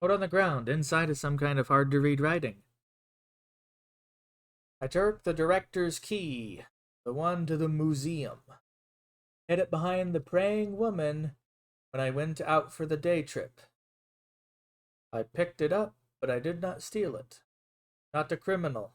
Out on the ground, inside is some kind of hard-to-read writing. I took the director's key, the one to the museum. Hid it behind the praying woman when I went out for the day trip. I picked it up, but I did not steal it. Not a criminal.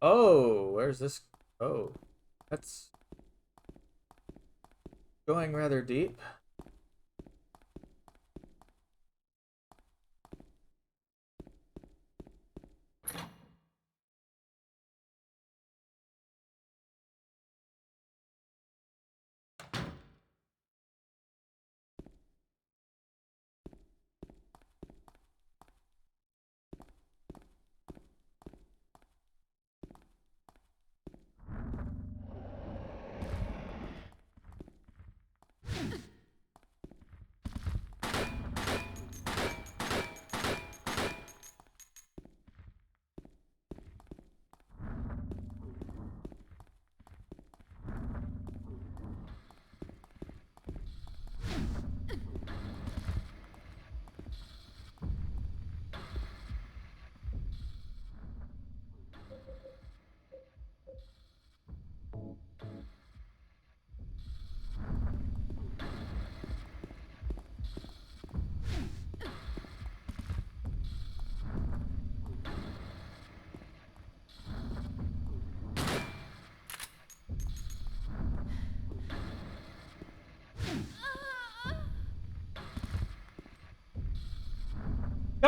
Oh, where's this? Oh, that's going rather deep.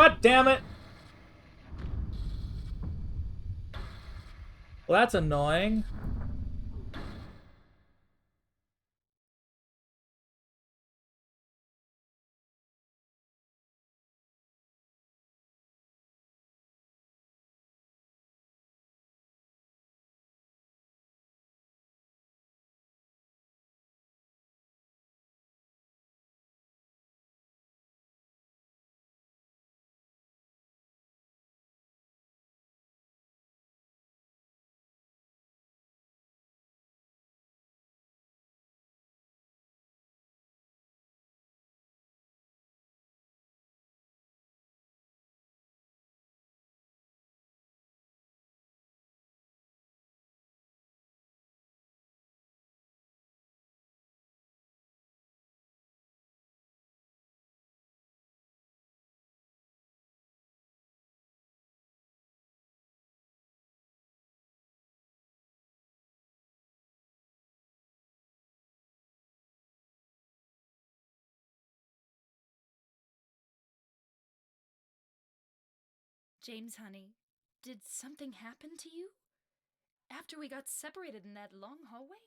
God damn it! Well, that's annoying. James, honey, did something happen to you? After we got separated in that long hallway?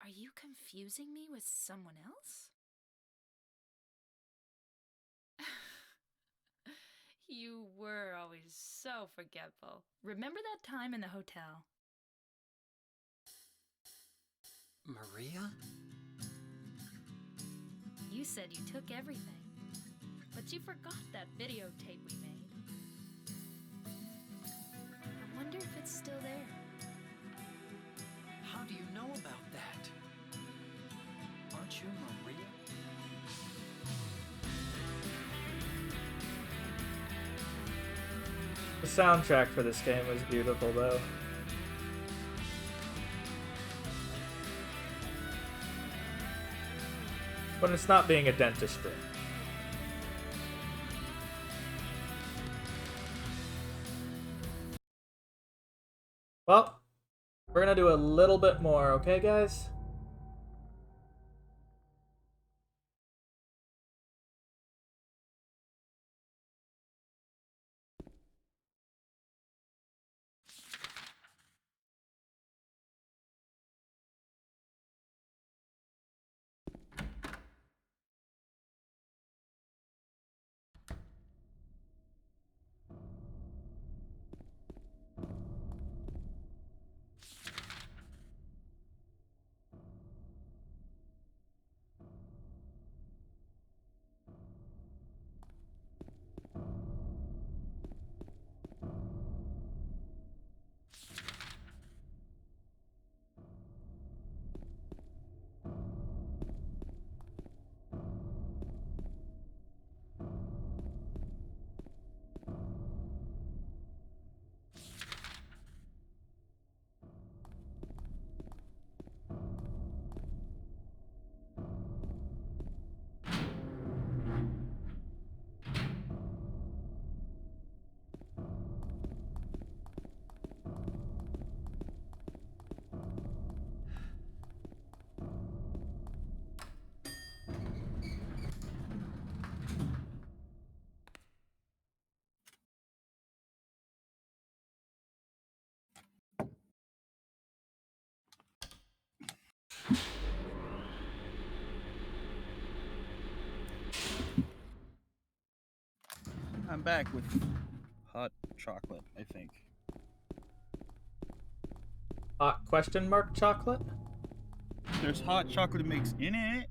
Are you confusing me with someone else? You were always so forgetful. Remember that time in the hotel? Maria? You said you took everything, but you forgot that videotape we made. I wonder if it's still there. How do you know about that? Aren't you Maria? The soundtrack for this game was beautiful, though. When it's not being a dentistry. Well, we're gonna do a little bit more, okay, guys? I'm back with hot chocolate, I think. Hot question mark chocolate? There's hot chocolate mix in it.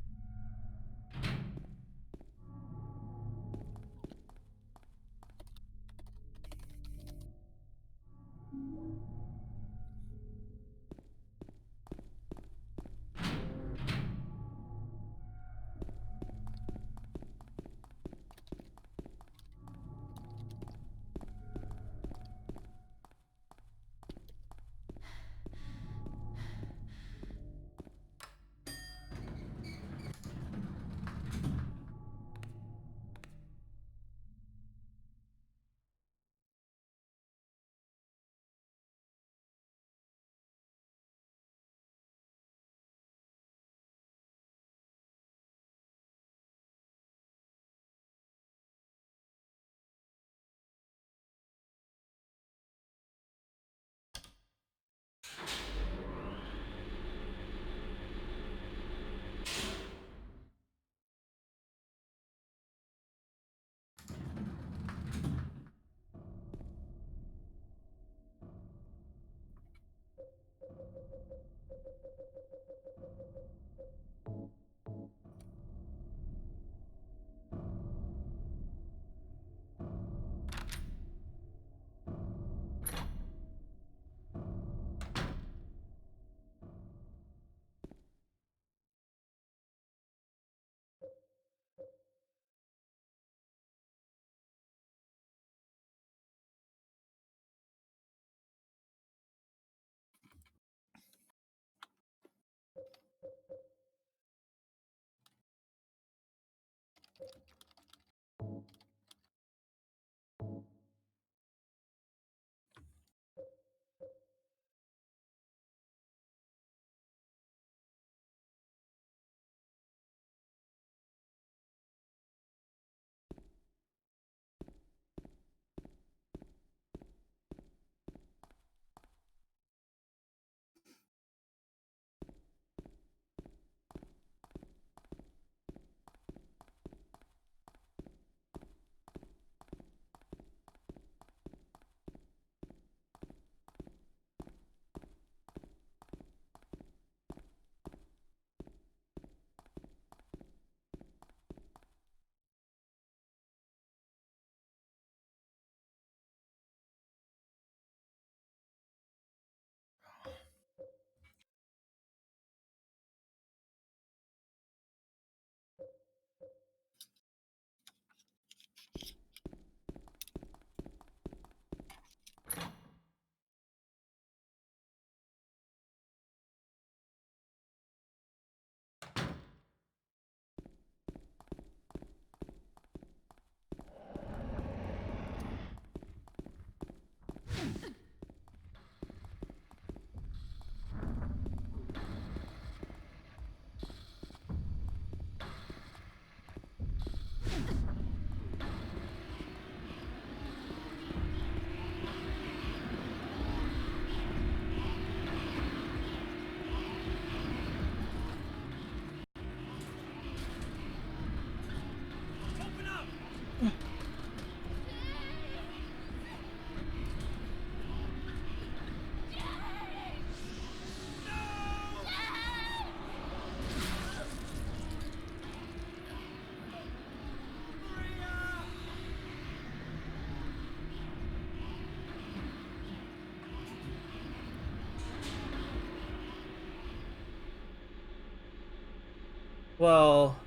Well...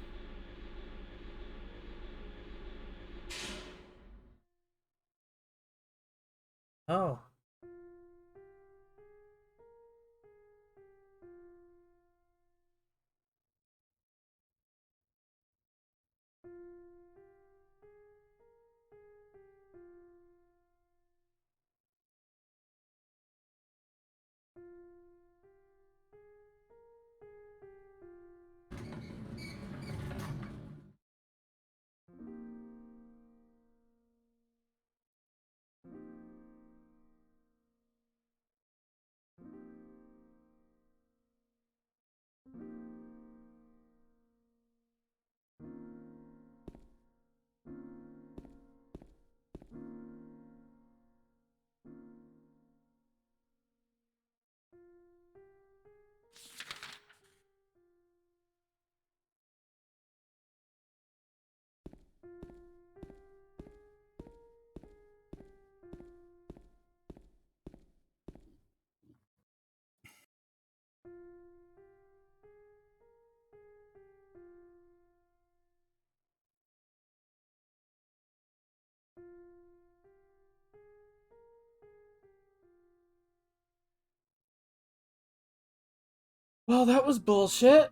Oh. Well, that was bullshit.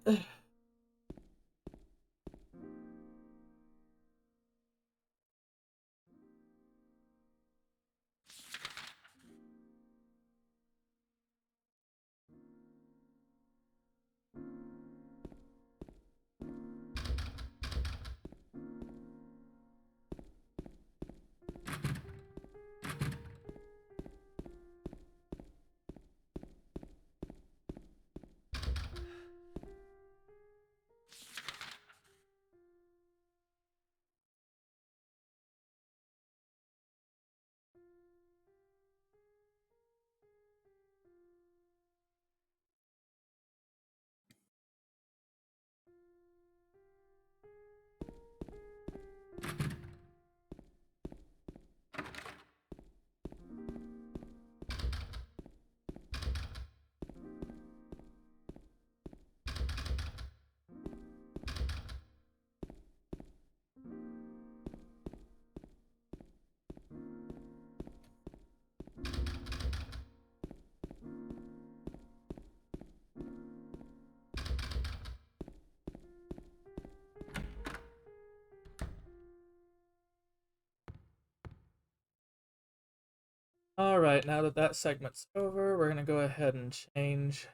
Alright, now that that segment's over, we're gonna go ahead and change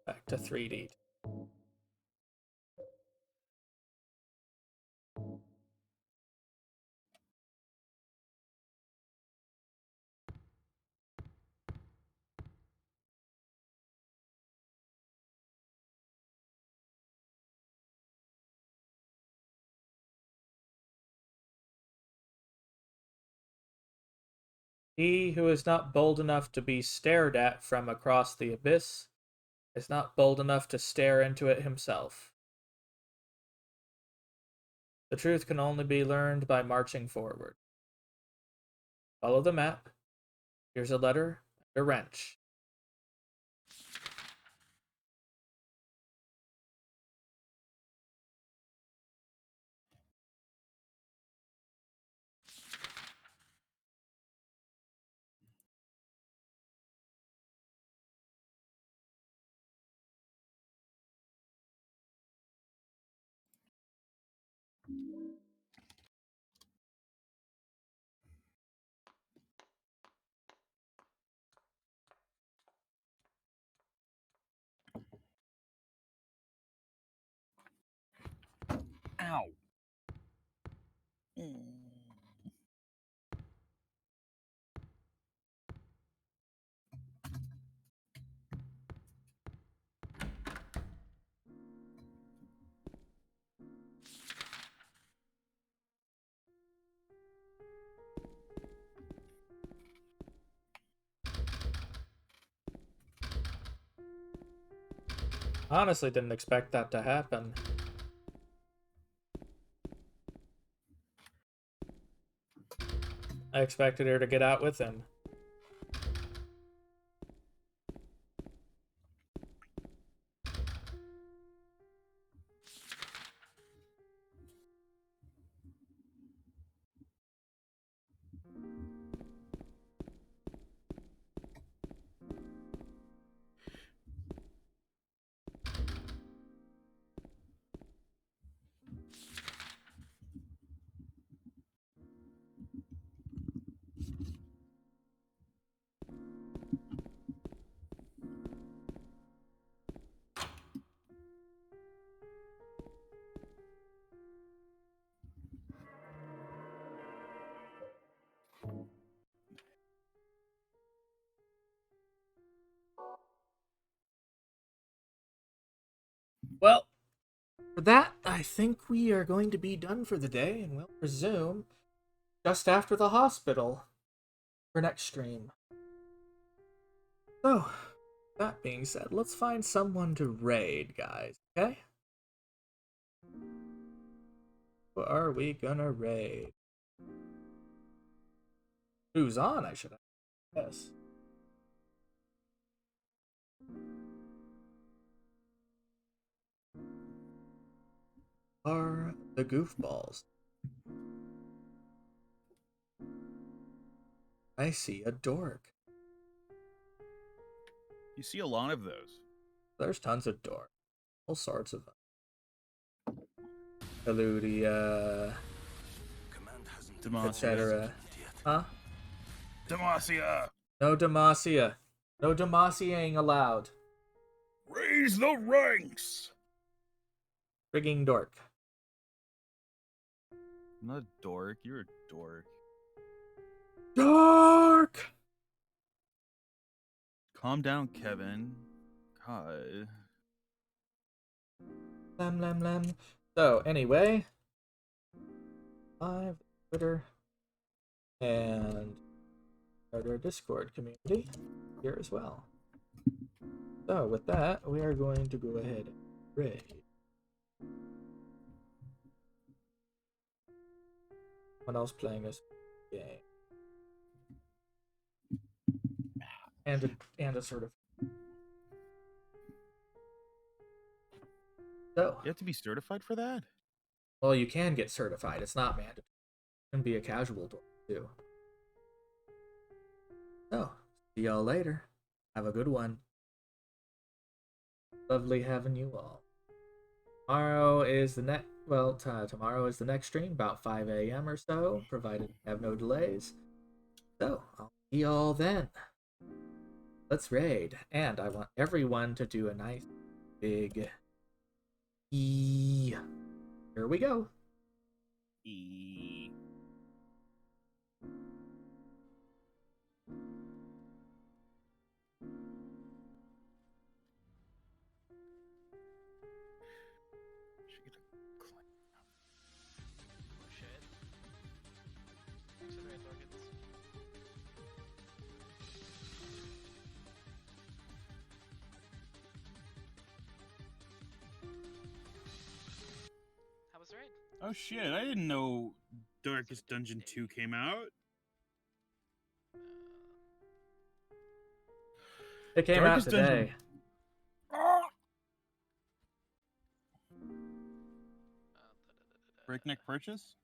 back to 3D. He who is not bold enough to be stared at from across the abyss is not bold enough to stare into it himself. The truth can only be learned by marching forward. Follow the map. Here's a letter and a wrench. Ow. Honestly, didn't expect that to happen. I expected her to get out with him. Well, for that, I think we are going to be done for the day, and we'll resume just after the hospital for next stream. So, that being said, let's find someone to raid, guys, okay? Who are we gonna raid? Who's on, I should have. Yes. Are the goofballs. I see a dork. You see a lot of those. There's tons of dorks. All sorts of them. Eludia, etc. Huh? Demacia! No Demacia. No Demaciaing allowed. Raise the ranks! Frigging dork. I'm not a dork. You're a dork. Dork! Calm down, Kevin. God. Lem. So, anyway. Live Twitter. And our Discord community here as well. So, with that, we are going to go ahead and raid. What else playing this game? And a sort of. So. You have to be certified for that? Well, you can get certified. It's not mandatory. It can be a casual door too. So, see y'all later. Have a good one. Lovely having you all. Tomorrow is the next. Well, tomorrow is the next stream, about 5 a.m. or so, provided we have no delays. So, I'll see y'all then. Let's raid. And I want everyone to do a nice big E. Here we go. E. How was the raid? Oh shit, I didn't know Darkest Dungeon 2 came out. It came out today. Breakneck Purchase?